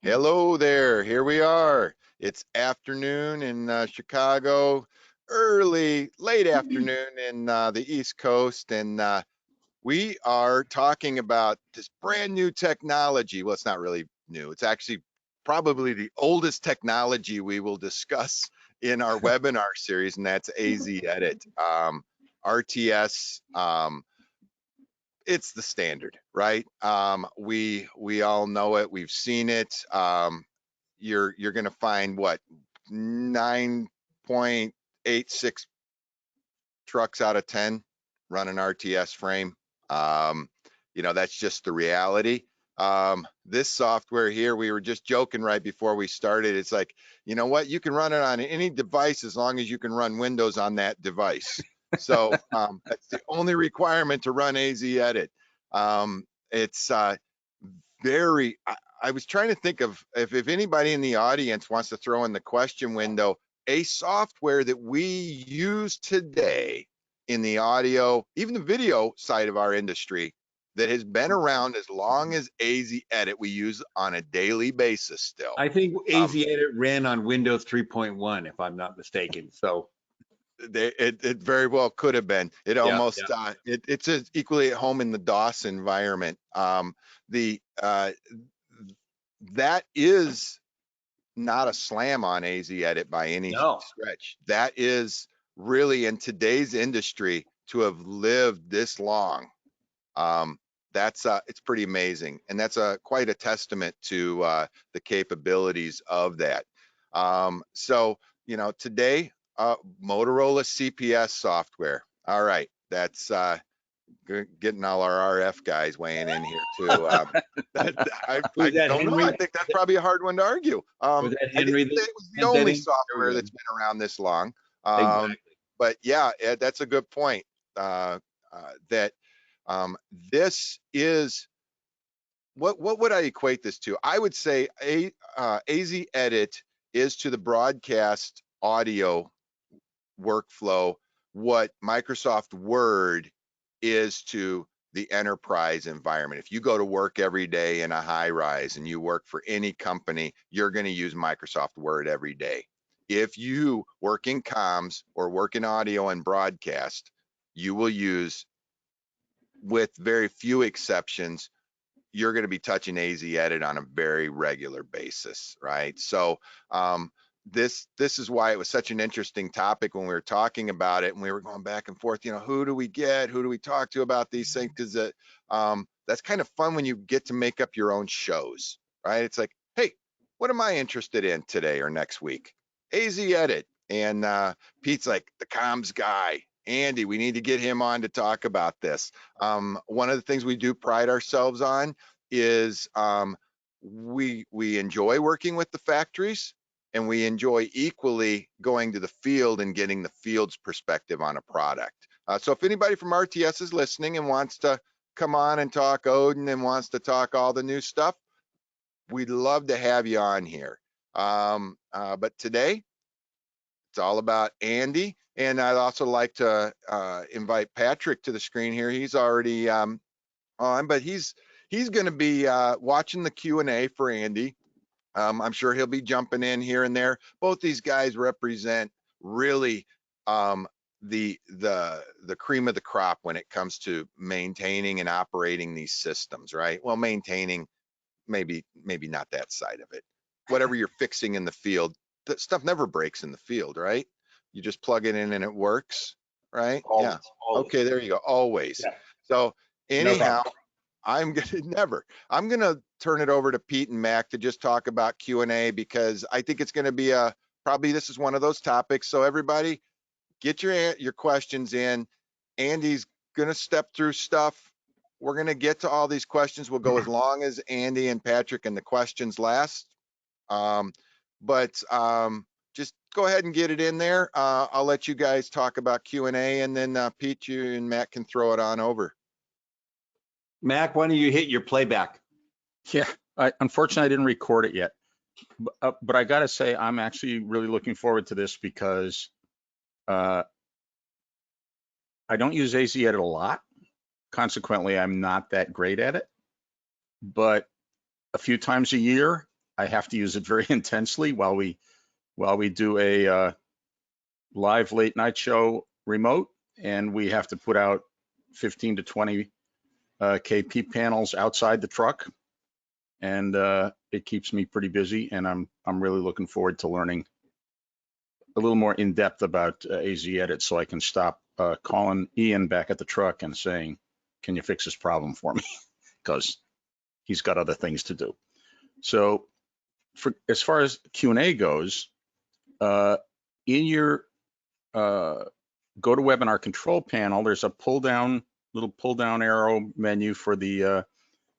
Hello there. Here we are. It's afternoon in Chicago, late afternoon in the East Coast, and we are talking about this brand new technology. Well, it's not really new. It's actually probably the oldest technology we will discuss in our webinar series, and that's AZ Edit. RTS. It's the standard, right? We all know it. We've seen it. You're going to find what 9.86 trucks out of 10 run an RTS frame. That's just the reality. This software here, we were just joking right before we started. It's like, you know what? You can run it on any device as long as you can run Windows on that device. So that's the only requirement to run AZ Edit. It's very, I was trying to think of if anybody in the audience wants to throw in the question window, a software that we use today in the audio, even the video side of our industry, that has been around as long as AZ Edit, we use on a daily basis still. I think AZ Edit ran on Windows 3.1, if I'm not mistaken. So it very well could have been. It almost it's equally at home in the DOS environment. That is not a slam on AZ Edit by any stretch. That is really, in today's industry, to have lived this long. It's pretty amazing, and that's quite a testament to the capabilities of that. So today, Motorola CPS software. All right, that's getting all our RF guys weighing in here too. I don't know. I think that's probably a hard one to argue. Was that Henry? I didn't say it was the only software that's been around this long. Exactly. But yeah, that's a good point. That this is what would I equate this to? I would say AZ Edit is to the broadcast audio workflow what Microsoft Word is to the enterprise environment. If you go to work every day in a high rise and you work for any company, you're going to use Microsoft Word every day. If you work in comms or work in audio and broadcast, you will use, with very few exceptions, you're going to be touching AZ Edit on a very regular basis, right? So this is why it was such an interesting topic when we were talking about it, and we were going back and forth. Who do we get? Who do we talk to about these things? Because that's kind of fun when you get to make up your own shows, right? It's like, hey, what am I interested in today or next week? AZ Edit. And Pete's like, the comms guy. Andy, we need to get him on to talk about this. One of the things we do pride ourselves on is we enjoy working with the factories, and we enjoy equally going to the field and getting the field's perspective on a product. So if anybody from RTS is listening and wants to come on and talk Odin and wants to talk all the new stuff, we'd love to have you on here. But today, it's all about Andy. And I'd also like to invite Patrick to the screen here. He's already on, but he's going to be watching the Q&A for Andy. I'm sure he'll be jumping in here and there. Both these guys represent really the cream of the crop when it comes to maintaining and operating these systems, right? Well, maintaining, maybe not that side of it. Whatever you're fixing in the field, that stuff never breaks in the field, right? You just plug it in and it works, right? Always, yeah. always. Okay, there you go. Always. Yeah. So anyhow, I'm gonna turn it over to Pete and Mac to just talk about Q&A, because I think it's gonna be probably this is one of those topics. So everybody, get your questions in. Andy's gonna step through stuff. We're gonna get to all these questions. We'll go as long as Andy and Patrick and the questions last. Just go ahead and get it in there. I'll let you guys talk about Q&A, and then Pete, you and Matt can throw it on over. Mac, why don't you hit your playback? Yeah, unfortunately, I didn't record it yet. But I got to say, I'm actually really looking forward to this, because I don't use AZ Edit a lot. Consequently, I'm not that great at it. But a few times a year, I have to use it very intensely while we do a live late night show remote, and we have to put out 15 to 20 KP panels outside the truck, and it keeps me pretty busy, and I'm really looking forward to learning a little more in depth about AZ Edit, so I can stop calling Ian back at the truck and saying, can you fix this problem for me? Because he's got other things to do. So as far as Q&A goes, in your GoToWebinar control panel, there's a little pull down arrow menu for the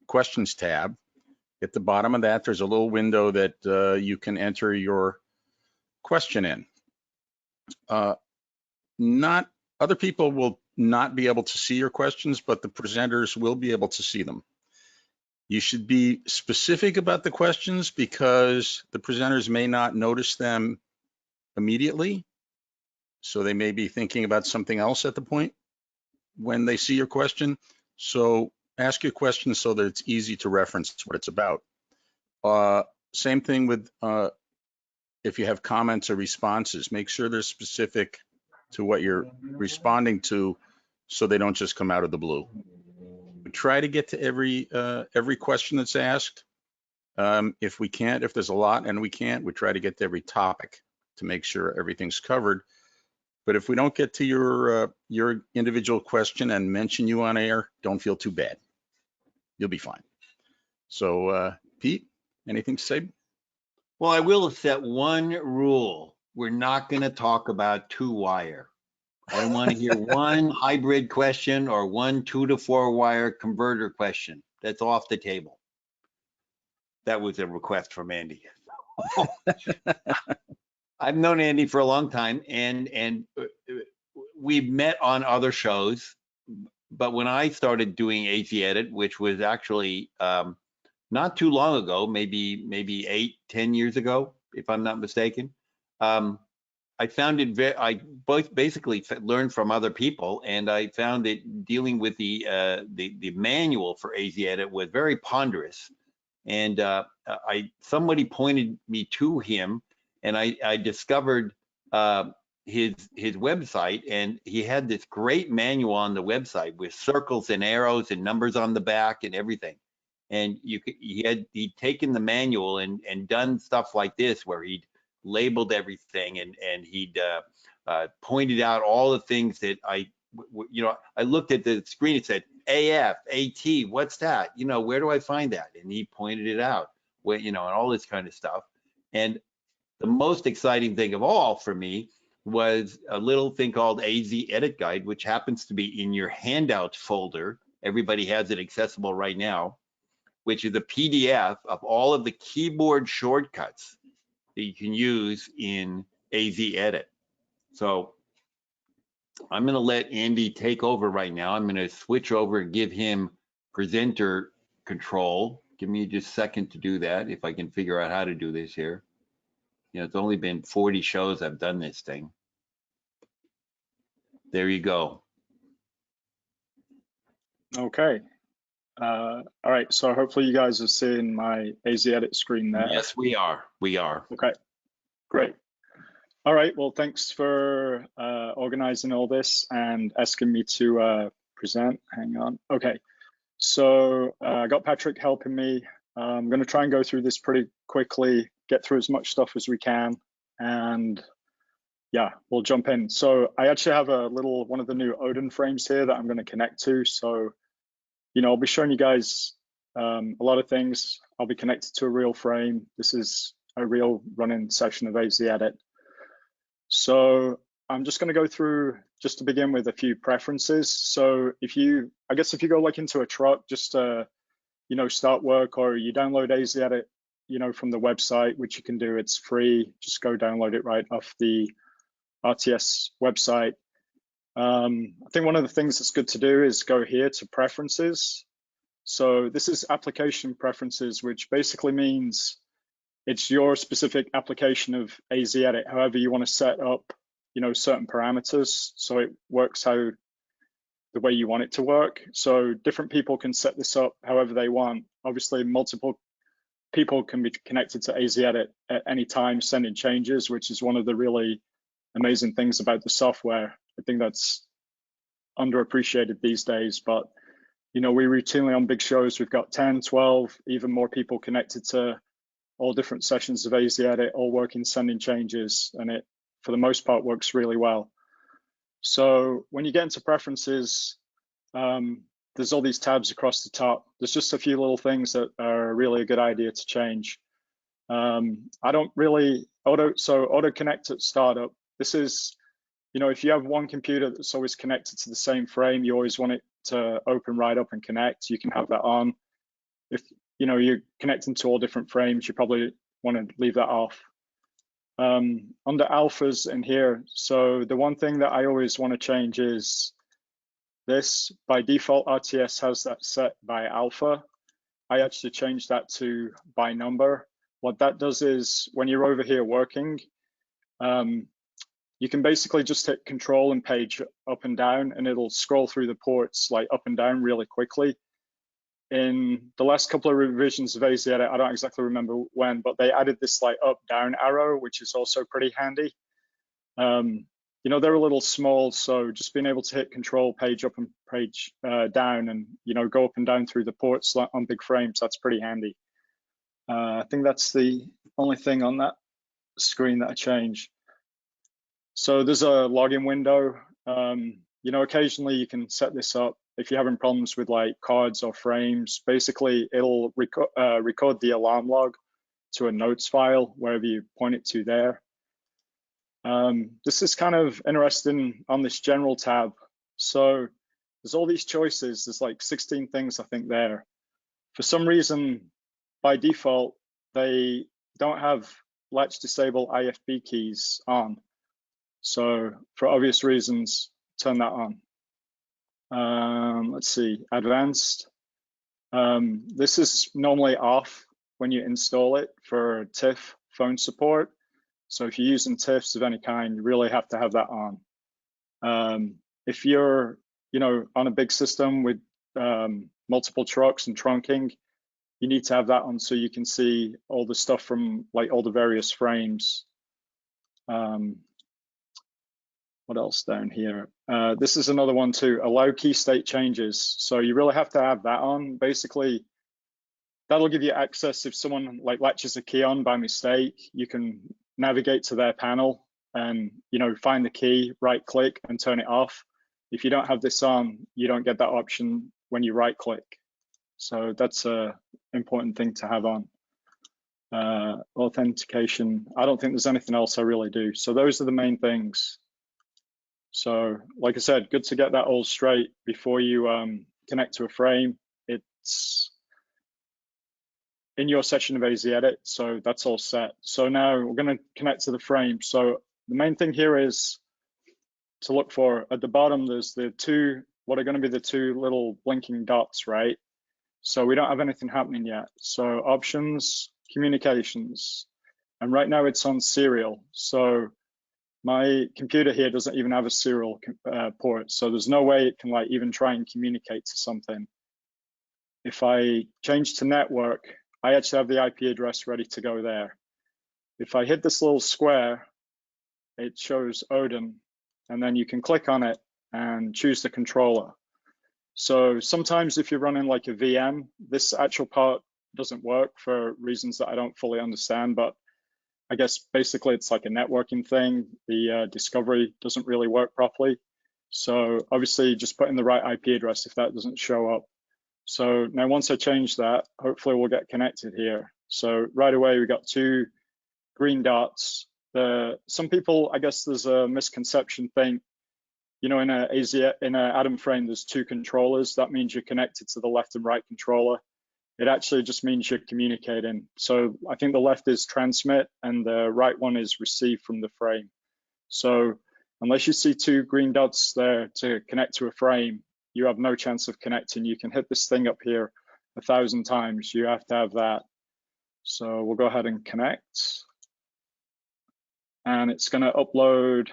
questions tab. At the bottom of that, there's a little window that you can enter your question in. Other people will not be able to see your questions, but the presenters will be able to see them. You should be specific about the questions because the presenters may not notice them immediately. So they may be thinking about something else at the point when they see your question. So ask your question so that it's easy to reference what it's about. Same thing with if you have comments or responses, make sure they're specific to what you're responding to so they don't just come out of the blue. We try to get to every question that's asked. If we can't, if there's a lot and we can't, we try to get to every topic to make sure everything's covered. But if we don't get to your individual question and mention you on air, don't feel too bad. You'll be fine. So Pete, anything to say? Well, I will set one rule. We're not going to talk about 2-wire. I want to hear one hybrid question or one 2 to 4 wire converter question. That's off the table. That was a request from Andy. I've known Andy for a long time, and we've met on other shows. But when I started doing AZ Edit, which was actually not too long ago, maybe 8-10 years ago, if I'm not mistaken, I found it I basically learned from other people, and I found it dealing with the manual for AZ Edit was very ponderous. And somebody pointed me to him, and I discovered his website, and he had this great manual on the website with circles and arrows and numbers on the back and everything. And he'd taken the manual and done stuff like this, where he'd labeled everything and he'd pointed out all the things that I looked at the screen and said, AF, AT, what's that? Where do I find that? And he pointed it out, and all this kind of stuff. And the most exciting thing of all for me was a little thing called AZ Edit Guide, which happens to be in your Handouts folder. Everybody has it accessible right now, which is a PDF of all of the keyboard shortcuts that you can use in AZ Edit. So I'm going to let Andy take over right now. I'm going to switch over and give him presenter control. Give me just a second to do that, if I can figure out how to do this here. It's only been 40 shows I've done this thing. There you go. Okay. All right, so hopefully you guys are seeing my AZ Edit screen there. Yes, we are. We are. Okay, great. All right, well, thanks for organizing all this and asking me to present. Hang on. Okay, so I got Patrick helping me. I'm going to try and go through this pretty quickly, get through as much stuff as we can, and yeah, we'll jump in. So I actually have one of the new Odin frames here that I'm going to connect to. So I'll be showing you guys a lot of things. I'll be connected to a real frame. This is a real running session of AZ Edit. So I'm just going to go through, just to begin with, a few preferences. So if you go like into a truck, just start work, or you download AZ Edit, from the website, which you can do, it's free. Just go download it right off the RTS website. I think one of the things that's good to do is go here to preferences. So this is application preferences, which basically means it's your specific application of AZ Edit, however you want to set up, certain parameters so it works the way you want it to work. So different people can set this up however they want. Obviously, multiple people can be connected to AZEdit at any time, sending changes, which is one of the really amazing things about the software. I think that's underappreciated these days, but we routinely on big shows, we've got 10, 12, even more people connected to all different sessions of AZEdit, all working, sending changes, and it, for the most part, works really well. So when you get into preferences, there's all these tabs across the top. There's just a few little things that are really a good idea to change. I don't really auto connect at startup. This is, if you have one computer that's always connected to the same frame, you always want it to open right up and connect. You can have that on. If you're connecting to all different frames, you probably want to leave that off. Under alphas in here, so the one thing that I always want to change is this. By default, RTS has that set by alpha. I actually changed that to by number. What that does is when you're over here working, you can basically just hit control and page up and down, and it'll scroll through the ports like up and down really quickly. In the last couple of revisions of AZEdit, I don't exactly remember when, but they added this like up down arrow, which is also pretty handy. They're a little small, so just being able to hit control, page up and page down, and go up and down through the ports on big frames, that's pretty handy. I think that's the only thing on that screen that I changed. So there's a login window. Occasionally you can set this up if you're having problems with like cards or frames. Basically, it'll record the alarm log to a notes file wherever you point it to there. This is kind of interesting on this general tab. So there's all these choices. There's like 16 things I think there. For some reason, by default, they don't have latch disable IFB keys on. So for obvious reasons, turn that on. Let's see, advanced. This is normally off when you install it for TIFF phone support. So if you're using TIFFs of any kind, you really have to have that on. If you're, on a big system with multiple trucks and trunking, you need to have that on so you can see all the stuff from like all the various frames. What else down here? This is another one too, allow key state changes. So you really have to have that on. Basically, that'll give you access if someone like latches a key on by mistake, you can navigate to their panel and find the key, right click and turn it off. If you don't have this on, you don't get that option when you right click. So that's a important thing to have on. Authentication, I don't think there's anything else I really do. So those are the main things. So like I said, good to get that all straight before you connect to a frame. It's in your section of AZEdit, so that's all set. So now we're going to connect to the frame. So the main thing here is to look for at the bottom, there's the two, what are going to be the two little blinking dots, right? So we don't have anything happening yet. So options, communications, and right now it's on serial. So my computer here doesn't even have a serial port, so there's no way it can like even try and communicate to something. If I change to network, I actually have the IP address ready to go there. If I hit this little square, it shows Odin, and then you can click on it and choose the controller. So sometimes if you're running like a VM, this actual part doesn't work for reasons that I don't fully understand, but I guess basically it's like a networking thing. The discovery doesn't really work properly. So obviously just put in the right IP address if that doesn't show up. So now once I change that, hopefully we'll get connected here. So right away we got two green dots. Some people, I guess there's a misconception thing, in an Atom frame, there's two controllers. That means you're connected to the left and right controller. It actually just means you're communicating. So I think the left is transmit and the right one is receive from the frame. So unless you see two green dots there to connect to a frame, you have no chance of connecting. You can hit this thing up here 1,000 times. You have to have that. So we'll go ahead and connect. And it's going to upload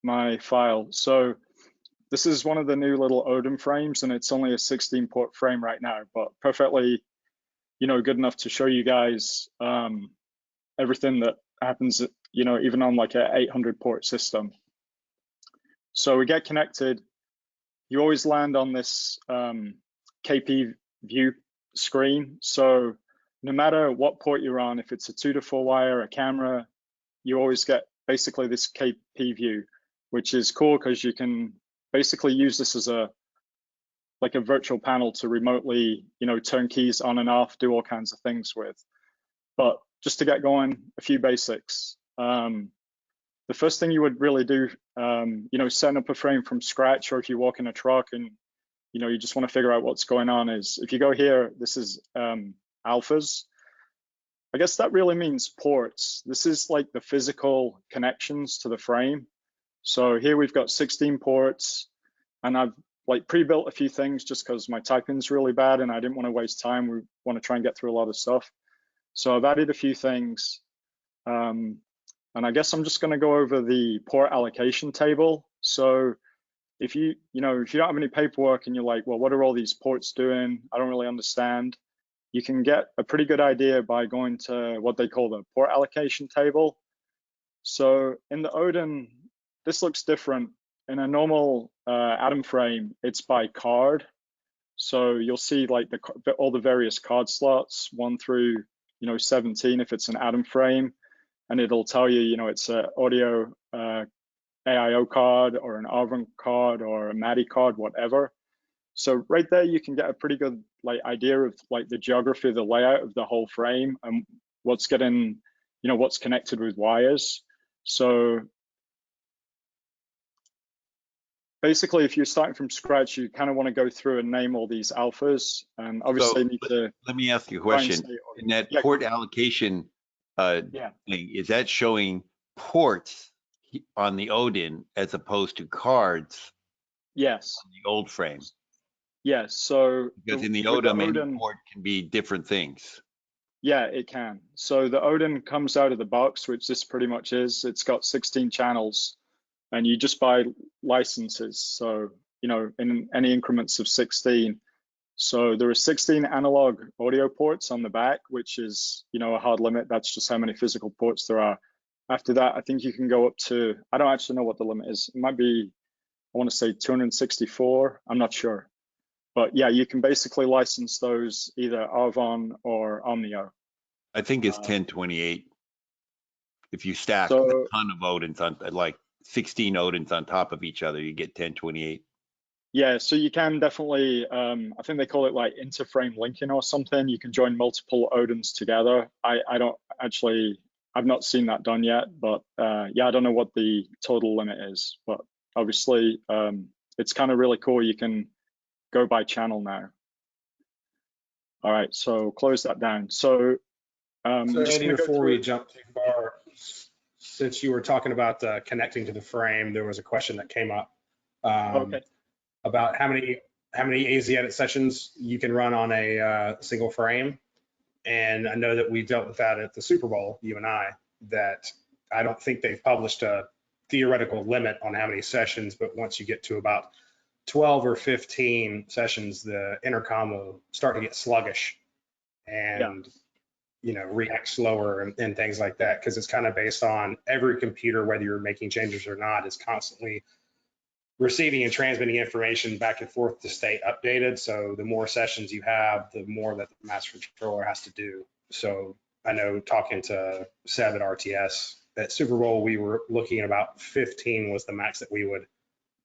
my file. So this is one of the new little Odin frames, and it's only a 16 port frame right now, but perfectly good enough to show you guys everything that happens, even on like a 800 port system. So we get connected. You always land on this KP view screen. So no matter what port you're on, if it's a 2 to 4 wire, a camera, you always get basically this KP view, which is cool because you can basically use this as like a virtual panel to remotely, turn keys on and off, do all kinds of things with. But just to get going, a few basics. The first thing you would really do, setting up a frame from scratch, or if you walk in a truck and you just want to figure out what's going on, is if you go here, this is alphas. I guess that really means ports. This is like the physical connections to the frame. So here we've got 16 ports, and I've like pre-built a few things just because my typing's really bad and I didn't want to waste time. We want to try and get through a lot of stuff. So I've added a few things. And I guess I'm just going to go over the port allocation table. So if you don't have any paperwork and you're like, well, what are all these ports doing? I don't really understand. You can get a pretty good idea by going to what they call the port allocation table. So in the Odin, this looks different. In a normal Atom frame, it's by card. So you'll see like all the various card slots, 1 through 17 if it's an Atom frame, and it'll tell you, it's an audio AIO card or an Arvon card or a MADI card, whatever. So right there, you can get a pretty good idea of the geography, the layout of the whole frame, and what's getting, what's connected with wires. So basically, if you're starting from scratch, you kind of want to go through and name all these alphas, and obviously So need to. let me ask you a question. In that port allocation thing, is that showing ports on the Odin as opposed to cards? Yes. On the old frame. Yes. So because in the Odin, any port can be different things. Yeah, it can. So the Odin comes out of the box, which this pretty much is. It's got 16 channels, and you just buy licenses. So, in any increments of 16. So there are 16 analog audio ports on the back, which is, a hard limit. That's just how many physical ports there are. After that, I think you can go up to, I don't actually know what the limit is. It might be, I want to say 264. I'm not sure. But yeah, you can basically license those either Arvon or Omnio. I think it's 1028. If you stack a ton of Odins on, like 16 Odins on top of each other, you get 1028. Yeah, so you can definitely, I think they call it like interframe linking or something. You can join multiple Odins together. I don't actually, I've not seen that done yet, but yeah, I don't know what the total limit is, but obviously it's kind of really cool. You can go by channel now. All right, so close that down. So Andy, before we jump too far, since you were talking about connecting to the frame, there was a question that came up about how many AZ edit sessions you can run on a single frame. And I know that we dealt with that at the Super Bowl, you and I, that I don't think they've published a theoretical limit on how many sessions, but once you get to about 12 or 15 sessions, the intercom will start to get sluggish and react slower and things like that, because it's kind of based on every computer, whether you're making changes or not, is constantly receiving and transmitting information back and forth to stay updated. So the more sessions you have, the more that the master controller has to do. So I know, talking to Seb at RTS, at Super Bowl, we were looking at about 15 was the max that we would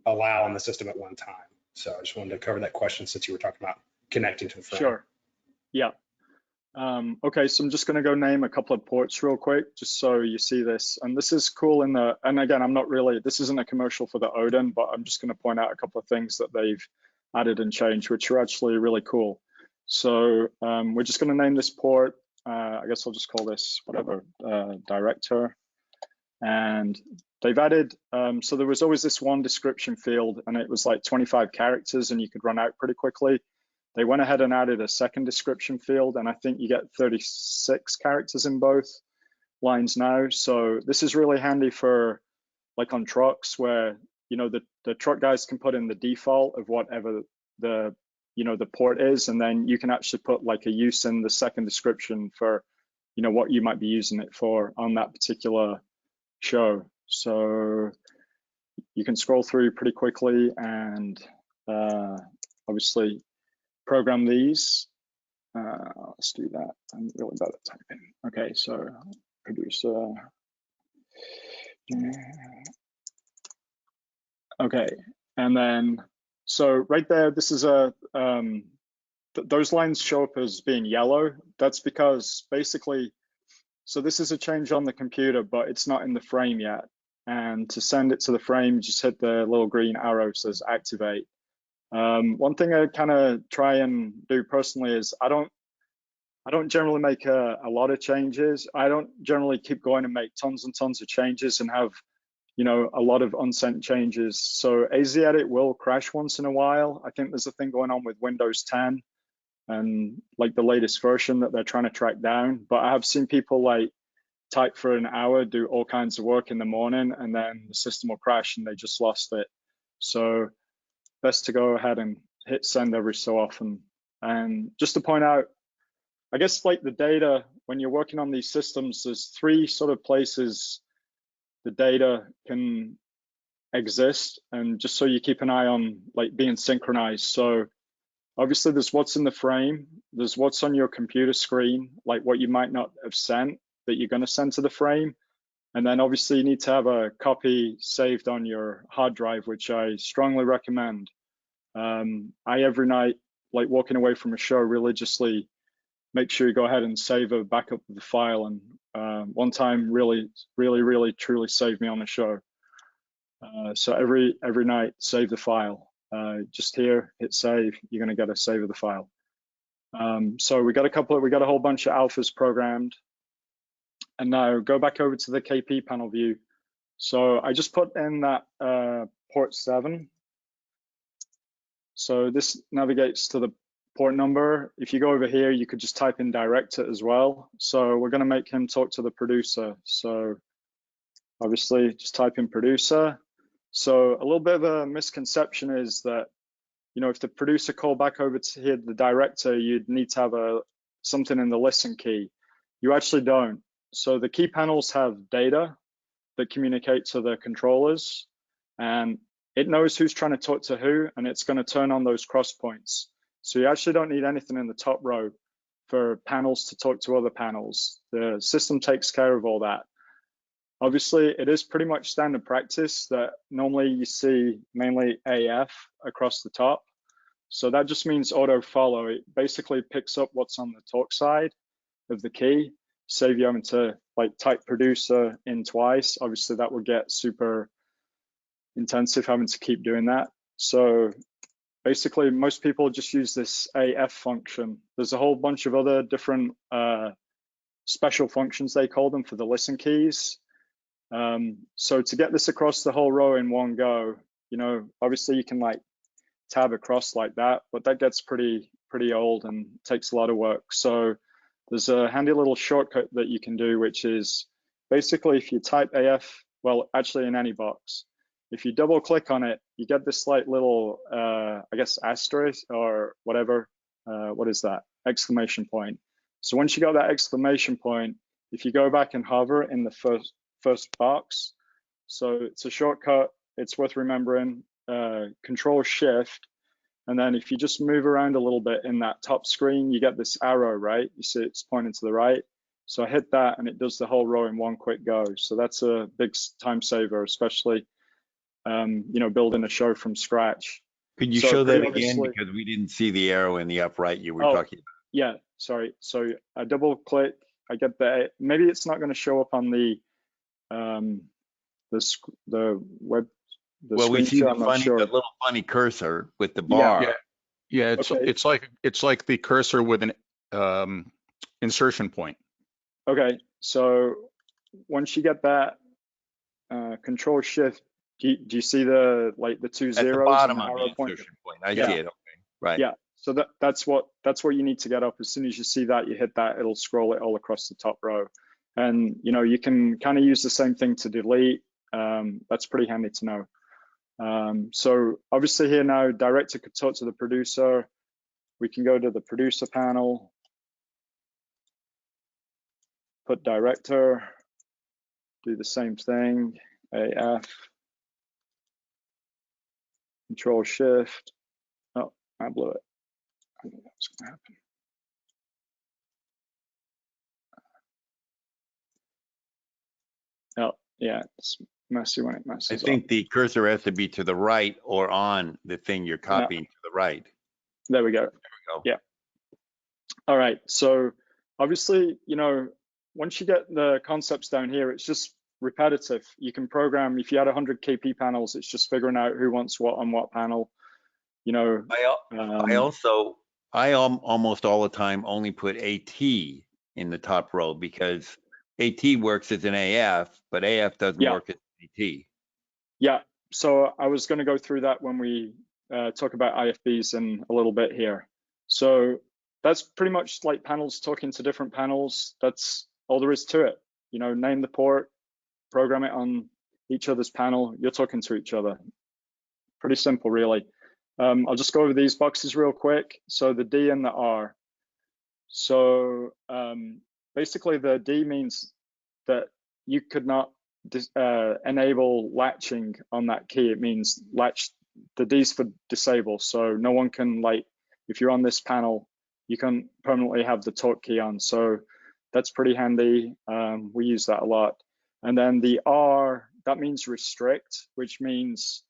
allow on the system at one time. So I just wanted to cover that question since you were talking about connecting to the frame. Sure. Yeah. Okay, so I'm just going to go name a couple of ports real quick, just so you see this. And this is cool and again, I'm not really, this isn't a commercial for the Odin, but I'm just going to point out a couple of things that they've added and changed, which are actually really cool. So we're just going to name this port, I guess I'll just call this whatever, director. And they've added, so there was always this one description field, and it was like 25 characters, and you could run out pretty quickly. They went ahead and added a second description field, and I think you get 36 characters in both lines now. So this is really handy for like on trucks where, the truck guys can put in the default of whatever the the port is, and then you can actually put like a use in the second description for what you might be using it for on that particular show. So you can scroll through pretty quickly and obviously program these. Let's do that. I'm really bad at typing. Okay, so producer. Okay, and then so right there, this is a those lines show up as being yellow. That's because basically, so this is a change on the computer, but it's not in the frame yet. And to send it to the frame, just hit the little green arrow that says activate. One thing I kind of try and do personally is I don't generally make a lot of changes. I don't generally keep going and make tons and tons of changes and have a lot of unsent changes. So AZ Edit will crash once in a while. I think there's a thing going on with Windows 10 and like the latest version that they're trying to track down. But I have seen people like type for an hour, do all kinds of work in the morning, and then the system will crash and they just lost it. So best to go ahead and hit send every so often. And just to point out, I guess like the data, when you're working on these systems, there's three sort of places the data can exist, and just so you keep an eye on like being synchronized. So obviously there's what's in the frame, there's what's on your computer screen, like what you might not have sent that you're going to send to the frame. And then obviously you need to have a copy saved on your hard drive, which I strongly recommend. I every night, like walking away from a show, religiously make sure you go ahead and save a backup of the file. And one time really truly saved me on the show. So every night, save the file. Just here, hit save, you're gonna get a save of the file. So we got a whole bunch of alphas programmed. And now go back over to the KP panel view. So I just put in that port 7. So this navigates to the port number. If you go over here, you could just type in director as well. So we're gonna make him talk to the producer. So obviously just type in producer. So a little bit of a misconception is that, if the producer called back over to here, the director, you'd need to have something in the listen key. You actually don't. So the key panels have data that communicate to the controllers, and it knows who's trying to talk to who, and it's going to turn on those cross points. So you actually don't need anything in the top row for panels to talk to other panels. The system takes care of all that. Obviously, it is pretty much standard practice that normally you see mainly AF across the top. So that just means auto follow. It basically picks up what's on the talk side of the key. Save you having to like type producer in twice. Obviously that would get super intensive having to keep doing that. So basically most people just use this AF function. There's a whole bunch of other different special functions, they call them, for the listen keys. So to get this across the whole row in one go, obviously you can like tab across like that, but that gets pretty old and takes a lot of work. So there's a handy little shortcut that you can do, which is basically if you type AF, well, actually in any box, if you double click on it, you get this like little, I guess, asterisk or whatever. What is that? Exclamation point. So once you got that exclamation point, if you go back and hover in the first box, so it's a shortcut, it's worth remembering, Control Shift, and then if you just move around a little bit in that top screen, you get this arrow, right? You see it's pointing to the right. So I hit that and it does the whole row in one quick go. So that's a big time saver, especially building a show from scratch. Could you show that again, because we didn't see the arrow in the upright you were talking about? Yeah, sorry. So I double click, I get that. Maybe it's not going to show up on the web. Well, we see the little funny cursor with the bar. Yeah. It's like the cursor with an insertion point. Okay, so once you get that, Control Shift, do you see the 2 zeros? At the bottom of the insertion point. I see it. Okay, right. Yeah. So that's what you need to get up. As soon as you see that, you hit that, it'll scroll it all across the top row. And you can kind of use the same thing to delete. That's pretty handy to know. So obviously here now, director could talk to the producer. we can go to the producer panel, put director, do the same thing, AF, Control Shift. Oh, I blew it. I knew that was going to happen. Oh, yeah, it's messy when it messes I up. think the cursor has to be to the right or on the thing you're copying to the right. There we go. There we go. Yeah. All right. So obviously, you know, once you get the concepts down here, it's just repetitive. You can program, if you had 100 KP panels, it's just figuring out who wants what on what panel, you know. I almost all the time only put AT in the top row because AT works as an AF, but AF doesn't work as AT. Yeah. So I was going to go through that when we talk about IFBs in a little bit here. So that's pretty much like panels talking to different panels. That's all there is to it. You know, name the port, program it on each other's panel. You're talking to each other. Pretty simple, really. I'll just go over these boxes real quick. So the D and the R. So basically the D means that you could not enable latching on that key. It means latch, the D's for disable. So no one can, like, if you're on this panel, you can permanently have the talk key on. So that's pretty handy. We use that a lot. And then the R, that means restrict, which means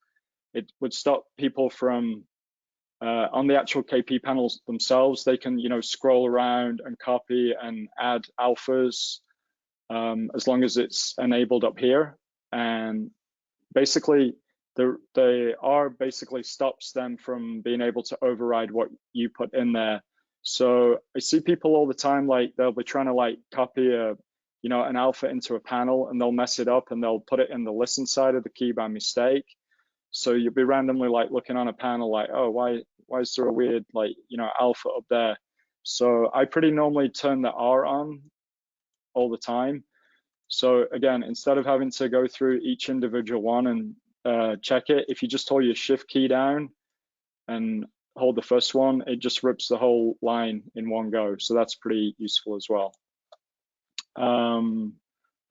it would stop people from, on the actual KP panels themselves, they can, you know, scroll around and copy and add alphas as long as it's enabled up here. And basically, the R basically stops them from being able to override what you put in there. So I see people all the time, like they'll be trying to like copy a, you know, an alpha into a panel, and they'll mess it up and they'll put it in the listen side of the key by mistake. So you'll be randomly like looking on a panel like, oh, why is there a weird, like, you know, alpha up there? So I pretty normally turn the R on all the time. So again, instead of having to go through each individual one and check it, if you just hold your shift key down and hold the first one, it just rips the whole line in one go. So that's pretty useful as well.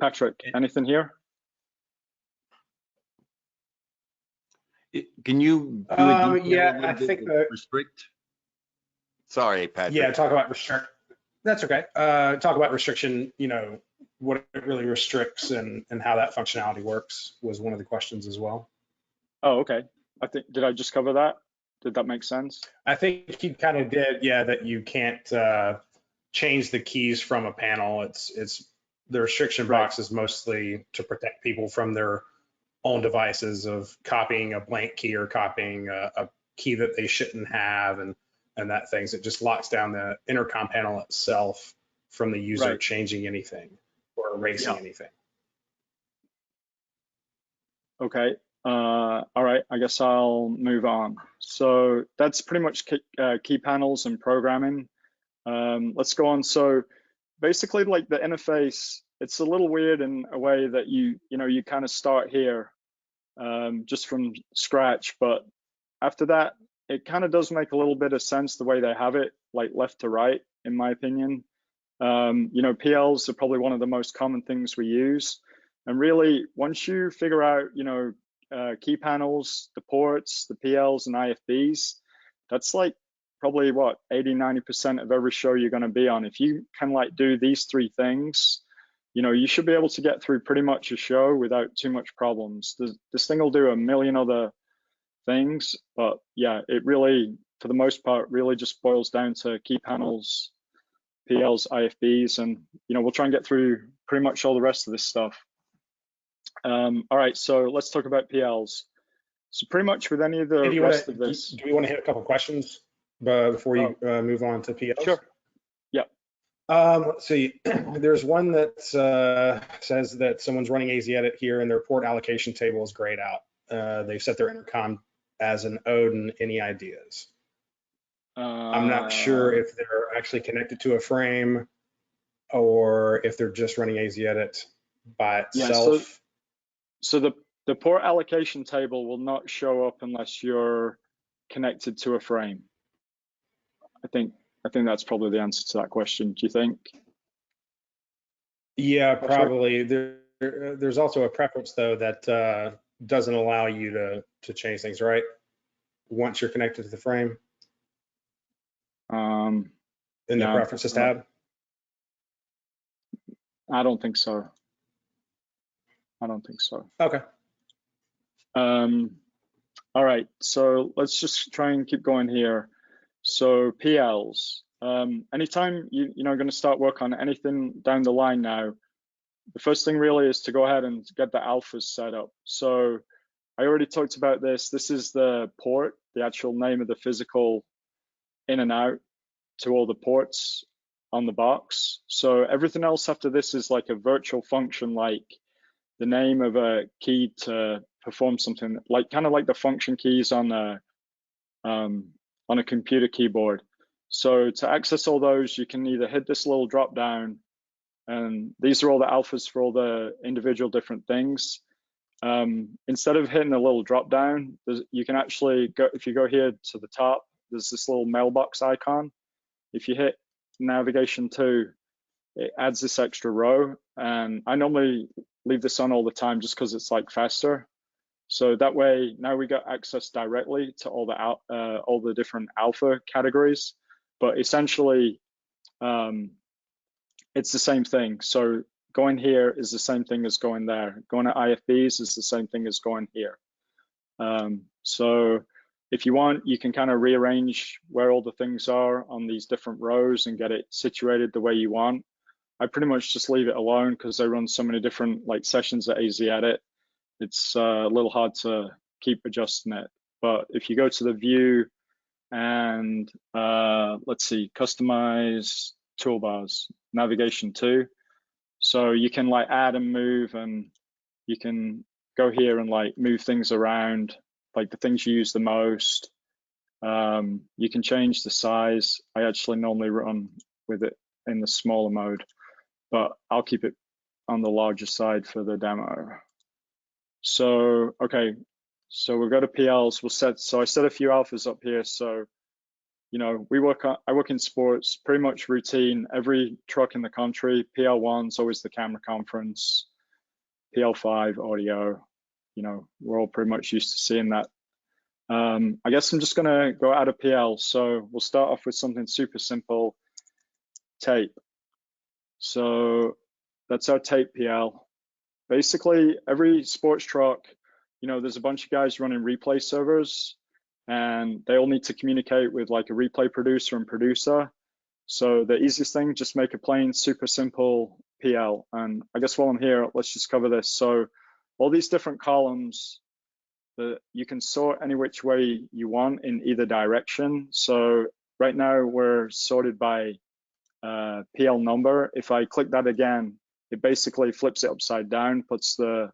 Patrick, anything here? Can you do a yeah, I think that restrict? Sorry, Patrick. Yeah, talk about restrict. That's okay. Talk about restriction, you know, what it really restricts and how that functionality works was one of the questions as well. Oh, okay. I think, did I just cover that? Did that make sense? I think he kind of did, yeah, that you can't change the keys from a panel. It's the restriction box is mostly to protect people from their own devices of copying a blank key or copying a key that they shouldn't have and that things. It just locks down the intercom panel itself from the user changing anything or erasing anything. Okay. All right, I guess I'll move on. So that's pretty much key panels and programming. Let's go on. So basically, like the interface, it's a little weird in a way that you kind of start here just from scratch, but after that, it kind of does make a little bit of sense the way they have it, like left to right, in my opinion. You know, PLs are probably one of the most common things we use. And really, once you figure out, you know, key panels, the ports, the PLs and IFBs, that's like probably what, 80–90% of every show you're going to be on. If you can like do these three things, you know, you should be able to get through pretty much a show without too much problems. This thing will do a million other things, but yeah, it really, for the most part, really just boils down to key panels, PLs, IFBs, and you know, we'll try and get through pretty much all the rest of this stuff. All right, so let's talk about PLs. So pretty much with any of the rest of this. Do we want to hit a couple questions before you move on to PLs? Sure. Yeah. Let's see. There's one that says that someone's running AZ Edit here and their port allocation table is grayed out. They've set their intercom as an Odin. Any ideas? I'm not sure if they're actually connected to a frame or if they're just running AZ Edit by itself. Yeah, so the port allocation table will not show up unless you're connected to a frame. I think that's probably the answer to that question. Do you think? Yeah, probably. There's also a preference though that doesn't allow you to change things, right? Once you're connected to the frame. In the preferences tab. I don't think so. Okay. All right, so let's just try and keep going here. So PLs, anytime you're going to start work on anything down the line now, the first thing really is to go ahead and get the alphas set up. So I already talked about this. This is the port, the actual name of the physical in and out to all the ports on the box. So everything else after this is like a virtual function, like the name of a key to perform something, like kind of like the function keys on a computer keyboard. So to access all those, you can either hit this little drop down, and these are all the alphas for all the individual different things. Instead of hitting a little drop down, you can actually go, if you go here to the top, there's this little mailbox icon. If you hit navigation 2, it adds this extra row, and I normally leave this on all the time just because it's like faster. So that way, now we got access directly to all the different alpha categories, but essentially, it's the same thing. So going here is the same thing as going there. Going to ifbs is the same thing as going here. So if you want, you can kind of rearrange where all the things are on these different rows and get it situated the way you want. I pretty much just leave it alone because I run so many different like sessions at AZ Edit. It's a little hard to keep adjusting it. But if you go to the view and let's see, customize toolbars, navigation 2. So you can like add and move, and you can go here and like move things around, like the things you use the most. You can change the size. I actually normally run with it in the smaller mode, but I'll keep it on the larger side for the demo. So, okay, so we'll go to PLs. I set a few alphas up here. So, I work in sports, pretty much routine. Every truck in the country, PL1 is always the camera conference, PL5 audio. We're all pretty much used to seeing that. I guess I'm just gonna go out of PL. So we'll start off with something super simple, tape. So that's our tape PL. Basically, every sports truck, there's a bunch of guys running replay servers, and they all need to communicate with like a replay producer and producer. So the easiest thing, just make a plain, super simple PL. And I guess while I'm here, let's just cover this. So all these different columns that you can sort any which way you want in either direction. So right now we're sorted by PL number. If I click that again, it basically flips it upside down, puts the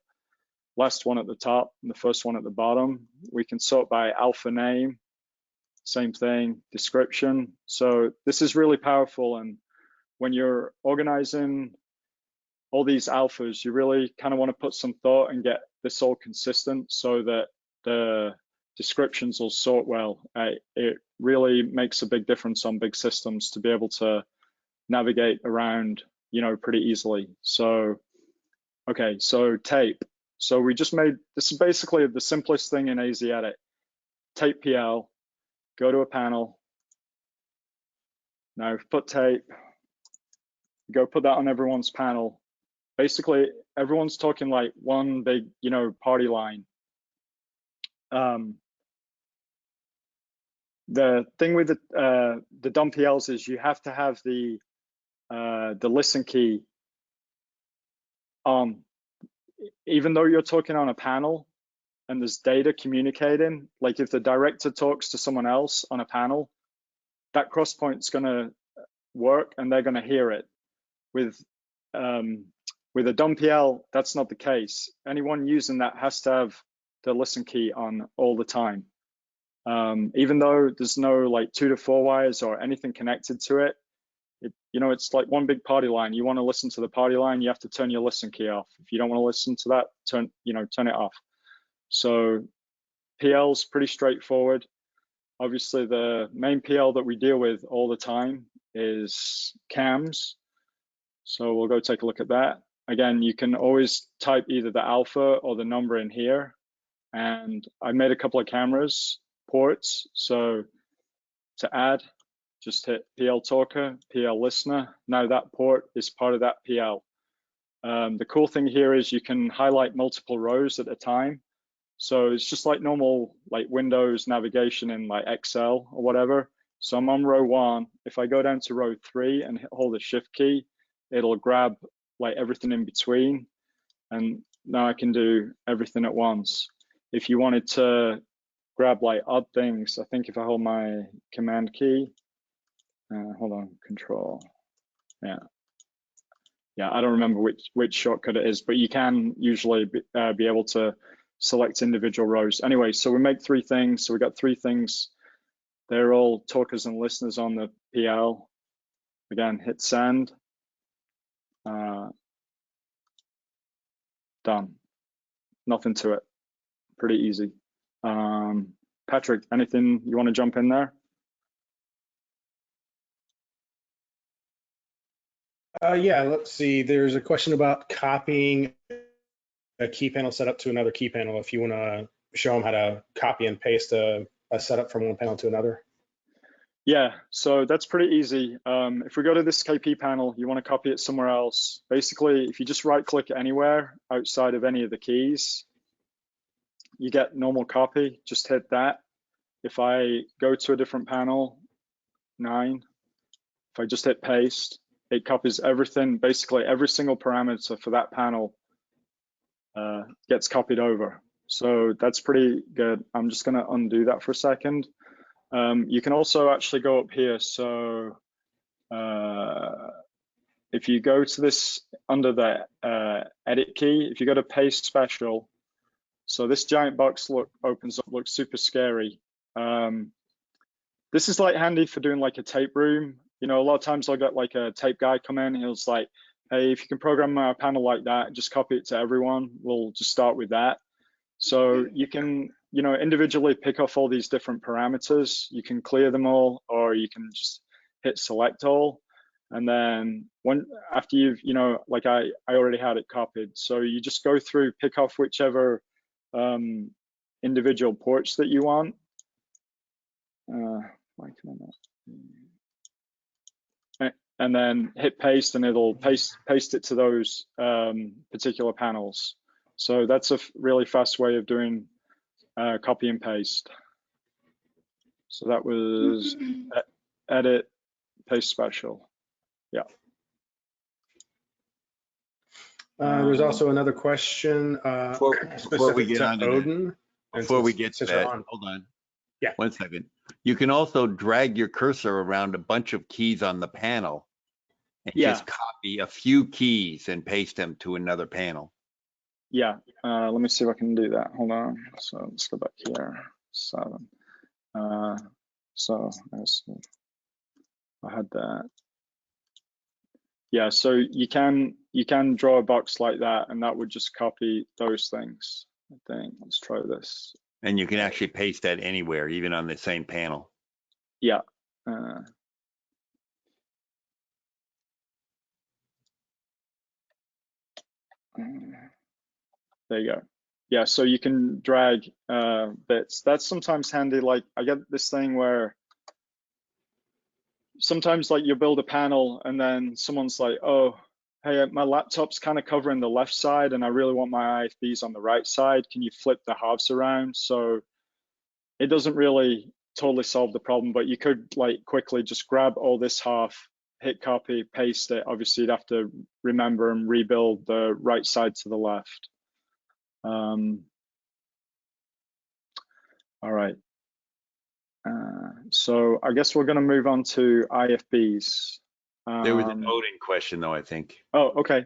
last one at the top and the first one at the bottom. We can sort by alpha name, same thing, description. So this is really powerful. And when you're organizing all these alphas, you really kind of want to put some thought and get this all consistent so that the descriptions will sort well. It really makes a big difference on big systems to be able to navigate around, pretty easily. So, okay, so tape. So we just made, this is basically the simplest thing in AZ Edit. Tape PL, go to a panel. Now put tape, go put that on everyone's panel. Basically, everyone's talking like one big, party line. The thing with the dumb PLs is you have to have the listen key on. Even though you're talking on a panel and there's data communicating, like if the director talks to someone else on a panel, that cross point's going to work and they're going to hear it. With a dumb PL, that's not the case. Anyone using that has to have the listen key on all the time. Even though there's no like 2 to 4 wires or anything connected to it, it's like one big party line. You want to listen to the party line, you have to turn your listen key off. If you don't want to listen to that, turn it off. So PL's pretty straightforward. obviously the main PL that we deal with all the time is cams. So we'll go take a look at that. Again, you can always type either the alpha or the number in here. And I made a couple of cameras ports. So to add, just hit PL Talker, PL Listener. Now that port is part of that PL. The cool thing here is you can highlight multiple rows at a time. So it's just like normal like Windows navigation in like Excel or whatever. So I'm on row 1. If I go down to row 3 and hold the shift key, it'll grab like everything in between. And now I can do everything at once. If you wanted to grab like odd things, I think if I hold my command key, hold on, control, yeah, I don't remember which shortcut it is, but you can usually be able to select individual rows. Anyway, so we make 3 things. So we got 3 things. They're all talkers and listeners on the PL. Again, hit send. Done. Nothing to it. Pretty easy. Patrick, anything you want to jump in there? Yeah, let's see. There's a question about copying a key panel setup to another key panel. If you want to show them how to copy and paste a setup from one panel to another. Yeah, so that's pretty easy. If we go to this KP panel, you want to copy it somewhere else. Basically, if you just right click anywhere outside of any of the keys, you get normal copy. Just hit that. If I go to a different panel, 9, if I just hit paste, it copies everything, basically every single parameter for that panel gets copied over. So that's pretty good. I'm just going to undo that for a second. You can also actually go up here. So if you go to this under the edit key, if you go to paste special, so this giant box opens up, looks super scary. This is like handy for doing like a tape room. You know, a lot of times I'll get like a tape guy come in, he'll like, hey, if you can program a panel like that, just copy it to everyone. We'll just start with that. So you can, you know, individually pick off all these different parameters. You can clear them all, or you can just hit select all. And then after you've, you know, like I already had it copied. So you just go through, pick off whichever individual ports that you want. Why can I not? And then hit paste, and it'll paste it to those particular panels. So that's a really fast way of doing copy and paste. So that was edit, paste special. Yeah. There's also another question before we get on to Odin. Before we get to that, hold on. Yeah. 1 second. You can also drag your cursor around a bunch of keys on the panel and just copy a few keys and paste them to another panel. Yeah. Let me see if I can do that. Hold on. So let's go back here. 7. So I had that. Yeah. So you can draw a box like that, and that would just copy those things. I think. Let's try this. And you can actually paste that anywhere, even on the same panel. Yeah. There you go. Yeah, so you can drag bits. That's sometimes handy. Like I get this thing where sometimes like you build a panel and then someone's like, oh, hey, my laptop's kind of covering the left side and I really want my IFBs on the right side. Can you flip the halves around? So it doesn't really totally solve the problem, but you could like quickly just grab all this half, hit copy, paste it. Obviously you'd have to remember and rebuild the right side to the left. All right. So I guess we're going to move on to IFBs. There was an Odin question though, I think. Oh, okay.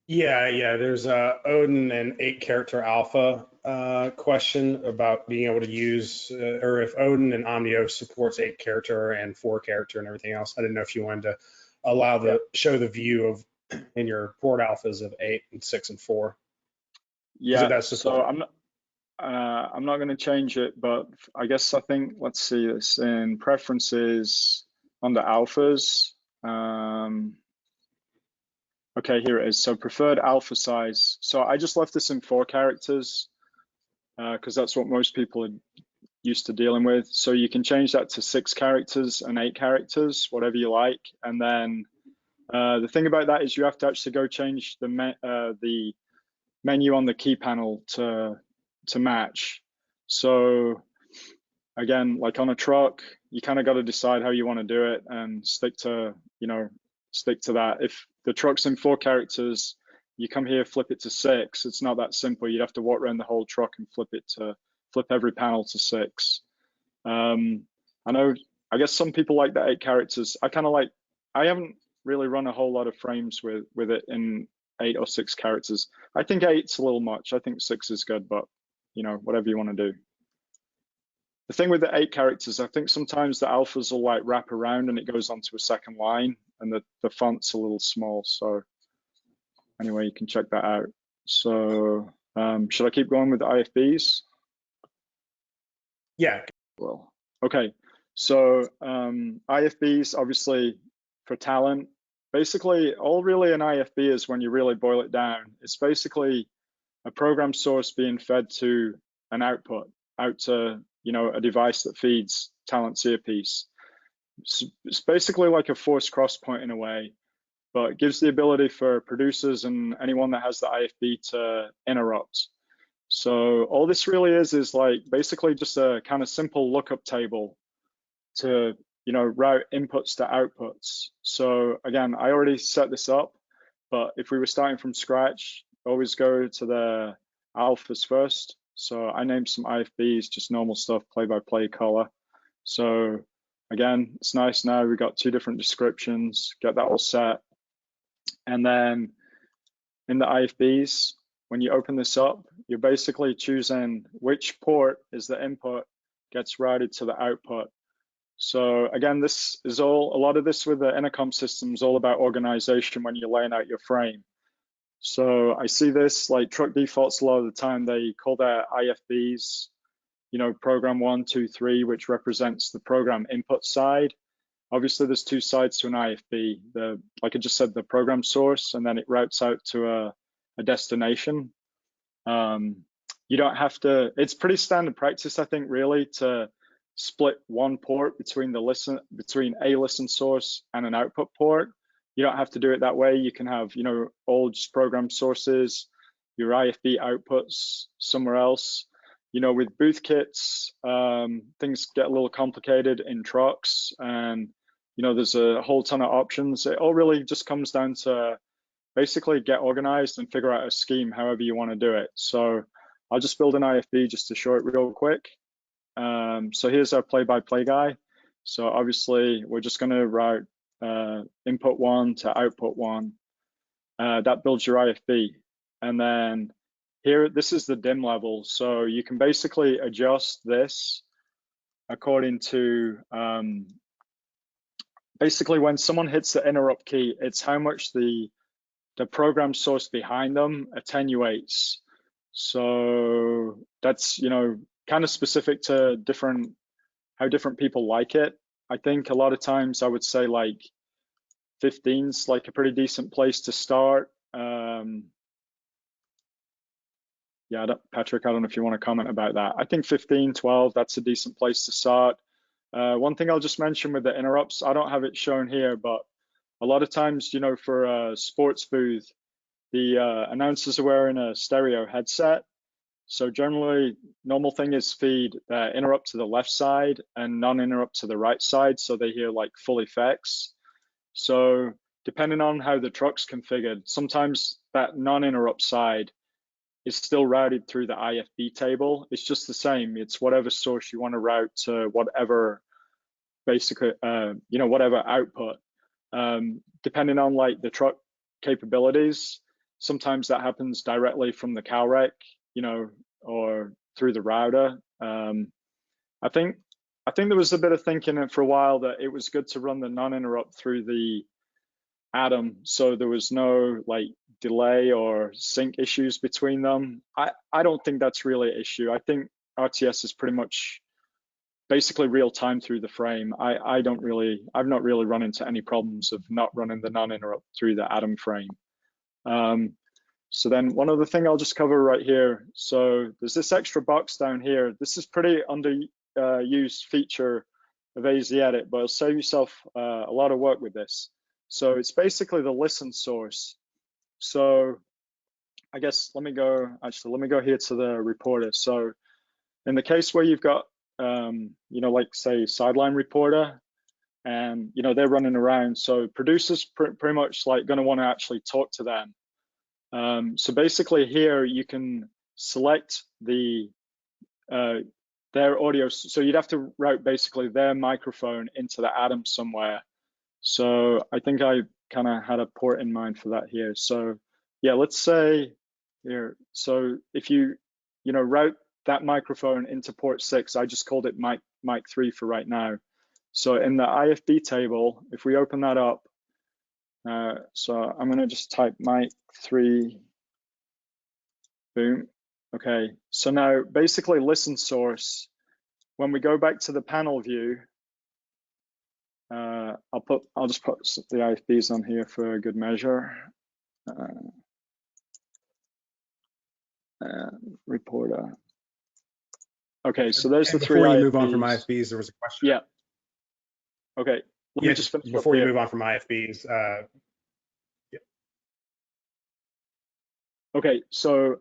Yeah. There's a Odin and 8-character alpha question about being able to use, or if Odin and Omnio supports 8-character and 4-character and everything else. I didn't know if you wanted to allow show the view of in your port alphas of 8 and 6 and 4. Yeah. So I'm not going to change it, but I guess I think, let's see this in preferences under alphas. Okay, here it is. So preferred alpha size. So I just left this in 4 characters because that's what most people are used to dealing with. So you can change that to 6 characters and 8 characters, whatever you like. And then the thing about that is you have to actually go change the menu on the key panel to match. So again, like on a truck, you kind of got to decide how you want to do it and stick to that. If the truck's in 4 characters, you come here, flip it to 6. It's not that simple. You'd have to walk around the whole truck and flip every panel to 6. I guess some people like the 8 characters. I haven't really run a whole lot of frames with it in 8 or 6 characters. I think 8's a little much. I think 6 is good, but whatever you want to do. The thing with the 8 characters, I think sometimes the alphas will like wrap around and it goes onto a second line and the font's a little small. So anyway, you can check that out. So should I keep going with the IFBs? Yeah. Well, okay. So IFBs, obviously for talent, basically all really an IFB is, when you really boil it down, it's basically a program source being fed to an output, out to a device that feeds talent's earpiece. It's basically like a forced cross point in a way, but it gives the ability for producers and anyone that has the IFB to interrupt. So all this really is like basically just a kind of simple lookup table to route inputs to outputs. So again, I already set this up, but if we were starting from scratch, always go to the alphas first. So I named some IFBs, just normal stuff, play-by-play color. So again, it's nice now we've got 2 different descriptions, get that all set. And then in the IFBs, when you open this up, you're basically choosing which port is the input, gets routed to the output. So again, this is a lot of this with the intercom system is all about organization when you're laying out your frame. So I see this like truck defaults a lot of the time, they call their IFBs, program 1, 2, 3, which represents the program input side. Obviously there's 2 sides to an IFB, like I just said, the program source, and then it routes out to a destination. You don't have to, it's pretty standard practice, I think, really, to split one port between a listen source and an output port. You don't have to do it that way. You can have, all just program sources, your IFB outputs somewhere else. With booth kits, things get a little complicated in trucks, and there's a whole ton of options. It all really just comes down to basically get organized and figure out a scheme however you want to do it. So I'll just build an IFB just to show it real quick. So here's our play-by-play guy. So obviously we're just going to route input 1 to output 1. That builds your IFB. And then here, this is the dim level. So you can basically adjust this according to, basically when someone hits the interrupt key, it's how much the program source behind them attenuates. So that's, kind of specific to how different people like it. I think a lot of times I would say like 15's like a pretty decent place to start. Yeah, Patrick, I don't know if you want to comment about that. I think 15, 12, that's a decent place to start. One thing I'll just mention with the interrupts, I don't have it shown here, but a lot of times, for a sports booth, the announcers are wearing a stereo headset. So generally, normal thing is feed interrupt to the left side and non-interrupt to the right side, so they hear like full effects. So depending on how the truck's configured, sometimes that non-interrupt side is still routed through the IFB table. It's just the same. It's whatever source you want to route to whatever, basically, whatever output. Depending on like the truck capabilities, sometimes that happens directly from the cow rec, or through the router. I think there was a bit of thinking for a while that it was good to run the non-interrupt through the Atom, so there was no like delay or sync issues between them. I don't think that's really an issue. I think RTS is pretty much basically real time through the frame. I've not really run into any problems of not running the non-interrupt through the Atom frame. So then one other thing I'll just cover right here. So there's this extra box down here. This is pretty underused feature of AZ Edit, but it'll save yourself a lot of work with this. So it's basically the listen source. So I guess let me go here to the reporter. So in the case where you've got, like say sideline reporter, and they're running around, so producers pretty much like going to want to actually talk to them. So basically here you can select their audio. So you'd have to route basically their microphone into the Atom somewhere. So I think I kind of had a port in mind for that here. So yeah, let's say here. So if you route that microphone into port 6, I just called it mic 3 for right now. So in the IFB table, if we open that up, so I'm going to just type mic 3, boom. Okay, so now basically listen source, when we go back to the panel view, I'll just put the IFBs on here for a good measure. Reporter. Okay, so there's the three IFBs. Before you move on from IFBs, there was a question. Yeah. Okay. Let me just finish before you move on from IFBs. Yeah. Okay, so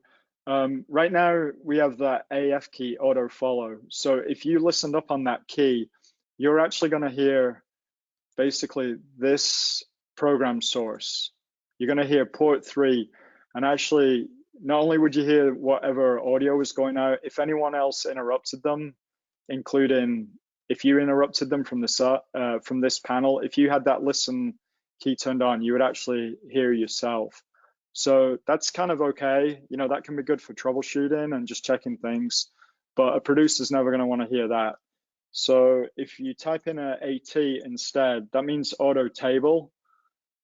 right now we have that AF key auto follow. So if you listened up on that key, you're actually going to hear basically this program source. You're going to hear port 3, and actually not only would you hear whatever audio was going out, if anyone else interrupted them, including if you interrupted them from this panel, if you had that listen key turned on, you would actually hear yourself. So that's kind of okay. That can be good for troubleshooting and just checking things, but a producer's never going to want to hear that. So if you type in a AT instead, that means auto table.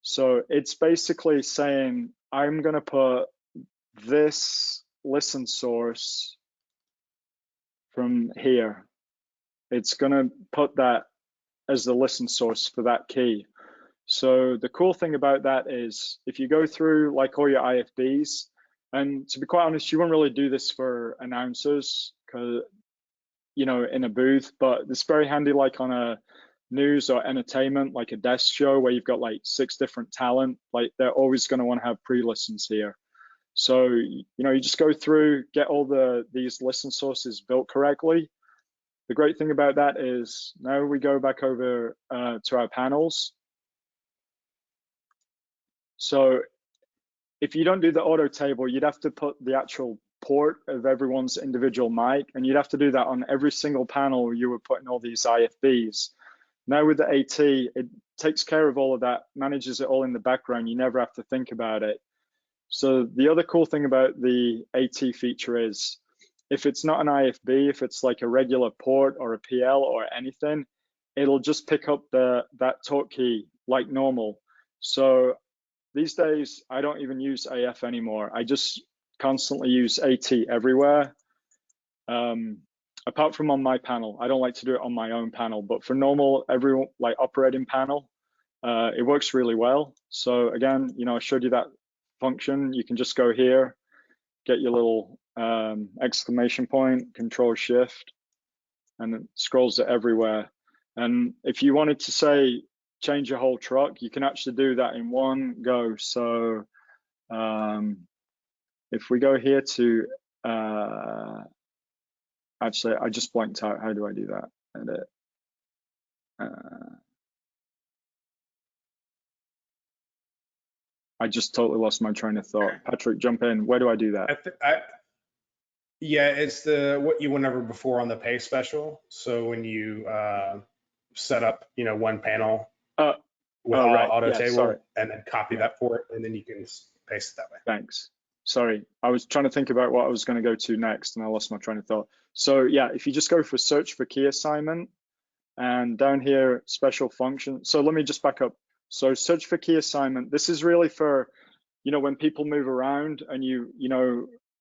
So it's basically saying, I'm going to put this listen source from here. It's going to put that as the listen source for that key. So the cool thing about that is if you go through like all your IFBs, and to be quite honest, you won't really do this for announcers because in a booth, but it's very handy like on a news or entertainment, like a desk show where you've got like 6 different talent, like they're always going to want to have pre-listens here. So you just go through, get all these listen sources built correctly. The great thing about that is now we go back over to our panels. So if you don't do the auto table, you'd have to put the actual port of everyone's individual mic, and you'd have to do that on every single panel you were putting all these IFBs. Now with the AT, it takes care of all of that, manages it all in the background. You never have to think about it. So the other cool thing about the AT feature is if it's not an IFB, if it's like a regular port or a PL or anything, it'll just pick up that talk key like normal. So these days, I don't even use AF anymore. I just constantly use AT everywhere. Apart from on my panel, I don't like to do it on my own panel, but for normal, everyone like operating panel, it works really well. So again, I showed you that function. You can just go here, get your little exclamation point, Control Shift, and it scrolls it everywhere. And if you wanted to say, change your whole truck, you can actually do that in one go. So if we go here to, actually, I just blanked out. How do I do that? Edit. I just totally lost my train of thought. Patrick, jump in. Where do I do that? Yeah, it's what you went over before on the pay special. So when you set up, one panel with auto table, and then copy that port, and then you can paste it that way. Thanks. Sorry, I was trying to think about what I was going to go to next, and I lost my train of thought. So yeah, if you just go for search for key assignment, and down here special function. So let me just back up. So search for key assignment. This is really for, when people move around and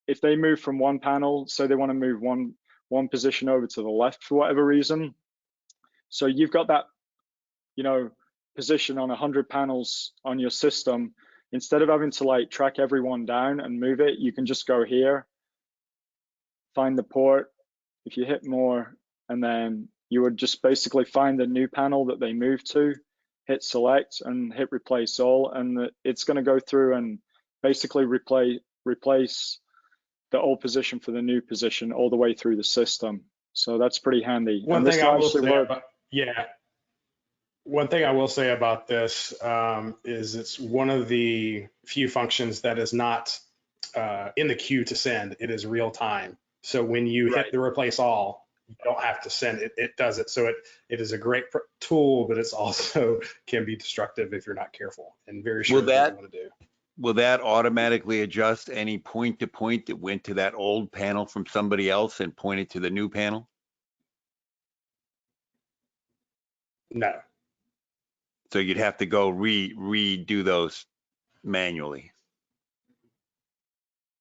if they move from one panel, so they want to move one position over to the left for whatever reason. So you've got that, position on 100 panels on your system. Instead of having to like track everyone down and move it, you can just go here, find the port. If you hit more, and then you would just basically find the new panel that they move to, hit select and hit replace all, and it's going to go through and basically replace the old position for the new position all the way through the system. So that's pretty handy. One thing I will say about this is it's one of the few functions that is not in the queue to send. It is real time. So when you hit the replace all, you don't have to send it. It does it. So it is a great tool, but it's also can be destructive if you're not careful and very sure what you want to do. Will that automatically adjust any point to point that went to that old panel from somebody else and point it to the new panel? No. So you'd have to go redo those manually.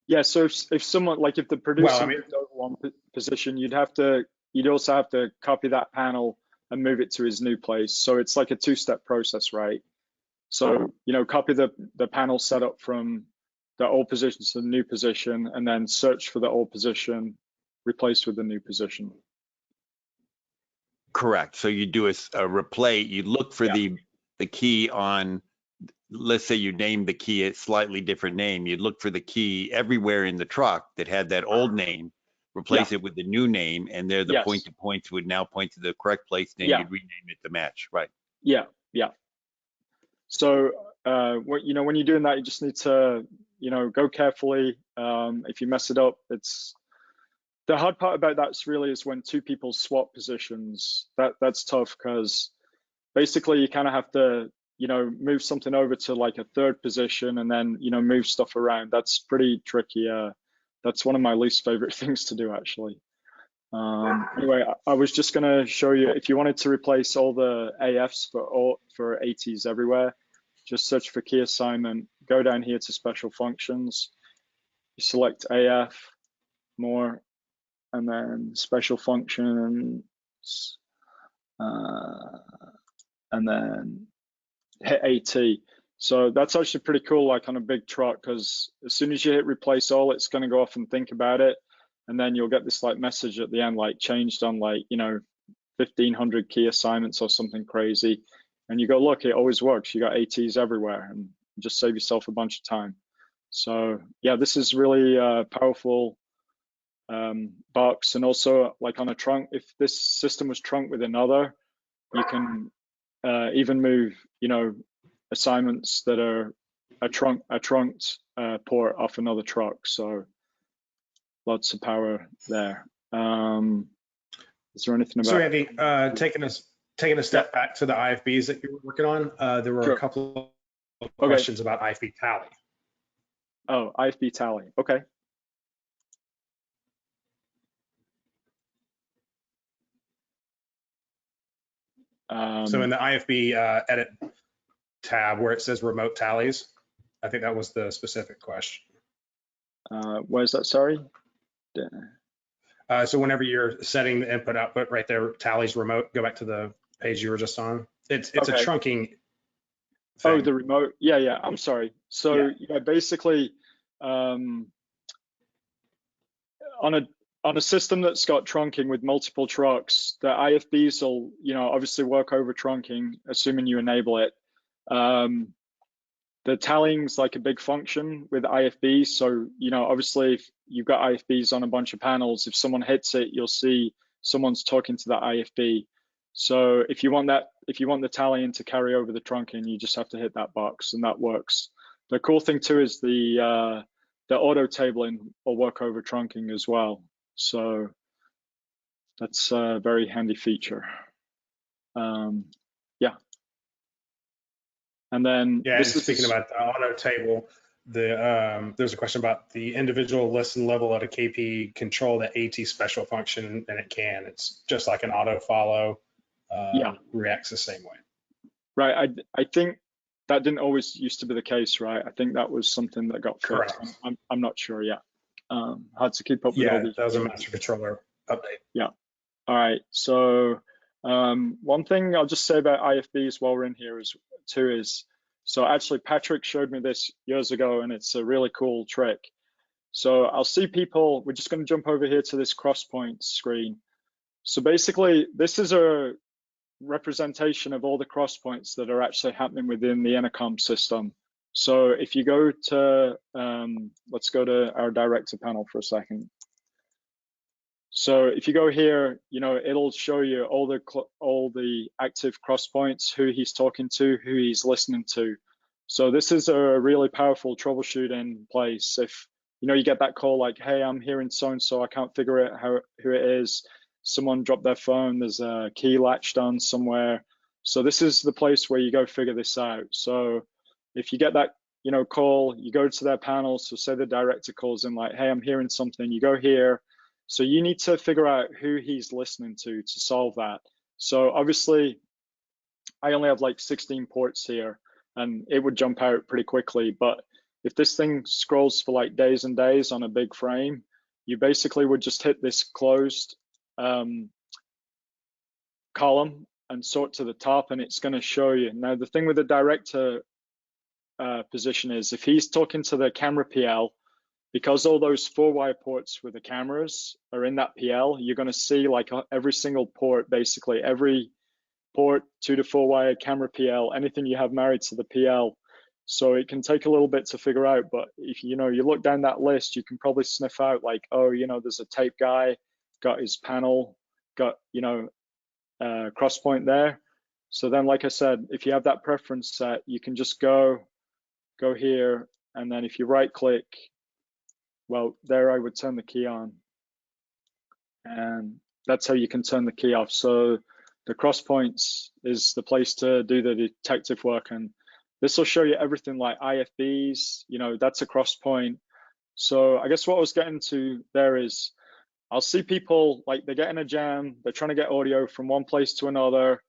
Yeah. So if someone, like if the producer moved over one position, you'd also have to copy that panel and move it to his new place. So it's like a two-step process, right? So, copy the panel setup from the old position to the new position, and then search for the old position replaced with the new position. Correct. So you do a replace, you look for the key on, let's say you named the key a slightly different name. You'd look for the key everywhere in the truck that had that old name, replace it with the new name, and there the point to points would now point to the correct place, then you'd rename it to match, right? Yeah. So, when you're doing that, you just need to, go carefully. If you mess it up, the hard part about that is when two people swap positions. That's tough because basically you kind of have to, move something over to like a third position and then, move stuff around. That's pretty tricky. That's one of my least favorite things to do, actually. Anyway, I was just going to show you, if you wanted to replace all the AFs for ATs everywhere, just search for key assignment, go down here to special functions, you select AF, more, and then special functions, and then hit AT. So that's actually pretty cool, like on a big truck, because as soon as you hit replace all, it's going to go off and think about it. And then you'll get this like message at the end, like changed on like, 1,500 key assignments or something crazy. And you go, look, it always works. You got ATs everywhere, and just save yourself a bunch of time. So yeah, this is really powerful box. And also like on a trunk, if this system was trunked with another, you can even move, assignments that are a trunked port off another truck. So lots of power there. Is there anything about? So Andy, taking a step back to the IFBs that you were working on, there were a couple of questions about IFB tally. Oh, IFB tally. Okay. So in the IFB edit tab where it says remote tallies, I think that was the specific question. Where's that? Sorry. So whenever you're setting the input output right there, tallies remote, go back to the page you were just on. It's a trunking thing. Oh, the remote. Yeah. I'm sorry. So basically, on a system that's got trunking with multiple trucks, the IFBs will, obviously work over trunking, assuming you enable it. The tallying's like a big function with IFBs. So, obviously if you've got IFBs on a bunch of panels, if someone hits it, you'll see someone's talking to that IFB. So if you want the tallying to carry over the trunking, you just have to hit that box, and that works. The cool thing too is the auto tabling will work over trunking as well. So that's a very handy feature. And then speaking about the auto table, there's a question about the individual listen level at a KP control the AT special function, and it can. It's just like an auto follow. Reacts the same way. Right. I think that didn't always used to be the case, right? I think that was something that got fixed. Correct. I'm not sure yet. Hard to keep up with all Yeah, these. that was a master controller update. Yeah. All right. So one thing I'll just say about IFBs while we're in here is so actually Patrick showed me this years ago, and it's a really cool trick. So I'll see people. We're just going to jump over here to this crosspoint screen. So basically, this is a representation of all the crosspoints that are actually happening within the Intercom system. So if you go to, let's go to our director panel for a second. So if you go here, it'll show you all the active crosspoints, who he's talking to, who he's listening to. So this is a really powerful troubleshooting place. If you get that call like, hey, I'm hearing so-and-so, I can't figure out who it is. Someone dropped their phone, there's a key latched on somewhere. So this is the place where you go figure this out. So if you get that call, you go to their panel. So say the director calls in like, hey, I'm hearing something, you go here. So you need to figure out who he's listening to solve that. So obviously I only have like 16 ports here, and it would jump out pretty quickly. But if this thing scrolls for like days and days on a big frame, you basically would just hit this closed column and sort to the top, and it's going to show you. Now, the thing with the director position is if he's talking to the camera PL, because all those 4-wire ports with the cameras are in that PL, you're going to see like every single port, basically every port, 2 to 4-wire camera PL, anything you have married to the PL. So it can take a little bit to figure out, but if you look down that list, you can probably sniff out like, oh, there's a tape guy, got his panel, got crosspoint there. So then, like I said, if you have that preference set, you can just go here, and then if you right click, well, there I would turn the key on, and that's how you can turn the key off. So the crosspoints is the place to do the detective work, and this will show you everything like IFBs, that's a crosspoint. So I guess what I was getting to there is I'll see people like they get in a jam, they're trying to get audio from one place to another,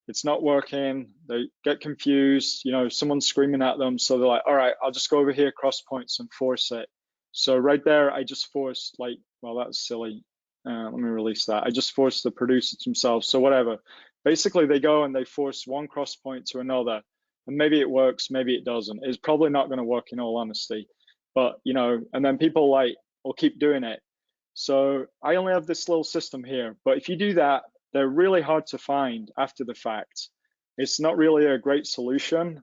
it's not working, they get confused, someone's screaming at them, so they're like, all right, I'll just go over here, crosspoints, and force it. So right there, I just forced like, well, that's silly. Let me release that. I just forced the producers themselves. So whatever. Basically, they go and they force one crosspoint to another, and maybe it works, maybe it doesn't. It's probably not going to work in all honesty, but and then people like will keep doing it. So I only have this little system here, but if you do that, they're really hard to find after the fact. It's not really a great solution.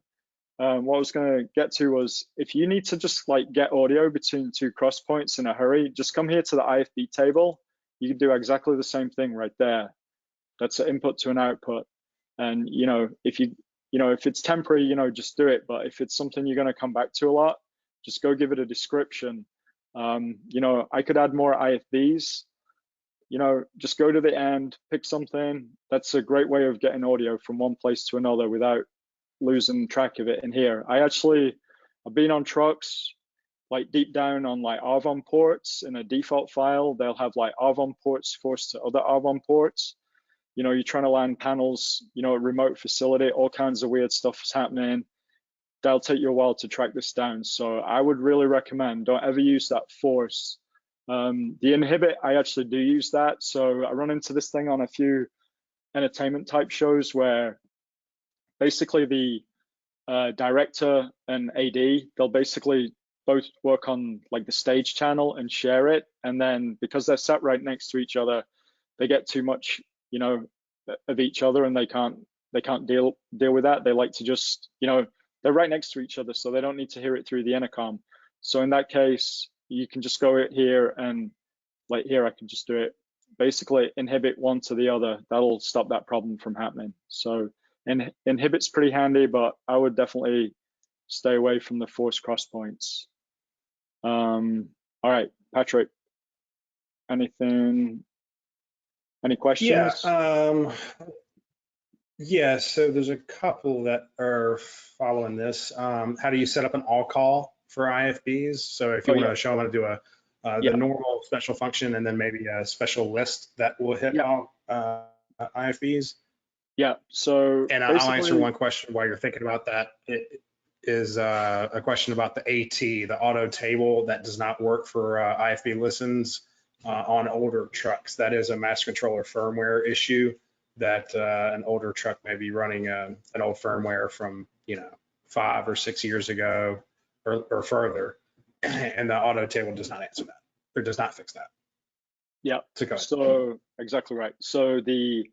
What I was going to get to was if you need to just like get audio between 2 crosspoints in a hurry, just come here to the IFB table. You can do exactly the same thing right there. That's an input to an output. And if if it's temporary, just do it. But if it's something you're going to come back to a lot, just go give it a description. I could add more IFBs. Just go to the end, pick something. That's a great way of getting audio from one place to another without losing track of it in here. I've been on trucks like deep down on like Arvon ports in a default file. They'll have like Arvon ports forced to other Arvon ports. You're trying to land panels, a remote facility, all kinds of weird stuff is happening. That'll take you a while to track this down. So I would really recommend don't ever use that force. The inhibit, I actually do use that. So I run into this thing on a few entertainment type shows where basically the director and AD, they'll basically both work on like the stage channel and share it. And then because they're sat right next to each other, they get too much, of each other, and they can't deal with that. They like to just, they're right next to each other, so they don't need to hear it through the intercom. So in that case, you can just go here and like here, I can just do it. Basically inhibit one to the other. That'll stop that problem from happening. So inhibit's pretty handy, but I would definitely stay away from the forced crosspoints. All right, Patrick, any questions? Yeah, so there's a couple that are following this. How do you set up an all call for IFBs? So if you want to show them how to do the normal special function and then maybe a special list that will hit all IFBs. Yeah, so And I'll answer one question while you're thinking about that. It is a question about the AT, the auto table that does not work for IFB listens on older trucks. That is a master controller firmware issue that an older truck may be running an old firmware from 5 or 6 years ago or further, and the auto table does not answer that. Or does not fix that. Yeah. So, so exactly right. So the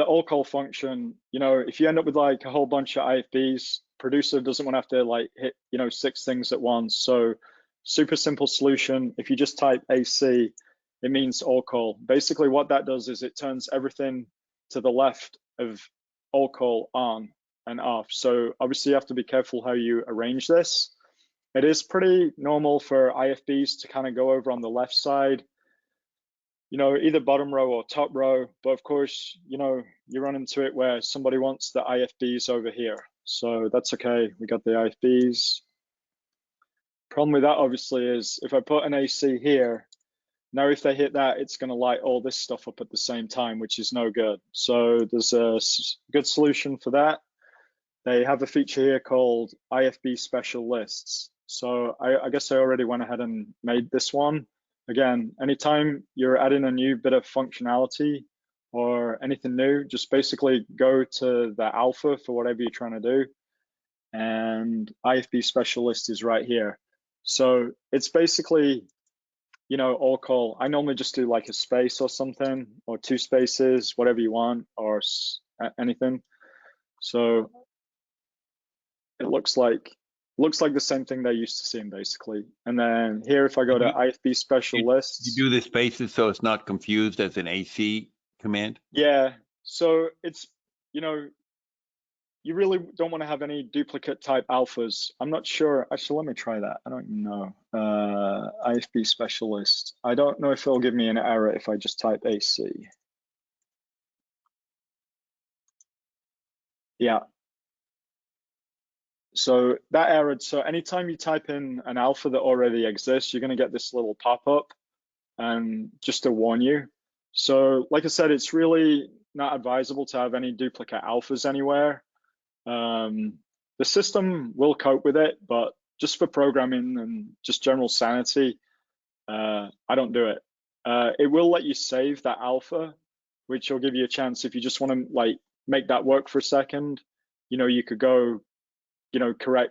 all call function, if you end up with like a whole bunch of IFBs, producer doesn't want to have to like hit 6 things at once. So super simple solution. If you just type AC, it means all call. Basically what that does is it turns everything to the left of all call on and off. So obviously you have to be careful how you arrange this. It is pretty normal for IFBs to kind of go over on the left side, either bottom row or top row. But of course, you run into it where somebody wants the IFBs over here. So that's okay. We got the IFBs. Problem with that obviously is if I put an AC here, now if they hit that, it's going to light all this stuff up at the same time, which is no good. So there's a good solution for that. They have a feature here called IFB special lists. So I guess I already went ahead and made this one. Again, anytime you're adding a new bit of functionality or anything new, just basically go to the alpha for whatever you're trying to do. And IFB specialist is right here. So it's basically, all call. I normally just do like a space or something, or 2 spaces, whatever you want, or anything. So it looks like the same thing they're used to seeing basically. And then here, if I go to IFB special lists, you do the spaces so it's not confused as an AC command. Yeah, so it's you really don't want to have any duplicate type alphas. I'm not sure. Actually, let me try that. I don't even know. IFB specialist. I don't know if it'll give me an error if I just type AC. Yeah. So that error. So anytime you type in an alpha that already exists, you're going to get this little pop-up, and just to warn you. So like I said, it's really not advisable to have any duplicate alphas anywhere. The system will cope with it, but just for programming and just general sanity, I don't do it. It will let you save that alpha, which will give you a chance if you just want to like make that work for a second. You could go,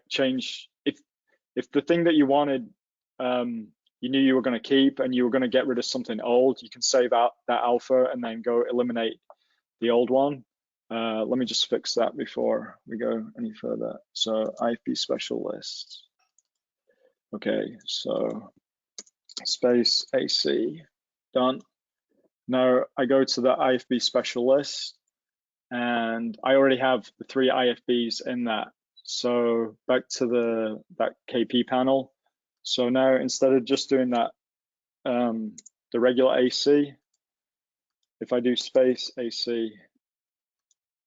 change if the thing that you wanted, you knew you were going to keep and you were going to get rid of something old, you can save out that alpha and then go eliminate the old one. Let me just fix that before we go any further. So IFB specialist. Okay, so space AC, done. Now I go to the IFB specialist and I already have the 3 IFBs in that. So back to that KP panel. So now instead of just doing that, the regular AC, if I do space AC,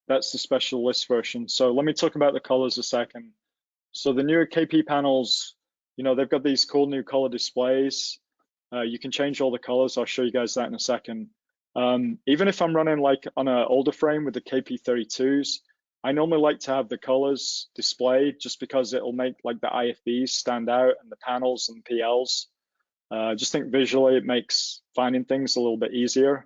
that's the specialist version. So let me talk about the colors a second. So the newer KP panels, they've got these cool new color displays. You can change all the colors. I'll show you guys that in a second. Even if I'm running like on an older frame with the KP32s, I normally like to have the colors displayed just because it'll make like the IFBs stand out and the panels and PLs. Just think visually it makes finding things a little bit easier.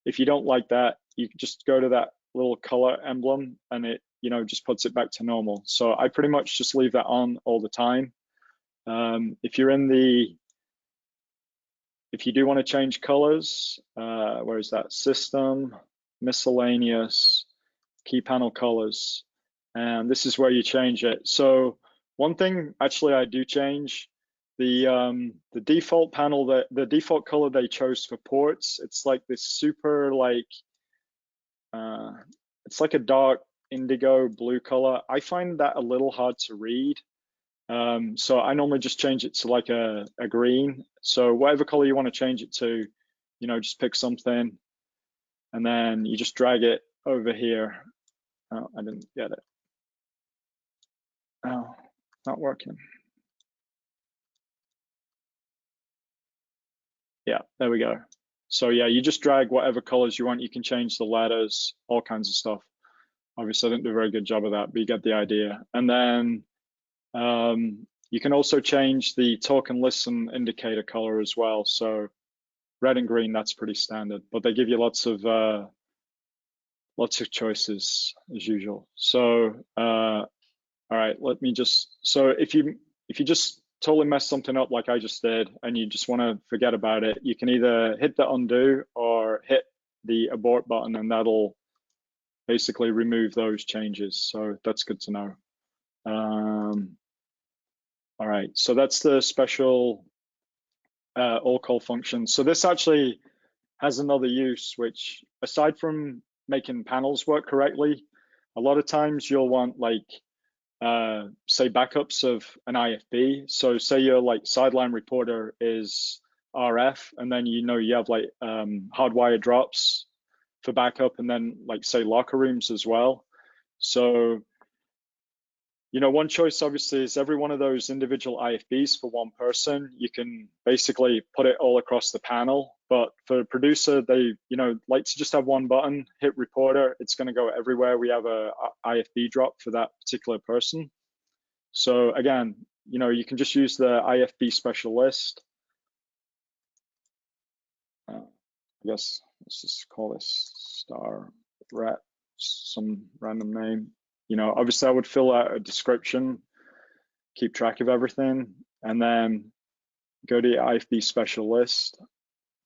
If you don't like that, you can just go to that little color emblem and it just puts it back to normal. So I pretty much just leave that on all the time. If you do want to change colors, where is that? System, miscellaneous, key panel colors, and this is where you change it. So one thing actually I do change, the default panel, the default color they chose for ports, it's like this super like it's like a dark indigo blue color. I find that a little hard to read. So I normally just change it to like a green. So whatever color you want to change it to, just pick something and then you just drag it over here. Oh, I didn't get it. Oh, not working. Yeah, there we go. So yeah, you just drag whatever colors you want. You can change the letters, all kinds of stuff. Obviously, I didn't do a very good job of that, but you get the idea. And then you can also change the talk and listen indicator color as well. So red and green, that's pretty standard, but they give you lots of choices as usual. So all right, let me just, so if you just totally mess something up like I just did and you just want to forget about it, you can either hit the undo or hit the abort button, and that'll basically remove those changes. So that's good to know. All right, so that's the special all call function. So this actually has another use, which aside from making panels work correctly, a lot of times you'll want like say backups of an IFB. So say your like sideline reporter is RF, and then you have like hardwire drops for backup, and then like say locker rooms as well. So one choice obviously is every one of those individual IFBs for one person. You can basically put it all across the panel, but for a producer, they like to just have one button, hit reporter. It's going to go everywhere. We have a IFB drop for that particular person. So again, you can just use the IFB special list. I guess let's just call this star rep, some random name. Obviously I would fill out a description, keep track of everything, and then go to your IFB special list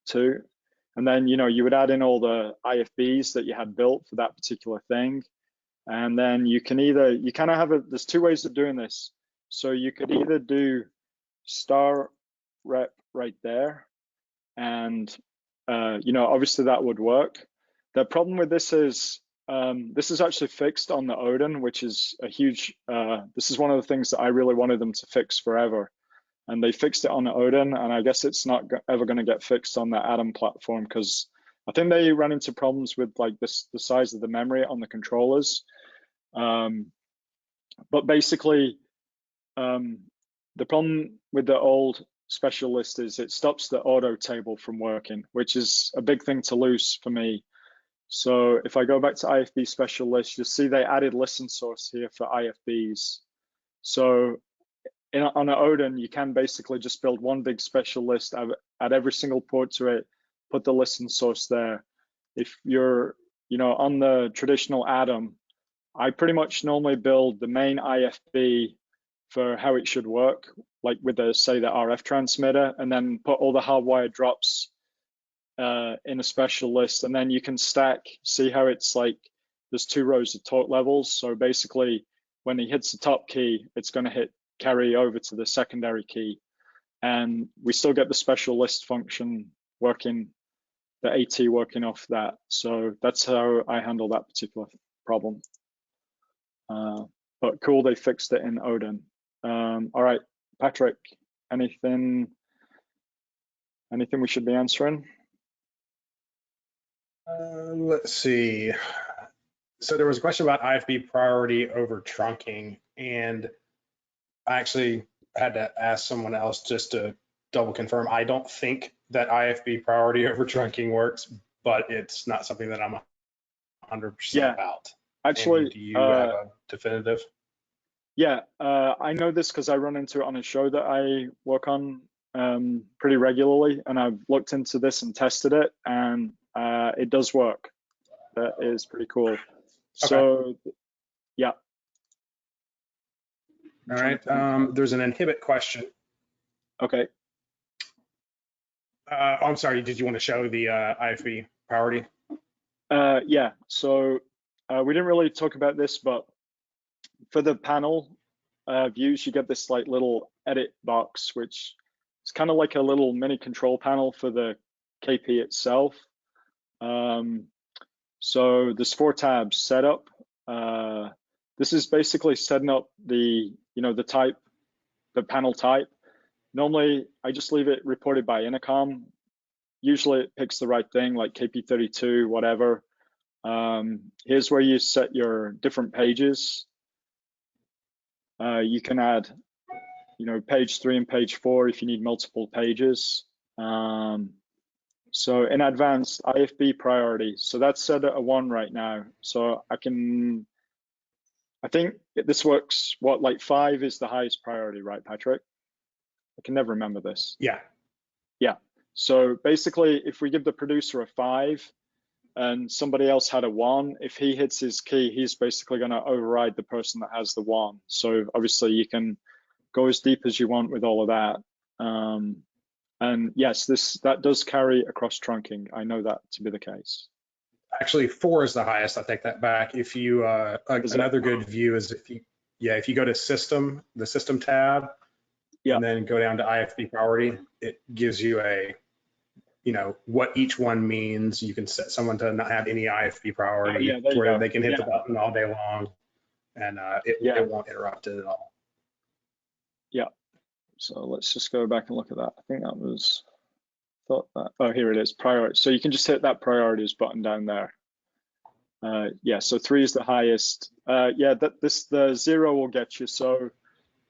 too. And then, you would add in all the IFBs that you had built for that particular thing. And then you can either, you kind of have there's two ways of doing this. So you could either do star rep right there, and obviously that would work. The problem with this is actually fixed on the Odin, which is a huge, this is one of the things that I really wanted them to fix forever. And they fixed it on the Odin, and I guess it's not ever going to get fixed on the Atom platform, because I think they ran into problems with like the size of the memory on the controllers. But basically, the problem with the old special list is it stops the auto table from working, which is a big thing to lose for me. So if I go back to IFB special list, you'll see they added listen source here for IFBs. So on an Odin, you can basically just build one big special list, add every single port to it, put the listen source there. If you're, on the traditional Atom, I pretty much normally build the main IFB for how it should work, like with the RF transmitter, and then put all the hardwired drops in a special list, and then you can stack, see how it's like there's two rows of torque levels. So basically when he hits the top key, it's going to carry over to the secondary key, and we still get the special list function working, the AT working off that. So that's how I handle that particular problem. But cool, they fixed it in Odin. All right, Patrick, anything we should be answering? Let's see. So there was a question about IFB priority over trunking, and I actually had to ask someone else just to double confirm. I don't think that IFB priority over trunking works, but it's not something that I'm 100% about. Actually, and do you have a definitive? Yeah, I know this because I run into it on a show that I work on pretty regularly, and I've looked into this and tested it, and it does work. That is pretty cool. Okay. So, yeah. All right. There's an inhibit question. Okay. I'm sorry. Did you want to show the IFB priority? Yeah. So we didn't really talk about this, but for the panel views, you get this like little edit box, which is kind of like a little mini control panel for the KP itself. So there's 4 tabs: setup. This is basically setting up the the panel type. Normally, I just leave it reported by Intercom. Usually it picks the right thing, like KP32, whatever. Here's where you set your different pages. You can add, page 3 and page 4 if you need multiple pages. So in advanced, IFB priority. So that's set at a 1 right now. So I can I think this works, what, like 5 is the highest priority, right, Patrick? I can never remember this. Yeah. Yeah. So basically, if we give the producer a 5 and somebody else had a 1, if he hits his key, he's basically going to override the person that has the 1. So obviously you can go as deep as you want with all of that. And yes, that does carry across trunking. I know that to be the case. Actually, 4 is the highest. I take that back. If you another good view is if you go to system, the system tab, and then go down to IFB priority, it gives you a what each one means. You can set someone to not have any IFB priority, where they can hit the button all day long, and it won't interrupt it at all. Yeah. So let's just go back and look at that. I think that was oh, here it is, priority. So you can just hit that priorities button down there. Yeah, so 3 is the highest. Yeah, the 0 will get you. So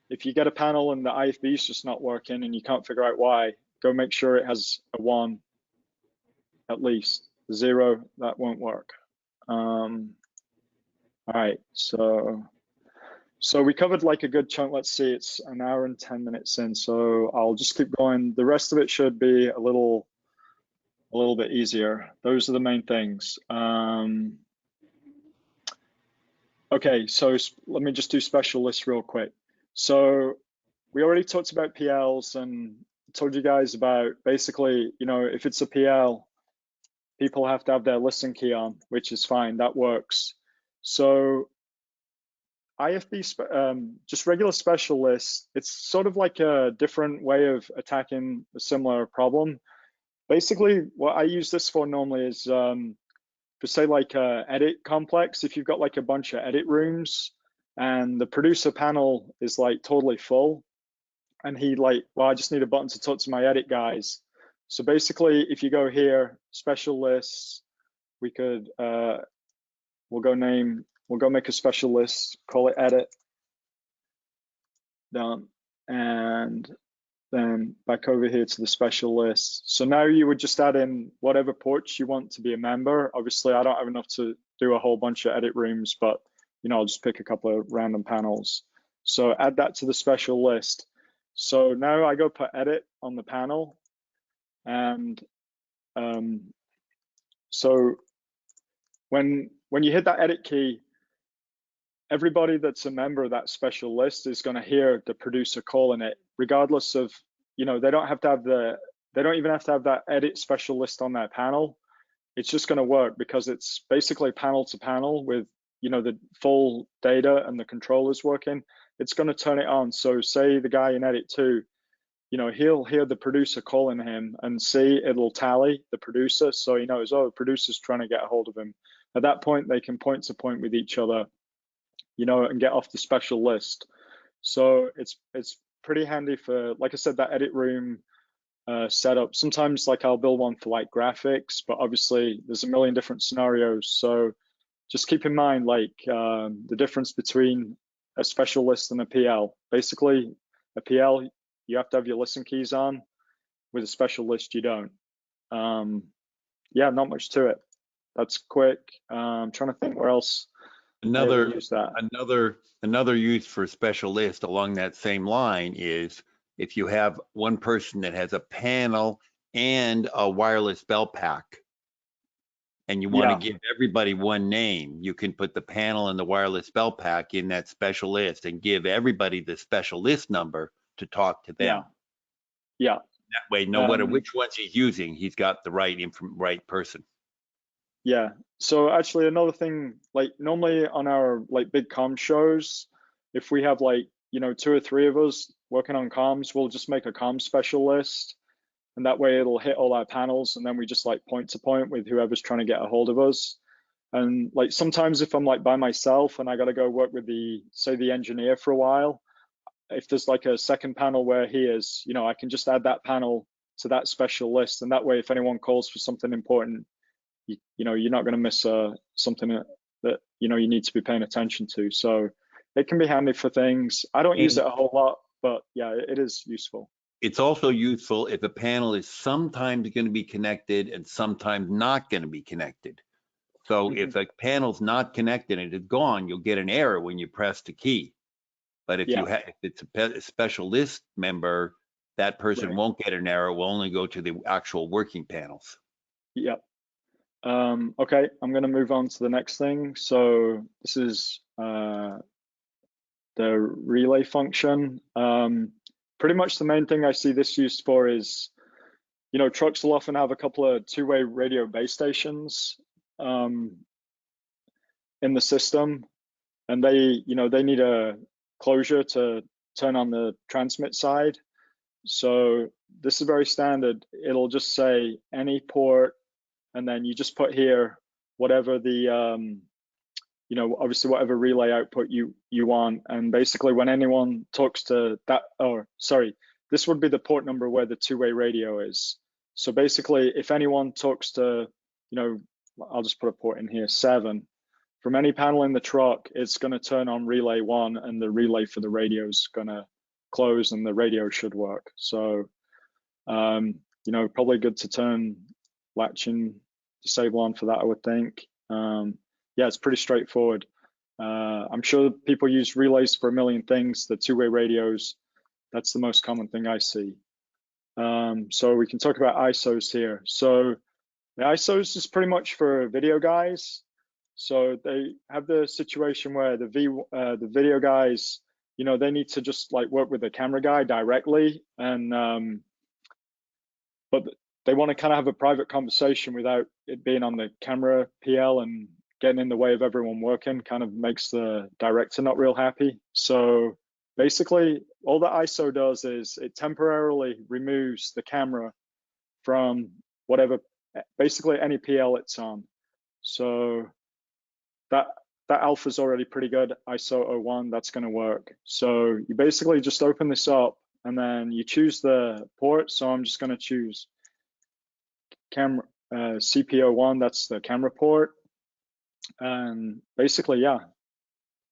if you get a panel and the IFB is just not working and you can't figure out why, go make sure it has a 1 at least. 0, that won't work. All right, so we covered like a good chunk. Let's see, it's an hour and 10 minutes in, so I'll just keep going. The rest of it should be a little bit easier. Those are the main things. Okay, so let me just do special lists real quick. So we already talked about PLs and told you guys about basically, if it's a PL, people have to have their listen key on, which is fine, that works. So IFB, just regular special lists, it's sort of like a different way of attacking a similar problem. Basically, what I use this for normally is for say like a edit complex, if you've got like a bunch of edit rooms and the producer panel is like totally full and he like, well, I just need a button to talk to my edit guys. So basically, if you go here, special lists, we could, we'll go make a special list, call it edit, done. And then back over here to the special list. So now you would just add in whatever ports you want to be a member. Obviously, I don't have enough to do a whole bunch of edit rooms, but I'll just pick a couple of random panels. So add that to the special list. So now I go put edit on the panel, and so when you hit that edit key, everybody that's a member of that special list is going to hear the producer calling it, regardless of, they don't even have to have that edit special list on their panel. It's just going to work because it's basically panel to panel with, the full data and the controllers working. It's going to turn it on. So say the guy in edit 2, he'll hear the producer calling him and see it'll tally the producer. So he knows, oh, the producer's trying to get a hold of him. At that point, they can point to point with each other, and get off the special list. So it's pretty handy for, like I said, that edit room setup. Sometimes like I'll build one for like graphics, but obviously there's a million different scenarios. So just keep in mind like the difference between a special list and a PL. Basically, a PL, you have to have your listen keys on. With a special list, you don't. Yeah, not much to it. That's quick. I'm trying to think where else. Another use for special list along that same line is if you have one person that has a panel and a wireless bell pack and you want to give everybody one name, you can put the panel and the wireless bell pack in that special list and give everybody the special list number to talk to them. Yeah. That way, no matter which ones he's using, he's got the right person. Yeah. So actually another thing, like normally on our like big comm shows, if we have like, 2 or 3 of us working on comms, we'll just make a comm special list. And that way it'll hit all our panels. And then we just like point to point with whoever's trying to get a hold of us. And like sometimes if I'm like by myself and I got to go work with the engineer for a while, if there's like a second panel where he is, I can just add that panel to that special list. And that way, if anyone calls for something important, you're not going to miss something that you need to be paying attention to. So it can be handy for things. I don't use it a whole lot, but yeah, it is useful. It's also useful if a panel is sometimes going to be connected and sometimes not going to be connected. So if a panel's not connected and it's gone, you'll get an error when you press the key. But if if it's a special list member, that person won't get an error. Will only go to the actual working panels. Yep. Okay, I'm going to move on to the next thing. So this is the relay function. Pretty much the main thing I see this used for is, you know, trucks will often have a couple of two-way radio base stations in the system, and they, you know, they need a closure to turn on the transmit side. So this is very standard. It'll just say any port, and then you just put here whatever the you know, obviously whatever relay output you want, and basically when anyone talks to that, or sorry, this would be the port number where the two-way radio is. So basically, if anyone talks to, you know, I'll just put a port in here, 7. From any panel in the truck, it's going to turn on relay 1, and the relay for the radio is going to close, and the radio should work. So, you know, probably good to turn latching disable on for that, I would think. Yeah, it's pretty straightforward. I'm sure people use relays for a million things. The two-way radios, that's the most common thing I see. So we can talk about ISOs here. So the ISOs is pretty much for video guys. So they have the situation where the video guys, you know, they need to just like work with the camera guy directly, and but they want to kind of have a private conversation without it being on the camera PL and getting in the way of everyone working. Kind of makes the director not real happy. So basically, all the ISO does is it temporarily removes the camera from whatever, basically any PL it's on. So that alpha is already pretty good. ISO 01, that's going to work. So you basically just open this up, and then you choose the port. So I'm just going to choose camera CP01, that's the camera port. And basically, yeah,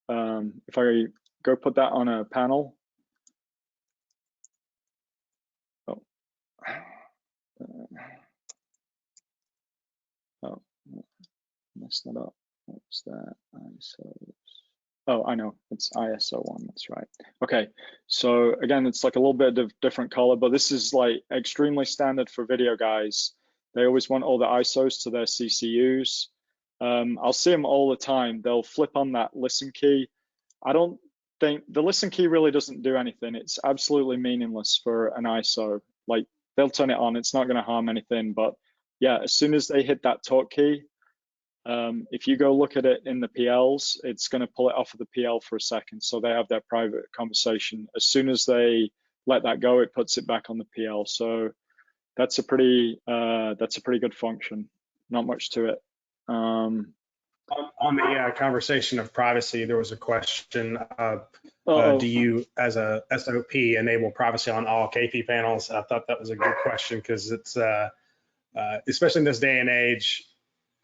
if I go put that on a panel, oh, messed that up. What's that? ISOs. Oh, I know, it's ISO1, that's right. Okay, so again, it's like a little bit of different color, but this is like extremely standard for video guys. They always want all the ISOs to their CCUs. I'll see them all the time. They'll flip on that listen key. I don't think the listen key really doesn't do anything. It's absolutely meaningless for an ISO. Like, they'll turn it on, it's not going to harm anything. But yeah, as soon as they hit that talk key, if you go look at it in the PLs, it's going to pull it off of the PL for a second, so they have their private conversation. As soon as they let that go, it puts it back on the PL. So that's a pretty good function. Not much to it. On the conversation of privacy, there was a question of do you, as a SOP, enable privacy on all KP panels? I thought that was a good question, because it's especially in this day and age,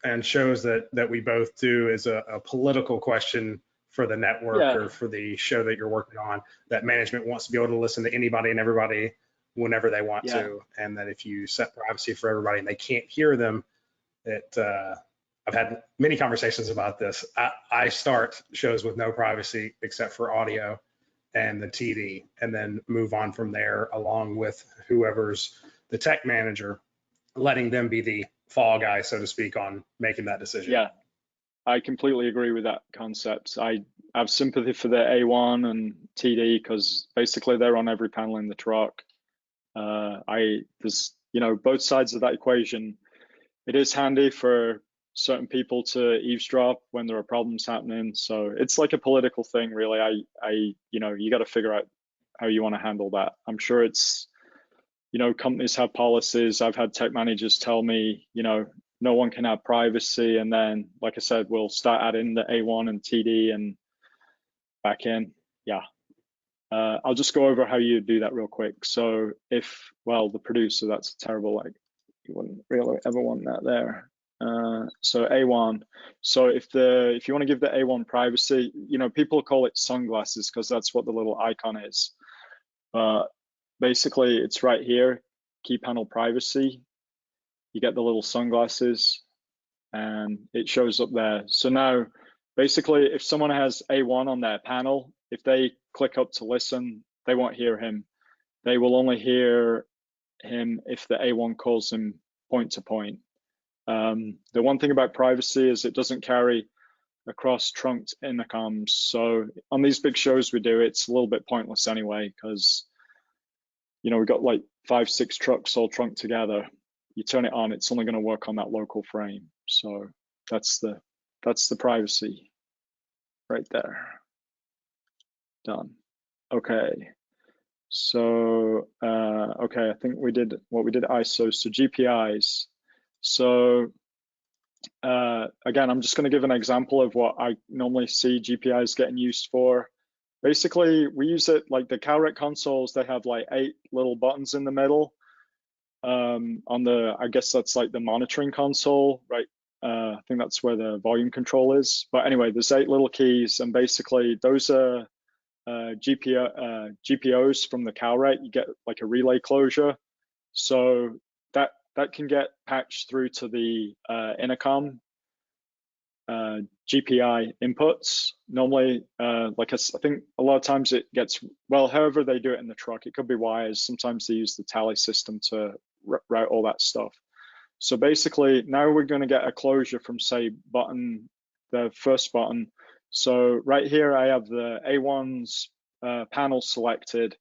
and shows that we both do, is a political question for the network or for the show that you're working on, that management wants to be able to listen to anybody and everybody whenever they want to, and that if you set privacy for everybody and they can't hear them, I've had many conversations about this. I start shows with no privacy except for audio and the TD, and then move on from there along with whoever's the tech manager, letting them be the fall guy, so to speak, on making that decision. Yeah, I completely agree with that concept. I have sympathy for the A1 and TD, because basically they're on every panel in the truck. There's, you know, both sides of that equation. It is handy for certain people to eavesdrop when there are problems happening. So it's like a political thing, really. You know, you got to figure out how you want to handle that. I'm sure it's, you know, companies have policies. I've had tech managers tell me, you know, no one can have privacy. And then, like I said, we'll start adding the A1 and TD and back in. Yeah. I'll just go over how you do that real quick. So if, well, the producer, that's terrible. Like, you wouldn't really ever want that there. So A1. So if you want to give the A1 privacy, you know, people call it sunglasses because that's what the little icon is. Basically, it's right here, key panel privacy. You get the little sunglasses, and it shows up there. So now, basically, if someone has A1 on their panel, if they click up to listen, they won't hear him. They will only hear him if the A1 calls him point to point. The one thing about privacy is it doesn't carry across trunked intercoms. So on these big shows we do, it's a little bit pointless anyway, because we've got like 5-6 trucks all trunked together. You turn it on, it's only going to work on that local frame. So that's the privacy right there. Done. Okay. So okay, I think we did what we did ISO. So GPIs. So again, I'm just going to give an example of what I normally see GPIs getting used for. Basically, we use it like the CalREC consoles. They have like 8 little buttons in the middle. On the, I guess that's like the monitoring console, right? I think that's where the volume control is. But anyway, there's 8 little keys, and basically those are GPOs from the CalREC. You get like a relay closure, so that can get patched through to the intercom GPI inputs. Normally, like I think a lot of times it gets, well, however they do it in the truck, it could be wires. Sometimes they use the tally system to route all that stuff. So basically, now we're going to get a closure from, say, the first button. So right here, I have the A1's panel selected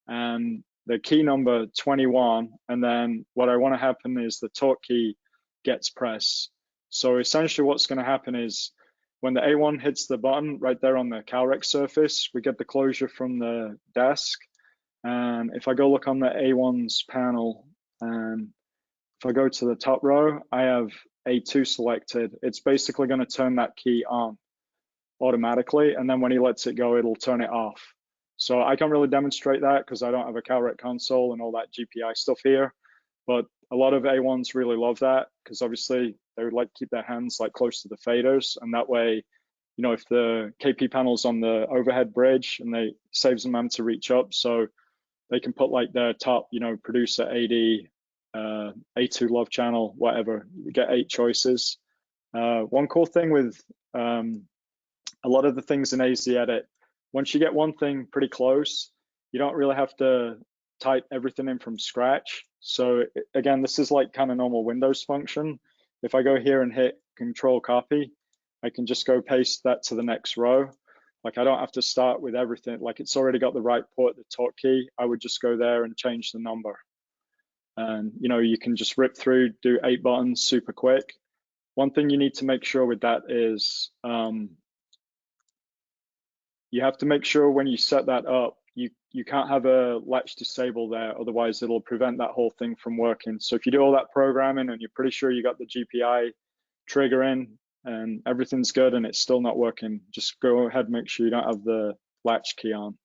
and the key number 21. And then what I want to happen is the torque key gets pressed. So essentially what's going to happen is when the A1 hits the button right there on the CalREC surface, we get the closure from the desk. And if I go look on the A1's panel, and if I go to the top row, I have A2 selected. It's basically going to turn that key on automatically. And then when he lets it go, it'll turn it off. So I can't really demonstrate that because I don't have a CalREC console and all that GPI stuff here. But a lot of A1s really love that because obviously they would like to keep their hands like close to the faders. And that way, if the KP panel's on the overhead bridge, and they saves them having to reach up, so they can put like their top, producer AD, A2 love channel, whatever. You get 8 choices. One cool thing with a lot of the things in AZ Edit, once you get one thing pretty close, you don't really have to type everything in from scratch. So again, this is like kind of normal Windows function. If I go here and hit Control Copy, I can just go paste that to the next row. Like I don't have to start with everything. Like it's already got the right port, the torque key. I would just go there and change the number. And you can just rip through, do 8 buttons super quick. One thing you need to make sure with that is you have to make sure when you set that up, you can't have a latch disable there, otherwise it'll prevent that whole thing from working. So if you do all that programming and you're pretty sure you got the GPI trigger in and everything's good and it's still not working, just go ahead and make sure you don't have the latch key on.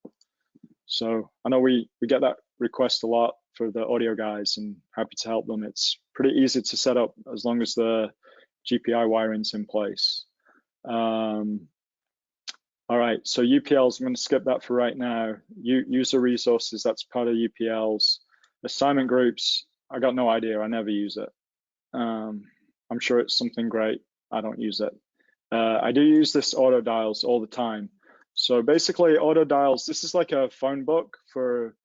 So I know we get that request a lot for the audio guys, and happy to help them. It's pretty easy to set up as long as the GPI wiring's in place. All right, so UPLs, I'm going to skip that for right now. User resources, that's part of UPLs. Assignment groups, I got no idea. I never use it. I'm sure it's something great. I don't use it. I do use this auto dials all the time. So basically auto dials, this is like a phone book for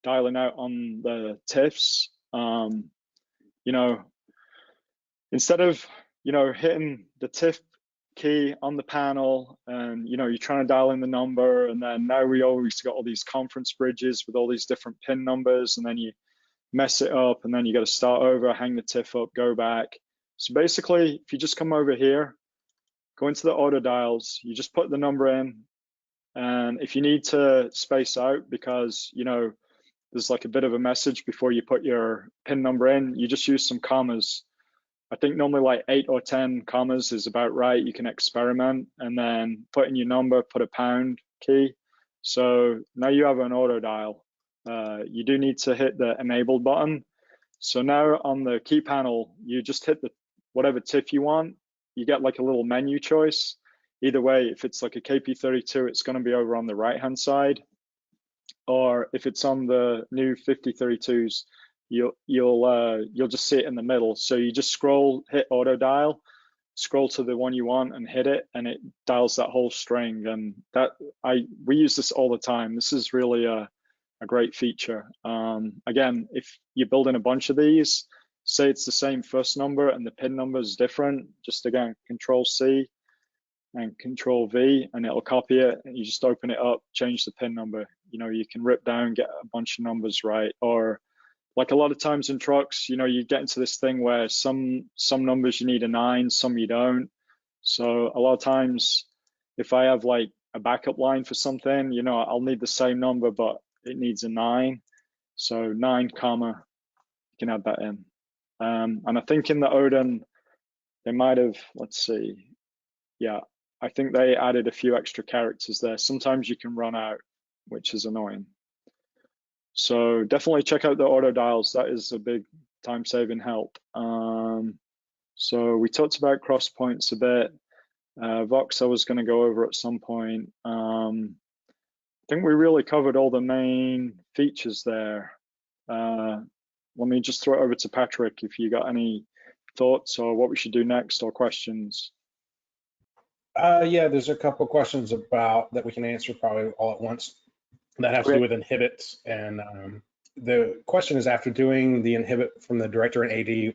dialing out on the TIFFs. Instead of, hitting the TIFF key on the panel and you're trying to dial in the number, and then now we always got all these conference bridges with all these different pin numbers, and then you mess it up and then you got to start over, hang the TIFF up, go back. So basically if you just come over here, go into the auto dials, you just put the number in, and if you need to space out because there's like a bit of a message before you put your pin number in, you just use some commas. I think normally like 8 or 10 commas is about right. You can experiment and then put in your number, put a pound key. So now you have an auto dial. You do need to hit the enable button. So now on the key panel, you just hit the whatever TIFF you want. You get like a little menu choice. Either way, if it's like a KP32, it's going to be over on the right-hand side. Or if it's on the new 5032s, you'll just see it in the middle. So you just scroll, hit auto dial, scroll to the one you want and hit it, and it dials that whole string. And we use this all the time. This is really a great feature. Again, if you're building a bunch of these, say it's the same first number and the pin number is different, just again, Control C and Control V, and it'll copy it. And you just open it up, change the pin number. You know, you can rip down, get a bunch of numbers right. Or like a lot of times in trucks, you know, you get into this thing where some numbers you need a 9, some you don't. So a lot of times, if I have like a backup line for something, you know, I'll need the same number, but it needs a 9. So 9 comma, you can add that in. And I think in the Odin, they might have, let's see, yeah, I think they added a few extra characters there. Sometimes you can run out, which is annoying. So definitely check out the auto dials. That is a big time-saving help. So we talked about cross points a bit. Vox I was going to go over at some point. I think we really covered all the main features there. Let me just throw it over to Patrick if you got any thoughts or what we should do next or questions. Yeah, there's a couple questions about that we can answer probably all at once that have to do with inhibits. And the question is, after doing the inhibit from the director and AD,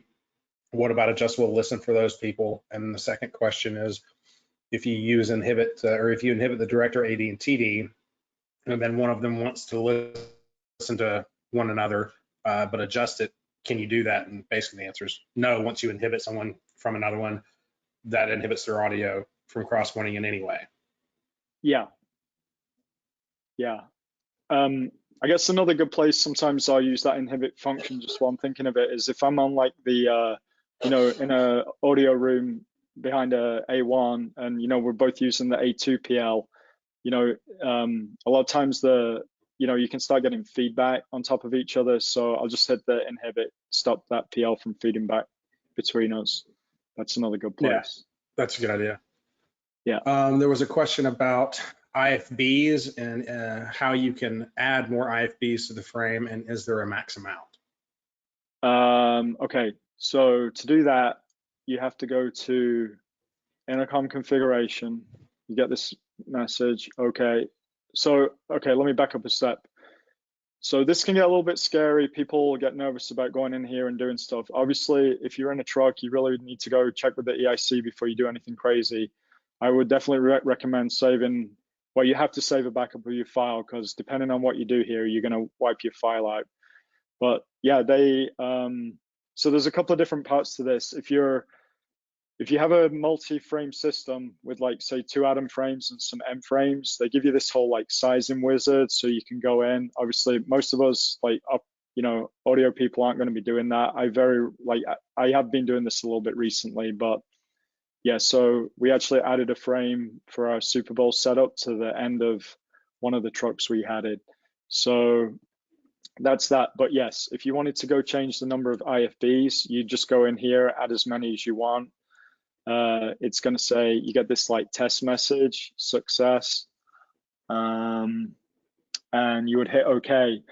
what about adjustable listen for those people? And the second question is, if you use inhibit or if you inhibit the director, AD, and TD, and then one of them wants to listen to one another, but adjust it, can you do that? And basically the answer is no. Once you inhibit someone from another one, that inhibits their audio from cross-pointing in any way. Yeah. I guess another good place, sometimes I'll use that inhibit function just while I'm thinking of it, is if I'm on like the, you know, in a audio room behind a A1 and, you know, we're both using the A2 PL, you know, a lot of times you know, you can start getting feedback on top of each other. So I'll just hit the inhibit, stop that PL from feeding back between us. That's another good place. Yeah, that's a good idea. Yeah. There was a question about IFBs and how you can add more IFBs to the frame, and is there a max amount? Okay, so to do that, you have to go to Intercom configuration. You get this message. Okay, so let me back up a step. So this can get a little bit scary. People get nervous about going in here and doing stuff. Obviously, if you're in a truck, you really need to go check with the EIC before you do anything crazy. I would definitely recommend saving, well, you have to save a backup of your file, because depending on what you do here, you're going to wipe your file out. But yeah, so there's a couple of different parts to this. If you have a multi-frame system with, like, say 2 Atom frames and some M frames, they give you this whole like sizing wizard, so you can go in. Obviously, most of us, like, you know, audio people aren't going to be doing that. I have been doing this a little bit recently, but yeah, so we actually added a frame for our Super Bowl setup to the end of one of the trucks we had it. So that's that. But yes, if you wanted to go change the number of IFBs, you just go in here, add as many as you want. It's going to say, you get this like test message, success, and you would hit OK,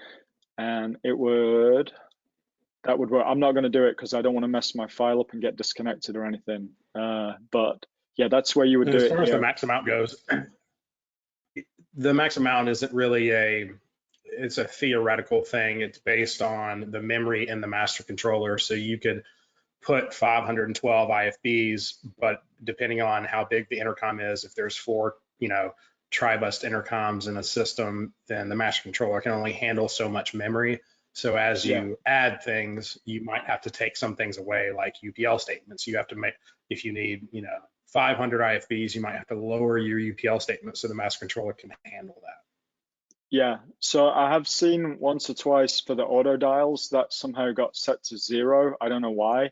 and that would work. I'm not going to do it because I don't want to mess my file up and get disconnected or anything. But yeah, that's where you would do it. As far as the max amount goes, the max amount isn't really it's a theoretical thing. It's based on the memory in the master controller. So you could put 512 IFBs, but depending on how big the intercom is, if there's 4, you know, tri-bus intercoms in a system, then the master controller can only handle so much memory. So as you add things, you might have to take some things away, like UPL statements. You have to make, if you need, you know, 500 IFBs, you might have to lower your UPL statement so the master controller can handle that. Yeah, so I have seen once or twice for the auto dials that somehow got set to 0. I don't know why.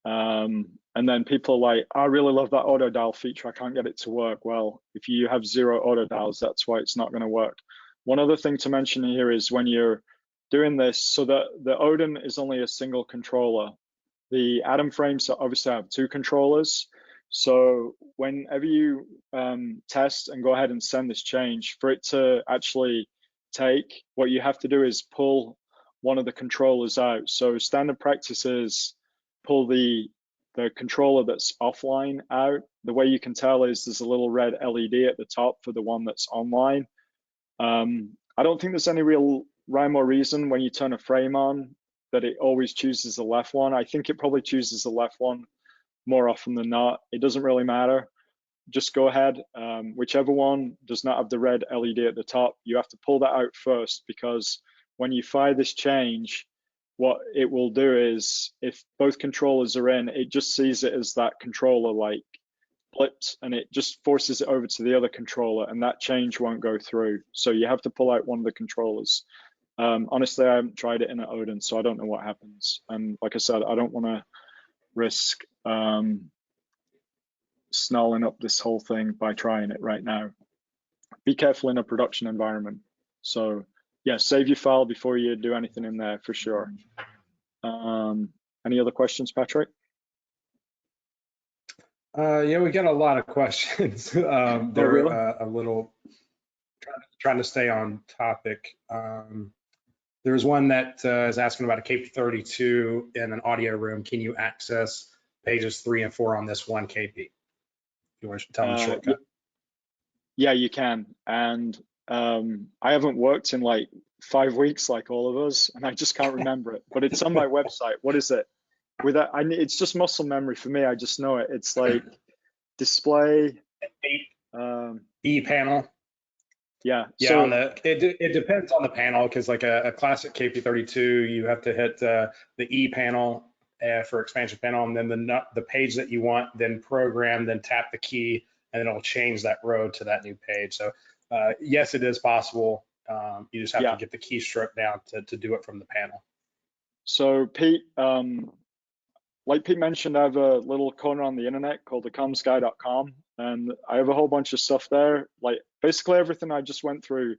And then people are like, I really love that auto dial feature, I can't get it to work. Well, if you have 0 auto dials, that's why it's not going to work. One other thing to mention here is when you're doing this, so that the Odin is only a single controller. The Atom frames obviously have 2 controllers. So whenever you test and go ahead and send this change, for it to actually take, what you have to do is pull one of the controllers out. So standard practice is pull the the controller that's offline out. The way you can tell is there's a little red LED at the top for the one that's online. I don't think there's any real rhyme or reason when you turn a frame on that it always chooses the left one. I think it probably chooses the left one more often than not. It doesn't really matter. Just go ahead. Whichever one does not have the red LED at the top, you have to pull that out first, because when you fire this change, what it will do is, if both controllers are in, it just sees it as that controller like flipped, and it just forces it over to the other controller, and that change won't go through. So you have to pull out one of the controllers. Honestly, I haven't tried it in an Odin, so I don't know what happens. And like I said, I don't want to risk snarling up this whole thing by trying it right now. Be careful in a production environment. So yeah, save your file before you do anything in there for sure. Any other questions, Patrick? Yeah, we got a lot of questions. They're really? a little trying to stay on topic. There's one that is asking about a KP32 in an audio room. Can you access pages 3 and 4 on this one KP? You want to tell them the shortcut? Yeah, you can. And I haven't worked in like 5 weeks like all of us, and I just can't remember it. But it's on my website. What is it? With that, it's just muscle memory for me. I just know it. It's like display. E panel. Yeah. Yeah. So it depends on the panel, because like a classic KP32, you have to hit the E panel for expansion panel, and then the page that you want, then program, then tap the key, and then it'll change that row to that new page. So yes, it is possible. You just have to get the keystroke down to do it from the panel. So Pete, like Pete mentioned, I have a little corner on the internet called thecomsguy.com, and I have a whole bunch of stuff there. Like basically everything I just went through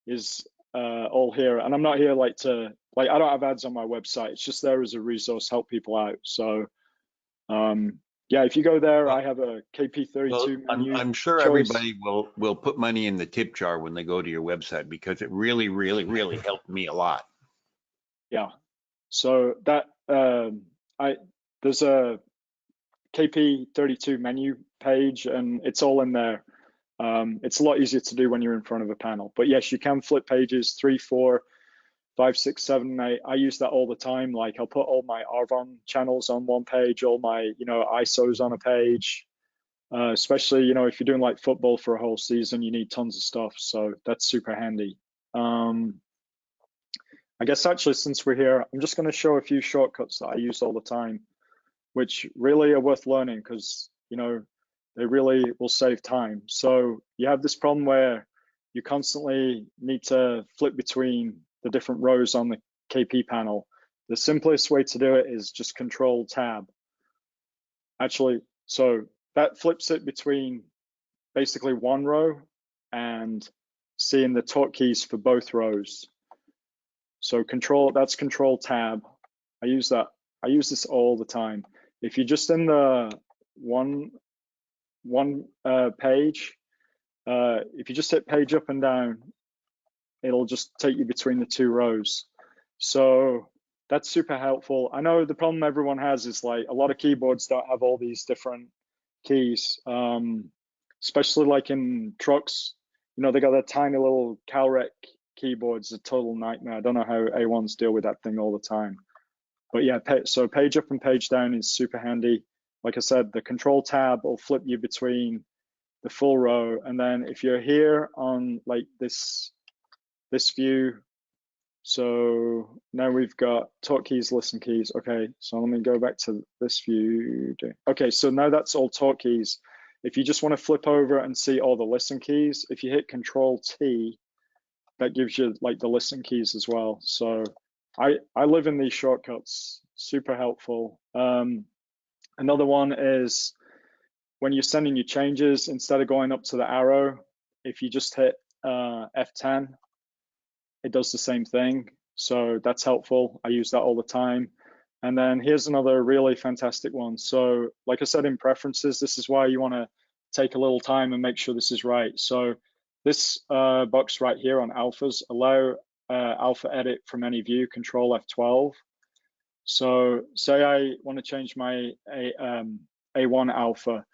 is all here, and I'm not here I don't have ads on my website. It's just there as a resource, help people out. So yeah, if you go there, I have a KP32 menu. I'm sure everybody will put money in the tip jar when they go to your website, because it really, really, really helped me a lot. Yeah. So that there's a KP32 menu page, and it's all in there. It's a lot easier to do when you're in front of a panel. But yes, you can flip pages 3, 4, 5, 6, 7, 8. I use that all the time. Like I'll put all my Arvon channels on one page, all my ISOs on a page. Especially if you're doing like football for a whole season, you need tons of stuff. So that's super handy. I guess actually, since we're here, I'm just going to show a few shortcuts that I use all the time, which really are worth learning, because they really will save time. So you have this problem where you constantly need to flip between the different rows on the KP panel. The simplest way to do it is just Control Tab. Actually, so that flips it between basically one row and seeing the torque keys for both rows. So that's Control Tab. I use this all the time. If you're just in the one page, if you just hit page up and down, it'll just take you between the 2 rows. So that's super helpful. I know the problem everyone has is like a lot of keyboards don't have all these different keys, especially like in trucks. They got that tiny little Calrec keyboards, a total nightmare. I don't know how A1s deal with that thing all the time. But yeah, so page up and page down is super handy. Like I said, the Control Tab will flip you between the full row. And then if you're here on like this view, so now we've got torque keys, listen keys. Okay, so let me go back to this view. Okay, so now that's all torque keys. If you just want to flip over and see all the listen keys, if you hit Control T, that gives you like the listen keys as well. So I live in these shortcuts, super helpful. Another one is when you're sending your changes, instead of going up to the arrow, if you just hit F10, it does the same thing. So that's helpful. I use that all the time. And then here's another really fantastic one. So like I said, in preferences, this is why you want to take a little time and make sure this is right. So this box right here on alphas, allow alpha edit from any view, Control F12. So say I want to change my A1 alpha.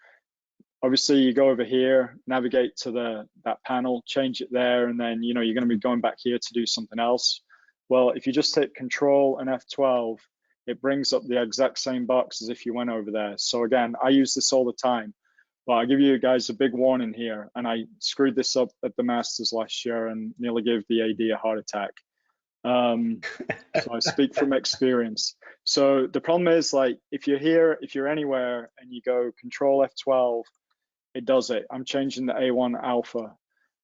Obviously, you go over here, navigate to that panel, change it there, and then you're going to be going back here to do something else. Well, if you just hit Control and F12, it brings up the exact same box as if you went over there. So again, I use this all the time, but I'll give you guys a big warning here. And I screwed this up at the Masters last year and nearly gave the AD a heart attack. So I speak from experience. So the problem is, like, if you're here, if you're anywhere and you go Control F12, it does it. I'm changing the A1 alpha.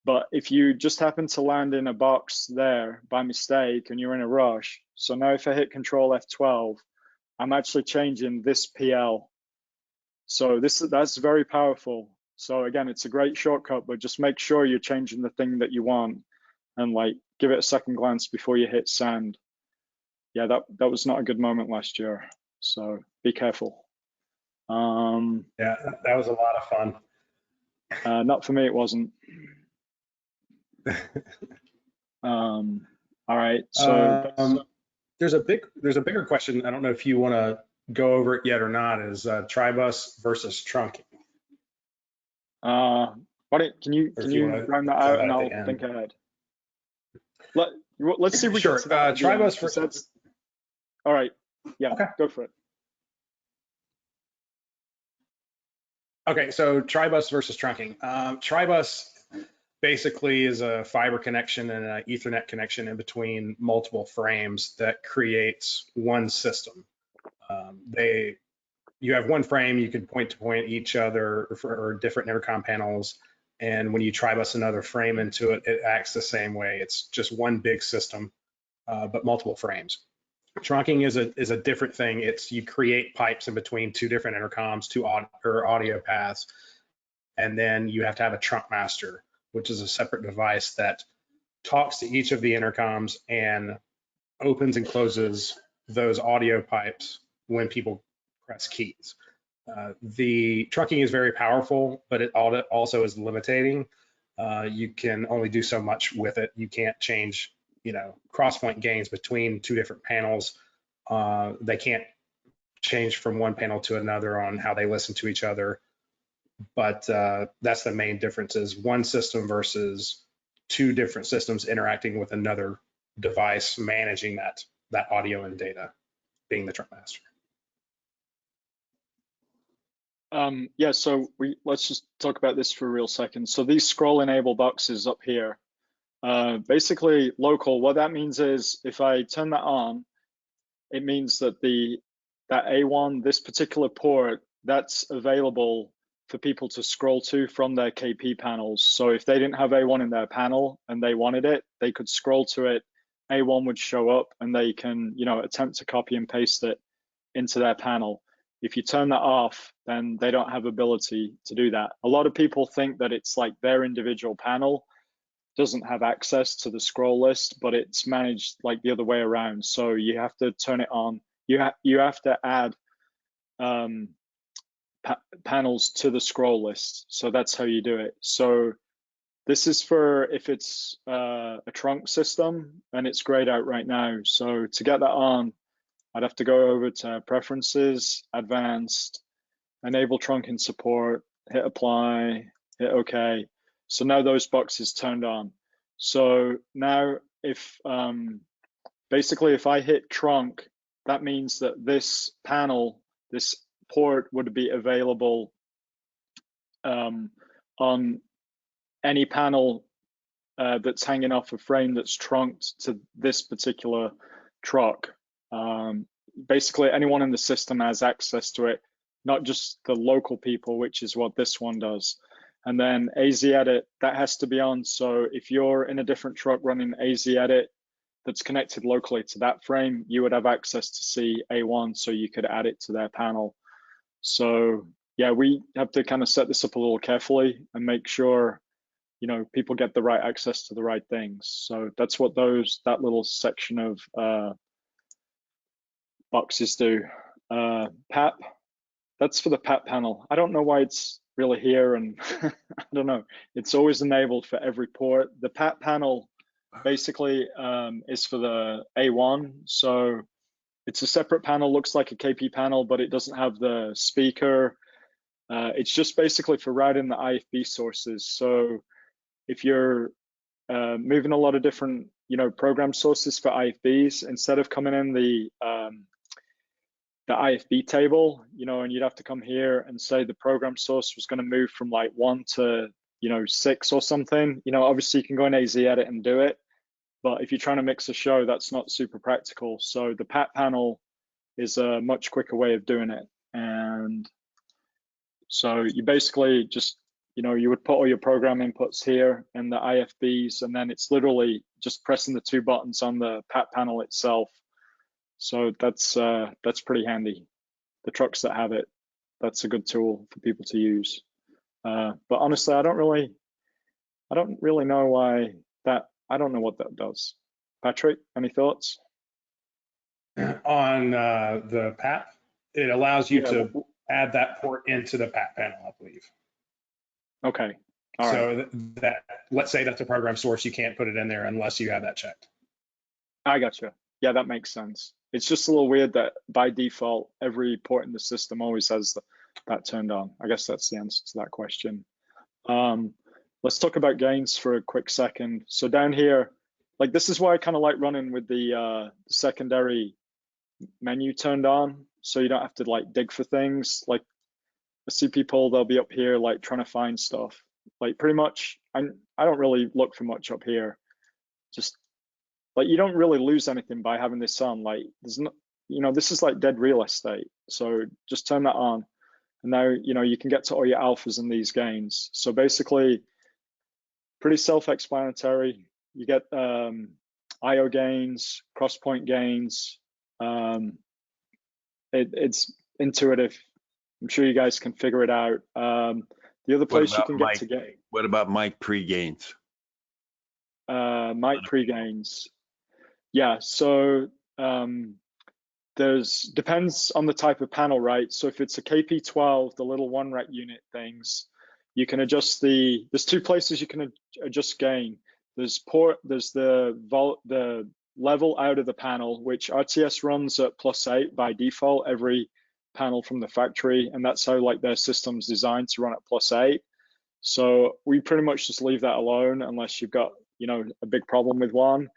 But if you just happen to land in a box there by mistake and you're in a rush, so now if I hit Control F12, I'm actually changing this PL. So that's very powerful. So again, it's a great shortcut, but just make sure you're changing the thing that you want, and like give it a second glance before you hit send. Yeah, that was not a good moment last year. So be careful. Yeah, that was a lot of fun. Not for me, it wasn't. All right. So there's a bigger question. I don't know if you want to go over it yet or not. Is Tribus versus trunking? Can you round that out and I'll think ahead. Let's see if we sure. get to that. Tribus versus. All right. Yeah. Okay. Go for it. Okay, so Tribus versus trunking. Tribus basically is a fiber connection and an Ethernet connection in between multiple frames that creates one system. You have one frame, you can point to point each other or different intercom panels, and when you Tribus another frame into it, it acts the same way. It's just one big system, but multiple frames. Trunking is a different thing. It's you create pipes in between two different intercoms, two audio paths, and then you have to have a trunk master, which is a separate device that talks to each of the intercoms and opens and closes those audio pipes when people press keys. The trunking is very powerful, but it also is limiting. You can only do so much with it. You can't change cross-point gains between two different panels. They can't change from one panel to another on how they listen to each other. But that's the main difference, is one system versus two different systems interacting with another device, managing that audio and data, being the trunk master. Yeah, so let's just talk about this for a real second. So these scroll enable boxes up here, basically local, what that means is if I turn that on, it means that that A1, this particular port, that's available for people to scroll to from their KP panels. So if they didn't have A1 in their panel and they wanted it, they could scroll to it, A1 would show up, and they can attempt to copy and paste it into their panel. If you turn that off, then they don't have ability to do that. A lot of people think that it's like their individual panel doesn't have access to the scroll list, but it's managed like the other way around. So you have to turn it on. You have to add panels to the scroll list. So that's how you do it. So this is for if it's a trunk system, and it's grayed out right now. So to get that on, I'd have to go over to Preferences, Advanced, Enable Trunking Support, hit Apply, hit OK. So now those boxes turned on. So now if basically if I hit trunk, that means that this panel, this port would be available on any panel that's hanging off a frame that's trunked to this particular truck. Basically anyone in the system has access to it, not just the local people, which is what this one does. And then AZ Edit, that has to be on. So if you're in a different truck running AZ Edit that's connected locally to that frame, you would have access to see A1, so you could add it to their panel. So yeah, we have to kind of set this up a little carefully and make sure people get the right access to the right things. So that's what that little section of boxes do. PAP, that's for the PAP panel. I don't know why it's really here, and I don't know. It's always enabled for every port. The PAP panel basically is for the A1. So it's a separate panel, looks like a KP panel, but it doesn't have the speaker. It's just basically for routing the IFB sources. So if you're moving a lot of different, program sources for IFBs, instead of coming in the IFB table, and you'd have to come here and say the program source was going to move from like 1 to 6 or something. Obviously you can go in AZ edit and do it, but if you're trying to mix a show, that's not super practical. So the PAT panel is a much quicker way of doing it. And so you basically just, you would put all your program inputs here in the IFBs, and then it's literally just pressing the 2 buttons on the PAT panel itself. So that's pretty handy. The trucks that have it, that's a good tool for people to use. But honestly, I don't really know why that. I don't know what that does. Patrick, any thoughts? On the PAT, it allows you to add that port into the PAT panel, I believe. Okay. All so right. that let's say that's a program source, you can't put it in there unless you have that checked. I gotcha. Yeah, that makes sense. It's just a little weird that by default, every port in the system always has that turned on. I guess that's the answer to that question. Let's talk about gains for a quick second. So down here, like this is why I kind of like running with the secondary menu turned on, so you don't have to like dig for things. Like I see people, they'll be up here like trying to find stuff. Like pretty much, I don't really look for much up here. Just like you don't really lose anything by having this on. Like there's no, this is like dead real estate. So just turn that on, and now you can get to all your alphas and these gains. So basically, pretty self-explanatory. You get IO gains, cross-point gains. It's intuitive. I'm sure you guys can figure it out. The other place you can get to get. What about mic pre-gains? Mic pre-gains. Yeah, so depends on the type of panel, right? So if it's a KP12, the little 1 rec unit things, you can adjust there's 2 places you can adjust gain. There's the level out of the panel, which RTS runs at +8 by default, every panel from the factory, and that's how like their system's designed to run at +8. So we pretty much just leave that alone unless you've got a big problem with one,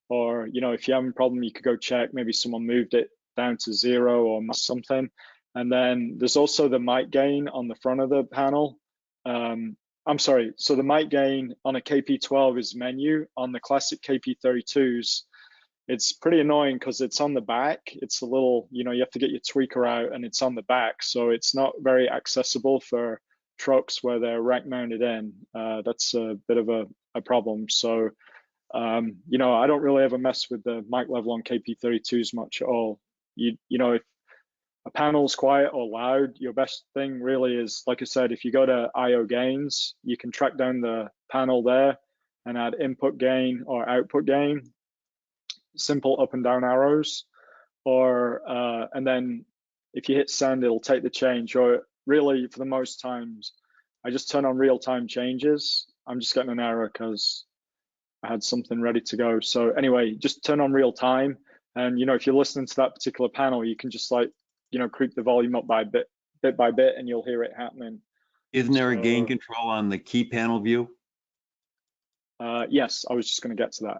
or if you have a problem, you could go check, maybe someone moved it down to 0 or something. And then there's also the mic gain on the front of the panel. I'm sorry, so the mic gain on a KP12 is menu. On the classic KP32s, it's pretty annoying because it's on the back. It's a little, you have to get your tweaker out, and it's on the back. So it's not very accessible for trucks where they're rack mounted in. That's a bit of a problem. So, I don't really ever mess with the mic level on KP32s much at all. If a panel's quiet or loud, your best thing really is, like I said, if you go to IO gains, you can track down the panel there and add input gain or output gain, simple up and down arrows, or and then if you hit send, it'll take the change. Or really, for the most times, I just turn on real-time changes. I'm just getting an error because I had something ready to go. So anyway, just turn on real time, and if you're listening to that particular panel, you can just like creep the volume up by bit by bit, and you'll hear it happening. Isn't there a gain control on the key panel view? Yes, I was just going to get to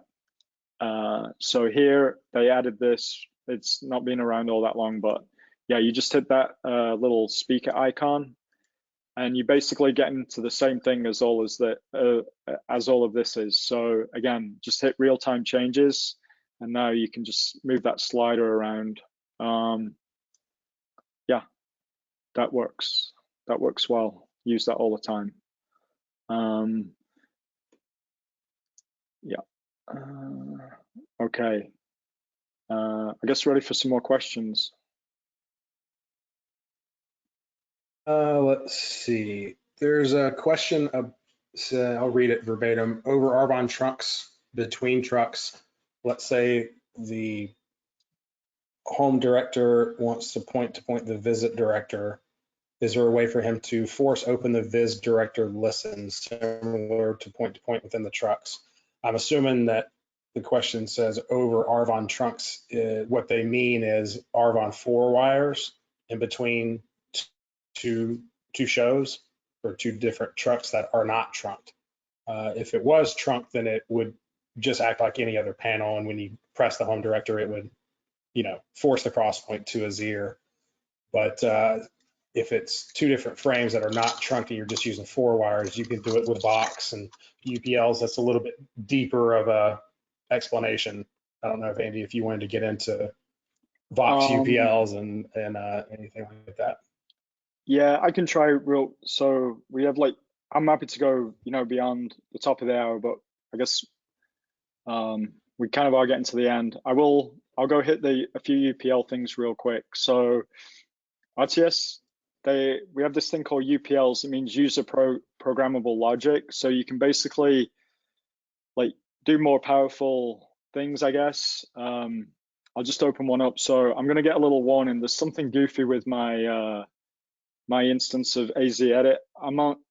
that. So here they added this. It's not been around all that long, but yeah, you just hit that little speaker icon, and you basically get into the same thing as all of this is. So again, just hit real-time changes, and now you can just move that slider around. Yeah, that works. That works well. Use that all the time. Yeah. Okay. I guess ready for some more questions. Let's see. There's a question so I'll read it verbatim. Over Arbonne trucks, between trucks, let's say the home director wants to point the visit director. Is there a way for him to force open the viz director listen, similar to point within the trucks? I'm assuming that the question says over Arvon trunks, what they mean is Arvon 4 wires in between two shows or two different trucks that are not trunked. If it was trunked, then it would just act like any other panel, and when you press the home director, it would, force the cross point to a Z. But if it's two different frames that are not trunked and you're just using 4 wires, you can do it with box and UPLs. That's a little bit deeper of a explanation. I don't know if Andy, if you wanted to get into Vox UPLs and anything like that. Yeah, I can try real. So we have I'm happy to go, beyond the top of the hour, but I guess we kind of are getting to the end. I'll go hit a few UPL things real quick. So RTS, we have this thing called UPLs. It means user programmable logic. So you can basically do more powerful things, I guess. I'll just open one up. So I'm going to get a little warning. There's something goofy with my my instance of AZ Edit.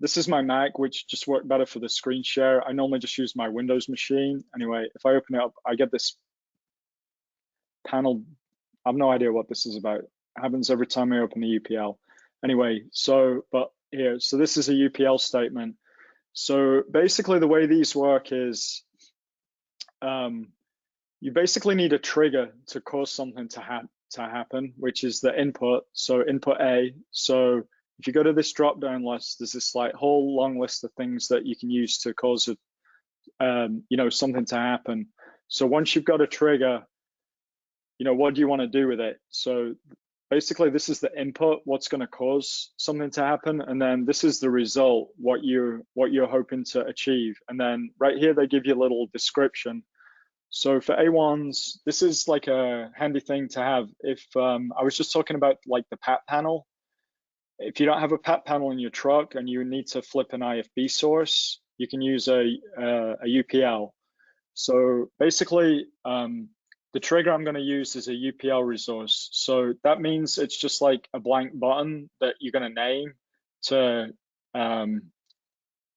This is my Mac, which just worked better for the screen share. I normally just use my Windows machine. Anyway, if I open it up, I get this panel. I have no idea what this is about. It happens every time I open the UPL. Anyway, so this is a UPL statement. So basically the way these work is you basically need a trigger to cause something to happen, which is the input. So input A. So if you go to this drop down list, there's this whole long list of things that you can use to cause something to happen. So once you've got a trigger, what do you want to do with it? So basically this is the input, what's going to cause something to happen, and then this is the result, what you're hoping to achieve. And then right here they give you a little description. So for A1s, this is a handy thing to have. If I was just talking about the PAT panel, if you don't have a PAT panel in your truck and you need to flip an IFB source, you can use a UPL. So basically, the trigger I'm going to use is a UPL resource. So that means it's just a blank button that you're going to name to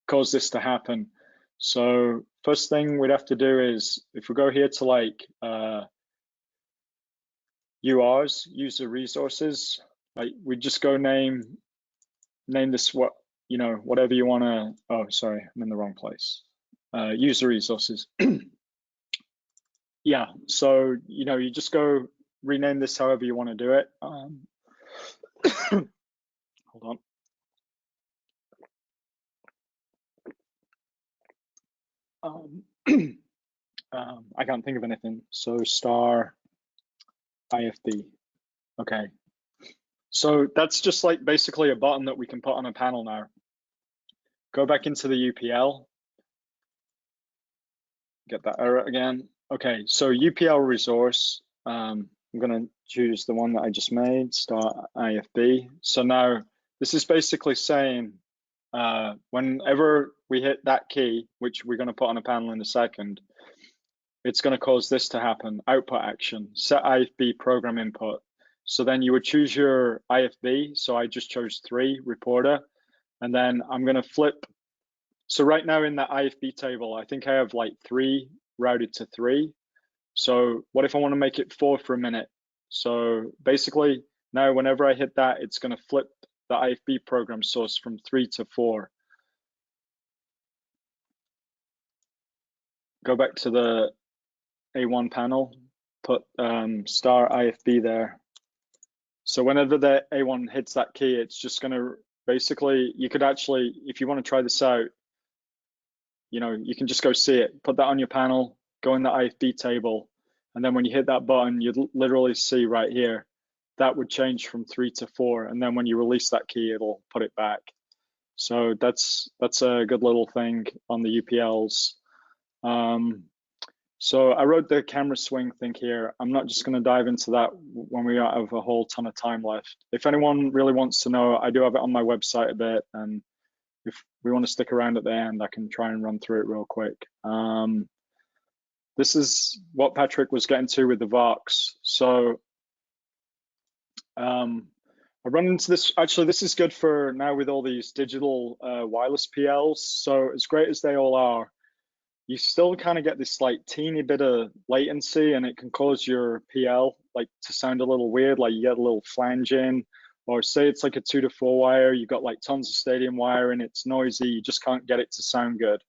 cause this to happen. So first thing we'd have to do is, if we go here to URs, user resources, we just go name this whatever you want to. Oh, sorry, I'm in the wrong place. User resources. Yeah, so you just go rename this however you want to do it. Hold on. I can't think of anything. So star IFB. Okay. So that's just basically a button that we can put on a panel now. Go back into the UPL. Get that error again. Okay, so UPL resource. I'm going to choose the one that I just made, star IFB. So now this is basically saying whenever we hit that key, which we're going to put on a panel in a second, it's going to cause this to happen. Output action, set IFB program input. So then you would choose your IFB. So I just chose 3, reporter. And then I'm going to flip. So right now in that IFB table, I think I have 3 routed to 3. So what if I want to make it 4 for a minute? So basically now whenever I hit that, it's going to flip the IFB program source from 3 to 4. Go back to the A1 panel, put star IFB there. So whenever the A1 hits that key, it's just going to basically, you could actually, if you want to try this out, you can just go see it, put that on your panel, go in the IFB table, and then when you hit that button, you'd literally see right here, that would change from 3 to 4. And then when you release that key, it'll put it back. So that's a good little thing on the UPLs. So I wrote the camera swing thing here. I'm not just going to dive into that when we have a whole ton of time left. If anyone really wants to know, I do have it on my website a bit, and if we want to stick around at the end, I can try and run through it real quick. This is what Patrick was getting to with the Vox. So I run into this. Actually, this is good for now with all these digital wireless PLs. So as great as they all are, you still kind of get this like teeny bit of latency, and it can cause your PL like to sound a little weird, like you get a little flange in, or say it's like a 2 to 4 wire, you've got like tons of stadium wire and it's noisy, you just can't get it to sound good.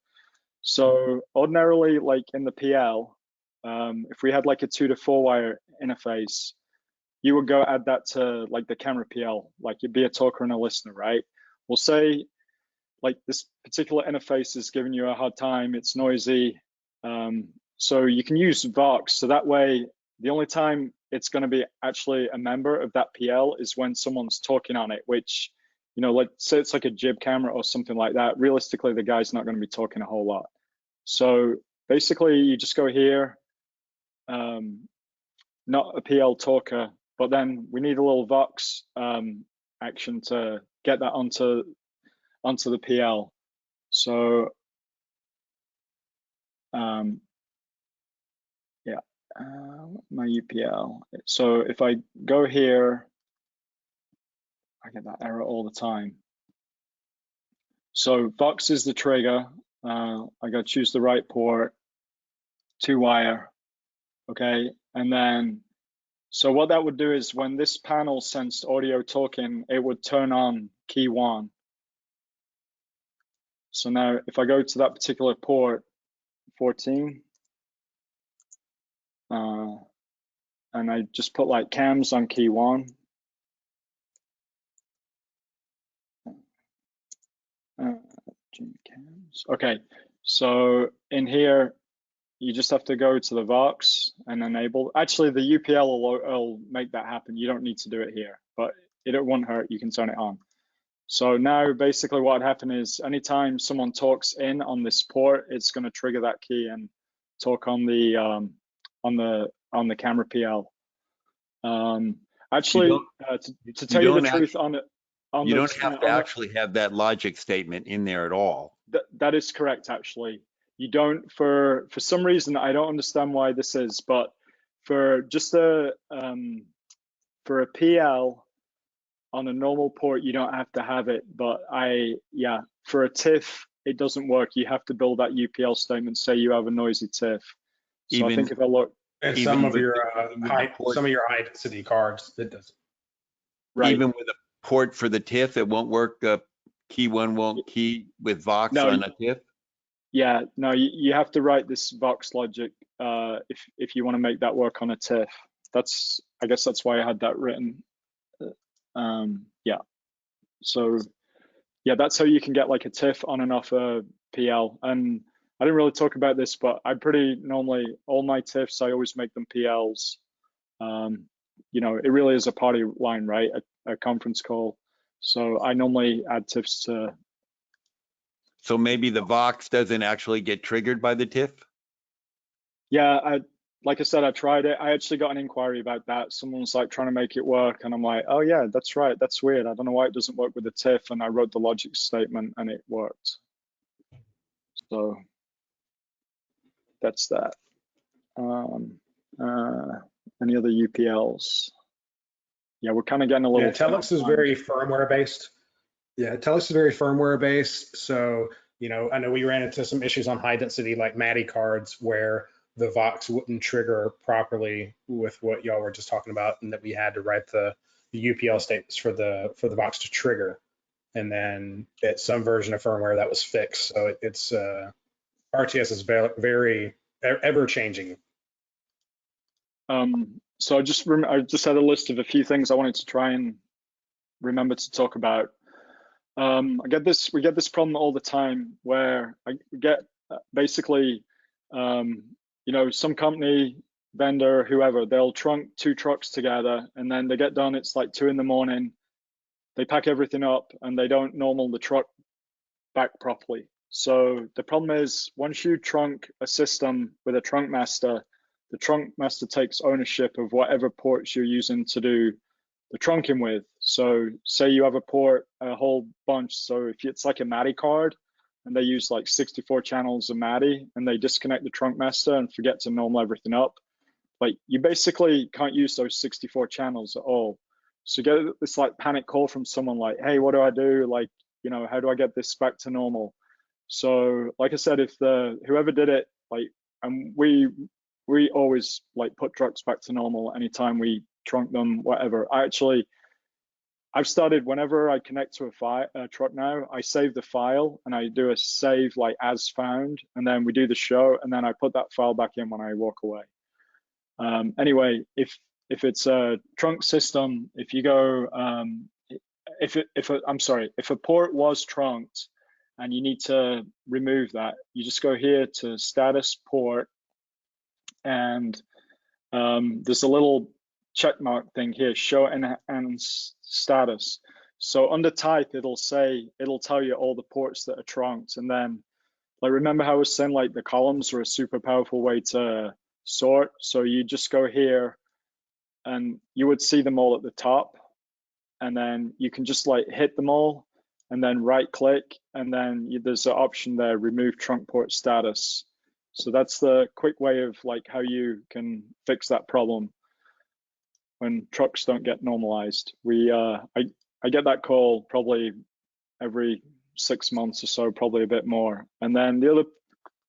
So ordinarily, like in the PL, if we had like a 2 to 4 wire interface, you would go add that to like the camera PL, like you'd be a talker and a listener, right? We'll say like this particular interface is giving you a hard time, it's noisy. So you can use Vox. So that way, the only time it's going to be actually a member of that PL is when someone's talking on it, which, you know, let's say it's like a jib camera or something like that. Realistically, the guy's not going to be talking a whole lot. So basically, you just go here, not a PL talker, but then we need a little Vox action to get that onto the PL. So yeah, my UPL. So if I go here, I get that error all the time. So Vox is the trigger. I gotta choose the right port, 2 wire, okay? And then, so what that would do is when this panel sensed audio talking, it would turn on key 1. So now if I go to that particular port, 14, and I just put like cams on key 1. Cams. Okay, so in here, you just have to go to the Vox and enable. Actually, the UPL will make that happen. You don't need to do it here, but it won't hurt. You can turn it on. So now basically what would happen is anytime someone talks in on this port, it's going to trigger that key and talk on the camera PL. Actually, to tell you the truth, you don't have to actually have that logic statement in there at all. That is correct. Actually, you don't. For some reason, I don't understand why this is, but for just for a PL on a normal port, you don't have to have it. But for a TIFF, it doesn't work. You have to build that UPL statement. Say you have a noisy TIFF. So I think if I look, and some of your high density cards, it doesn't. Right. Even with a port for the TIFF, it won't work. Key 1 won't key with Vox on a TIFF. Yeah, no, you have to write this Vox logic if you want to make that work on a TIFF. I guess that's why I had that written. Yeah. So yeah, that's how you can get like a TIFF on and off a PL. And I didn't really talk about this, but I normally all my TIFFs, I always make them PLs. You know, it really is a party line, right? A conference call. So I normally add TIFFs to. So maybe the Vox doesn't actually get triggered by the TIFF? Yeah, like I said, I tried it. I actually got an inquiry about that. Someone was like trying to make it work, and I'm like, oh yeah, that's right. That's weird. I don't know why it doesn't work with the TIFF. And I wrote the logic statement, and it worked. So that's that. Any other UPLs? Yeah, we're kind of getting a little. Yeah, Telix is very firmware based. Yeah, Telix is very firmware based. So, you know, I know we ran into some issues on high density like MADI cards where the Vox wouldn't trigger properly with what y'all were just talking about, and that we had to write the UPL statements for the Vox to trigger. And then at some version of firmware that was fixed. So it's RTS is very ever changing. So I just had a list of a few things I wanted to try and remember to talk about. We get this problem all the time where I get basically, you know, some company, vendor, whoever, they'll trunk 2 trucks together, and then they get done, it's like 2 in the morning, they pack everything up and they don't normal the truck back properly. So the problem is once you trunk a system with a trunk master, the trunk master takes ownership of whatever ports you're using to do the trunking with. So say you have a whole bunch. So if it's like a MADI card and they use like 64 channels of MADI and they disconnect the trunk master and forget to normal everything up, like you basically can't use those 64 channels at all. So you get this like panic call from someone like, hey, what do I do? Like, you know, how do I get this back to normal? So like I said, if whoever did it, like, and we always like put trucks back to normal anytime we trunk them, whatever. I've started, whenever I connect to a truck now, I save the file and I do a save like as found, and then we do the show, and then I put that file back in when I walk away. Anyway, if it's a trunk system, if you go, if a port was trunked and you need to remove that, you just go here to status port, and there's a little check mark thing here, show and status. So under type, it'll tell you all the ports that are trunked. And then, like, remember how I was saying like the columns are a super powerful way to sort? So you just go here and you would see them all at the top, and then you can just like hit them all and then right click, and then there's an option there, remove trunk port status. So that's the quick way of like how you can fix that problem when trucks don't get normalized. I get that call probably every 6 months or so, probably a bit more. And then the other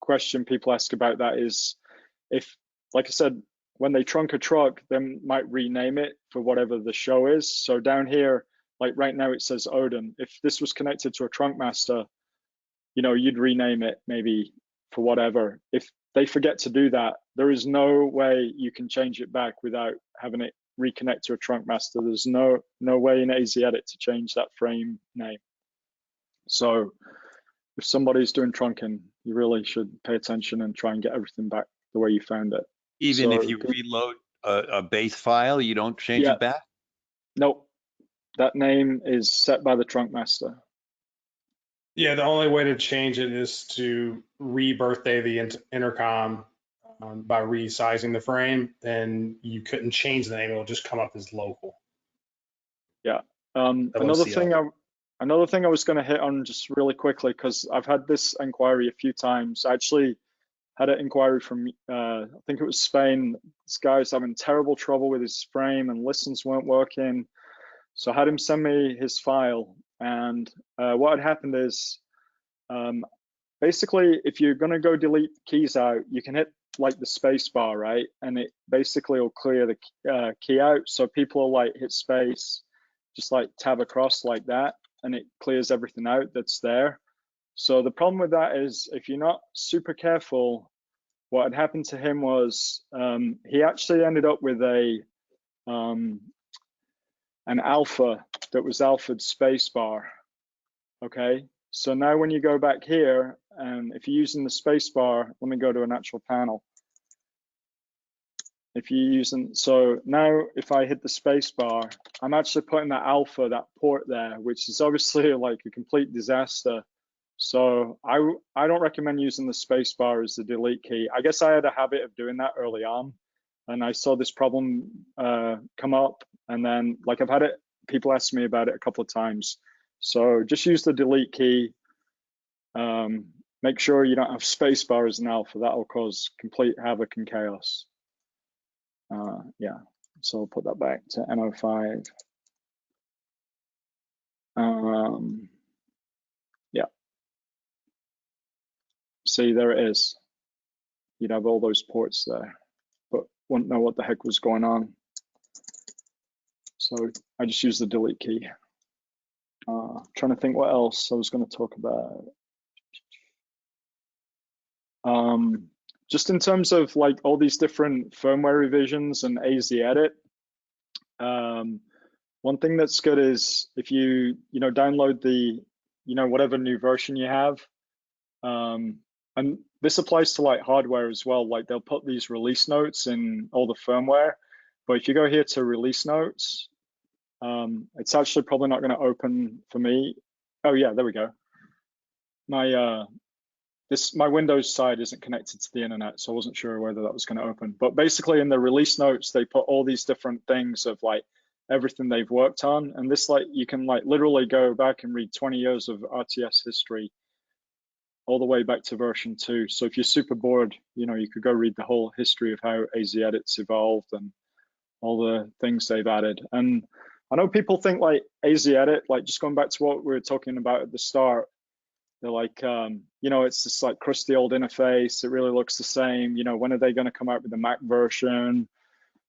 question people ask about that is, if, like I said, when they trunk a truck, they might rename it for whatever the show is. So down here, like right now it says Odin. If this was connected to a trunk master, you know, you'd rename it maybe for whatever. If they forget to do that, there is no way you can change it back without having it reconnect to a trunk master. There's no way in AZ Edit to change that frame name. So if somebody's doing trunking, you really should pay attention and try and get everything back the way you found it. Even if you reload a base file, you don't change it back? Nope. That name is set by the trunk master. Yeah, the only way to change it is to re-birthday the intercom by resizing the frame. Then you couldn't change the name; it'll just come up as local. Yeah. Another thing I was going to hit on just really quickly, because I've had this inquiry a few times. I actually had an inquiry from I think it was Spain. This guy's having terrible trouble with his frame and listens weren't working. So I had him send me his file, and what had happened is, basically, if you're going to go delete keys out, you can hit like the space bar, right? And it basically will clear the key out. So people will like hit space, just like tab across like that, and it clears everything out that's there. So the problem with that is, if you're not super careful, what had happened to him was he actually ended up with an alpha that was alphaed spacebar. Okay, so now when you go back here, and if you're using the spacebar, let me go to an actual panel. If you're using, so now if I hit the spacebar, I'm actually putting that alpha, that port there, which is obviously like a complete disaster. So I don't recommend using the spacebar as the delete key. I guess I had a habit of doing that early on, and I saw this problem come up, and then like I've had it, people ask me about it a couple of times. So just use the delete key. Make sure you don't have spacebar as an alpha. That will cause complete havoc and chaos. Yeah, so I'll put that back to N05. Yeah. See, there it is. You'd have all those ports there, but wouldn't know what the heck was going on. So I just used the delete key. Trying to think what else I was going to talk about. Just in terms of like all these different firmware revisions and AZ Edit, one thing that's good is if you download the whatever new version you have, and this applies to like hardware as well. Like they'll put these release notes in all the firmware, but if you go here to release notes, it's actually probably not going to open for me. Oh yeah, there we go. My Windows side isn't connected to the internet, so I wasn't sure whether that was going to open. But basically in the release notes, they put all these different things of like everything they've worked on. And this, like, you can like literally go back and read 20 years of RTS history all the way back to version 2. So if you're super bored, you could go read the whole history of how AZ Edit's evolved and all the things they've added. And I know people think like AZ Edit, like just going back to what we were talking about at the start, They're like, you know, it's this like crusty old interface. It really looks the same. You know, when are they going to come out with the Mac version?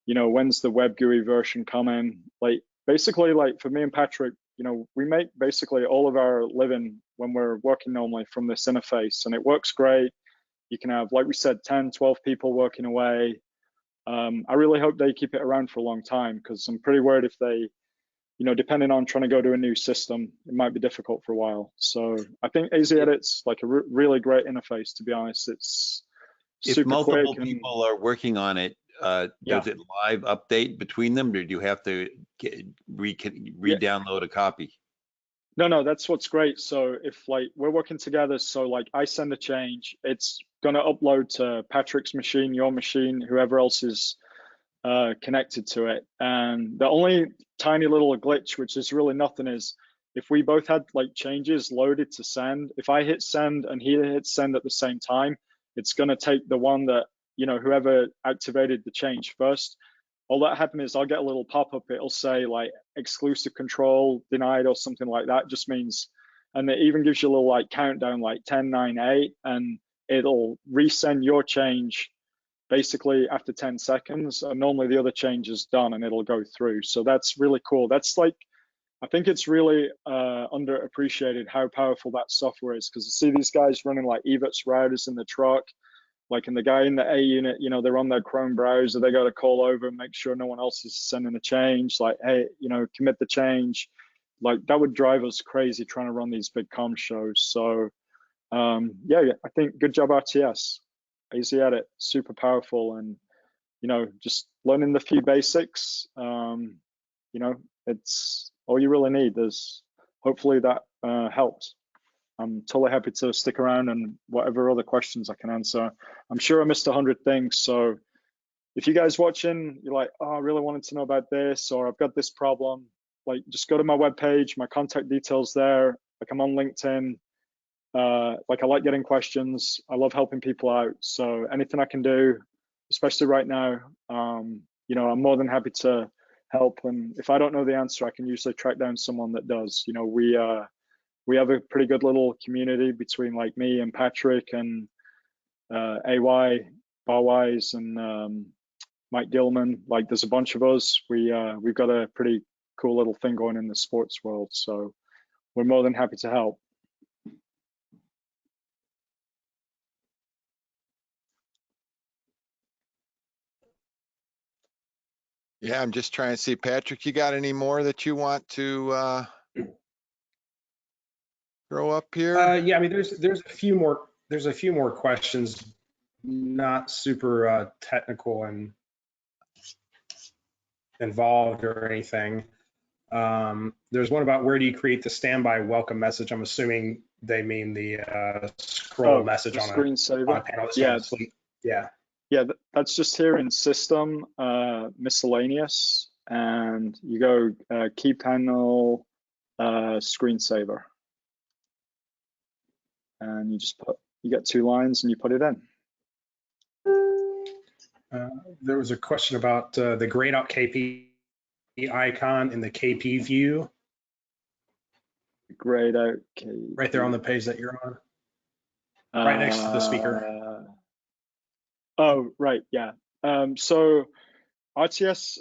You know, when's the web GUI version coming? Like, basically, like for me and Patrick, you know, we make basically all of our living when we're working normally from this interface, and it works great. You can have, like we said, 10, 12 people working away. I really hope they keep it around for a long time, because I'm pretty worried if they, you know, depending on trying to go to a new system, it might be difficult for a while. So I think AZ Edit's like a really great interface, to be honest. It's If super multiple quick. people are working on it, does it live update between them, or do you have to re-download a copy? No, that's what's great. So if like we're working together, so like I send a change, it's gonna upload to Patrick's machine, your machine, whoever else is connected to it. And the only tiny little glitch, which is really nothing, is if we both had like changes loaded to send, if I hit send and he hits send at the same time, it's gonna take the one that, you know, whoever activated the change first. All that happened is I'll get a little pop-up. It'll say like exclusive control denied or something like that. Just means, and it even gives you a little like countdown, like 10, 9, 8, and it'll resend your change basically after 10 seconds. And normally the other change is done and it'll go through. So that's really cool. That's like, I think it's really underappreciated how powerful that software is, because you see these guys running like ifbs routers in the truck. Like, and the guy in the A unit, you know, they're on their Chrome browser, they got to call over and make sure no one else is sending a change. Like, hey, you know, commit the change. Like, that would drive us crazy trying to run these big comm shows. So, yeah, I think good job, RTS. AZ Edit, super powerful, and, you know, just learning the few basics, you know, it's all you really need. There's hopefully that helps. I'm totally happy to stick around and whatever other questions I can answer. I'm sure I missed 100 things. So if you guys watching, you're like, oh, I really wanted to know about this, or I've got this problem, like just go to my webpage, my contact details there. Like I'm on LinkedIn. Like I like getting questions. I love helping people out. So anything I can do, especially right now, you know, I'm more than happy to help. And if I don't know the answer, I can usually track down someone that does. You know, we have a pretty good little community between like me and Patrick and AY, Barwise, and Mike Gilman. Like there's a bunch of us. We've got a pretty cool little thing going in the sports world. So we're more than happy to help. Yeah, I'm just trying to see, Patrick, you got any more that you want to throw up here? Yeah, I mean, there's a few more questions, not super technical and involved or anything. There's one about where do you create the standby welcome message? I'm assuming they mean the scroll message on a panel that's going to sleep. Yeah. Yeah, that's just here in system, miscellaneous, and you go key panel, screensaver. And you just you get 2 lines and you put it in. There was a question about the grayed out KP icon in the KP view. Grayed out KP. Right there on the page that you're on. Right next to the speaker. Oh, right, yeah. So RTS,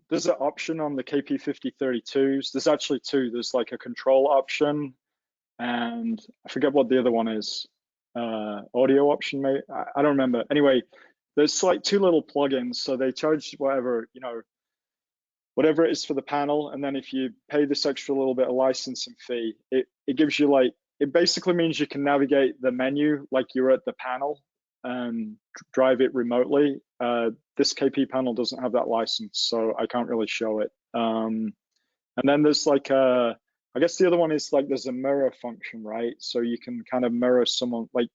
there's an option on the KP5032s. There's actually 2. There's like a control option, and I forget what the other one is. Audio option, maybe. I don't remember. Anyway, there's like 2 little plugins, so they charge whatever, you know, whatever it is for the panel, and then if you pay this extra little bit of licensing fee, it gives you like, it basically means you can navigate the menu like you're at the panel and drive it remotely. This KP panel doesn't have that license, so I can't really show it. And then there's like I guess the other one is like there's a mirror function, right? So you can kind of mirror someone, like,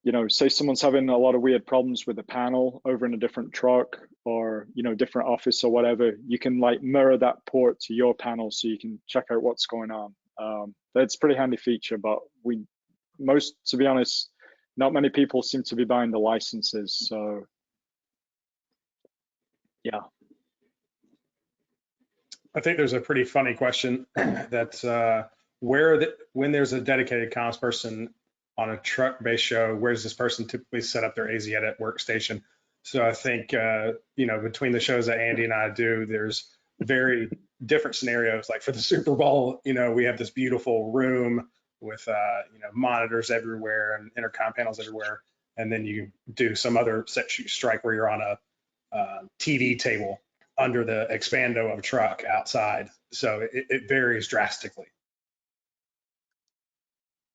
you know, say someone's having a lot of weird problems with the panel over in a different truck or, you know, different office or whatever, you can like mirror that port to your panel so you can check out what's going on. That's a pretty handy feature, but to be honest, not many people seem to be buying the licenses. So yeah. I think there's a pretty funny question that when there's a dedicated comms person on a truck-based show, where does this person typically set up their AZ Edit workstation? So I think, between the shows that Andy and I do, there's very different scenarios. Like for the Super Bowl, we have this beautiful room with, monitors everywhere and intercom panels everywhere. And then you do some other set shoot strike where you're on a TV table under the expando of a truck outside. So it varies drastically.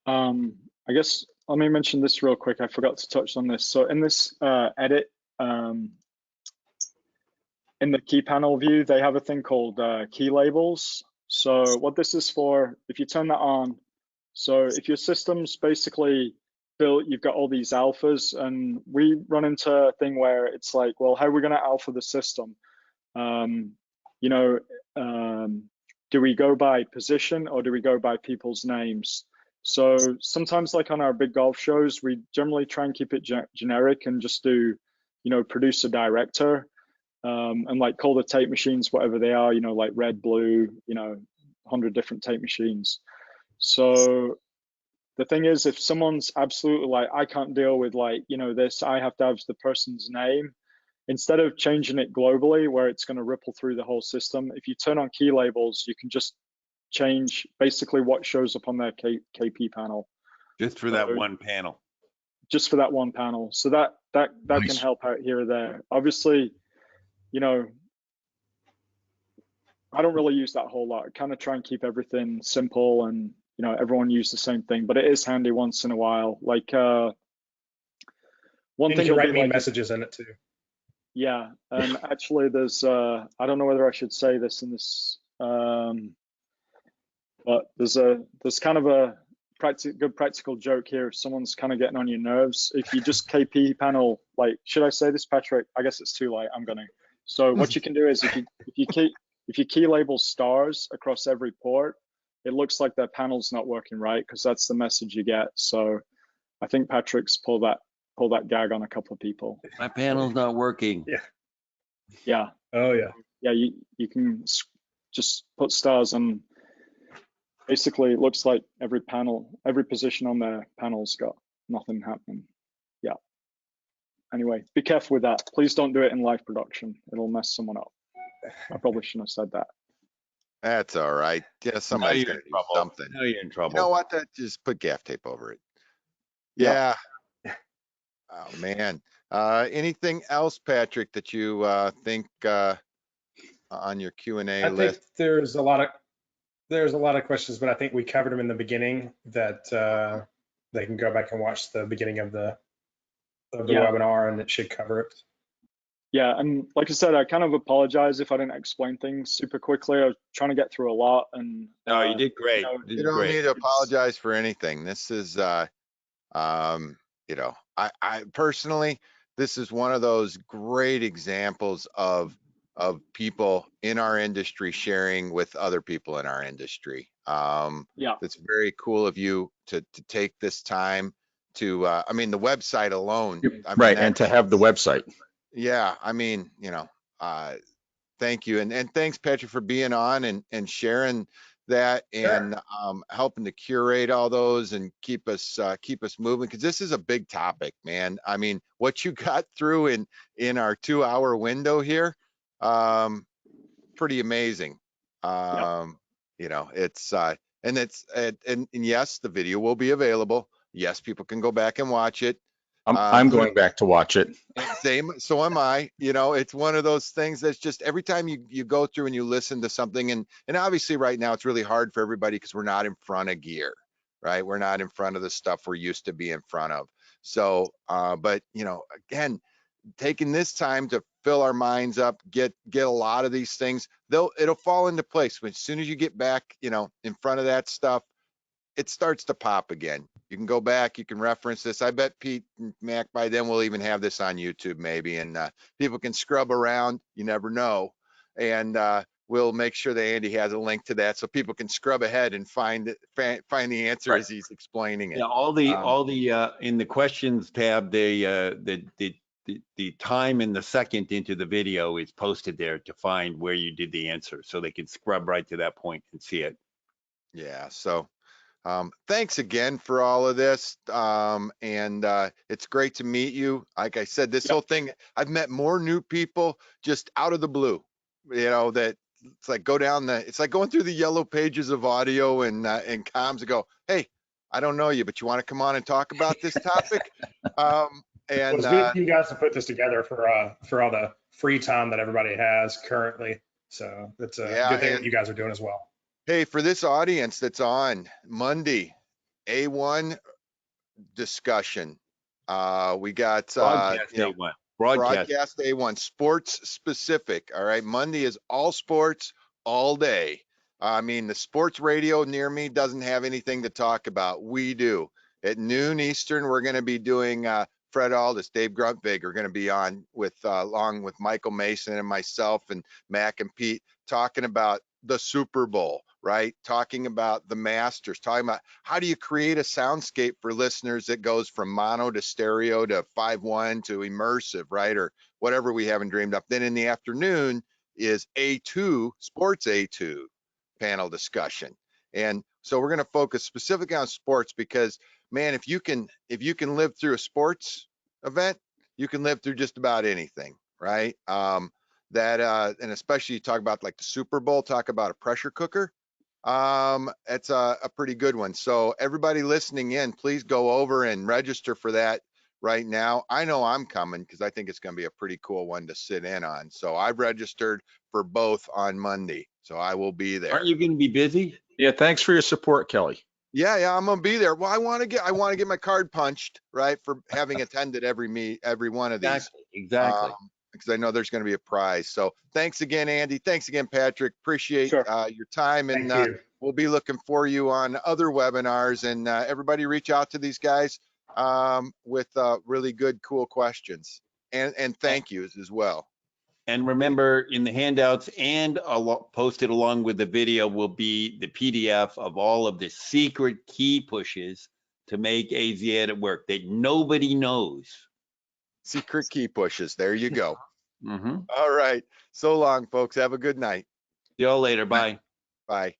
I guess let me mention this real quick. I forgot to touch on this. So in this edit, in the key panel view, they have a thing called key labels. So what this is for, if you turn that on, so if your system's basically built, you've got all these alphas, and we run into a thing where it's like, well, how are we going to alpha the system? Do we go by position or do we go by people's names? So sometimes, like on our big golf shows, we generally try and keep it generic and just do, producer director, and like call the tape machines whatever they are, like red, blue, 100 different tape machines. So the thing is, if someone's absolutely like, I can't deal with this, I have to have the person's name. Instead of changing it globally where it's going to ripple through the whole system, if you turn on key labels, you can just change basically what shows up on their KP panel. Just for that one panel. Just for that one panel. So that Nice. can help out here or there. Obviously, I don't really use that whole lot. I kind of try and keep everything simple and, everyone use the same thing, but it is handy once in a while. Like one thing you write me messages in it too. Yeah, and actually there's, I don't know whether I should say this in this, but there's kind of a good practical joke here. If someone's kind of getting on your nerves, if you just KP panel, like, should I say this, Patrick? I guess it's too late. I'm gonna. So what you can do is if you key label stars across every port, it looks like their panel's not working right, because that's the message you get. So I think Patrick's pulled that gag on a couple of people. My panel's not working. Yeah. Oh yeah. Yeah, you can just put stars on. Basically, it looks like every position on their panel's got nothing happening. Yeah. Anyway, be careful with that. Please don't do it in live production. It'll mess someone up. I probably shouldn't have said that. That's all right. Yeah, somebody's gonna do something. Now you're in trouble. You know what? Just put gaff tape over it. Yeah. Oh man. Anything else, Patrick, that you think on your Q&A I list? think there's a lot of questions, but I think we covered them in the beginning, that they can go back and watch the beginning of the webinar, and it should cover it. Yeah, and like I said, I kind of apologize if I didn't explain things super quickly. I was trying to get through a lot, and No, you did great. You don't need to apologize for anything. This is I personally, this is one of those great examples of people in our industry sharing with other people in our industry. It's very cool of you to take this time to the website alone. Right, and to have the website. Yeah, thank you, and thanks, Patrick, for being on and sharing that, and helping to curate all those and keep us moving, because this is a big topic, man. What you got through in our 2-hour window here, pretty amazing. It's and yes, the video will be available. Yes, people can go back and watch it. I'm going back to watch it. Same, so am I. It's one of those things that's just every time you go through and you listen to something, and obviously right now it's really hard for everybody because we're not in front of gear, right? We're not in front of the stuff we're used to be in front of. So, but again, taking this time to fill our minds up, get a lot of these things, it'll fall into place. As soon as you get back, in front of that stuff, it starts to pop again. You can go back, you can reference this. I bet Pete and Mac by then will even have this on YouTube maybe, and people can scrub around, you never know. And we'll make sure that Andy has a link to that so people can scrub ahead and find the answer as he's explaining it. Yeah, all the in the questions tab, the time and the second into the video is posted there to find where you did the answer, so they can scrub right to that point and see it. Yeah, so Thanks again for all of this. It's great to meet you. Like I said, this whole thing, I've met more new people just out of the blue, that it's like it's like going through the yellow pages of audio and comms and go, hey, I don't know you, but you want to come on and talk about this topic? Well, it's good of you guys to put this together for all the free time that everybody has currently. So that's a good thing that you guys are doing as well. Hey, for this audience that's on Monday, A1 discussion. We got broadcast A1. Broadcast A1, sports specific. All right, Monday is all sports all day. I mean, the sports radio near me doesn't have anything to talk about. We do. At noon Eastern, we're going to be doing Fred Aldis, Dave Gruntvig are going to be on with along with Michael Mason and myself and Mac and Pete talking about the Super Bowl, right? Talking about the Masters, talking about how do you create a soundscape for listeners that goes from mono to stereo to 5.1 to immersive, right? Or whatever we haven't dreamed up. Then in the afternoon is A2, Sports A2 panel discussion. And so we're going to focus specifically on sports because, man, if you can live through a sports event, you can live through just about anything, right? And especially you talk about like the Super Bowl, talk about a pressure cooker. It's a pretty good one. So everybody listening in, please go over and register for that right now. I know I'm coming because I think it's going to be a pretty cool one to sit in on. So I've registered for both on Monday. So I will be there. Aren't you going to be busy? Yeah, thanks for your support, Kelly. Yeah, I'm gonna be there. Well, I want to get my card punched, right, for having attended every one of these. Exactly. Because I know there's going to be a prize. So thanks again, Andy. Thanks again, Patrick. Appreciate your time, and we'll be looking for you on other webinars. And everybody, reach out to these guys with really good, cool questions. And thank yous as well. And remember, in the handouts and posted along with the video will be the PDF of all of the secret key pushes to make AZ Edit work that nobody knows. Secret key pushes. There you go. Mm-hmm. All right. So long, folks. Have a good night. See y'all later. Bye. Bye.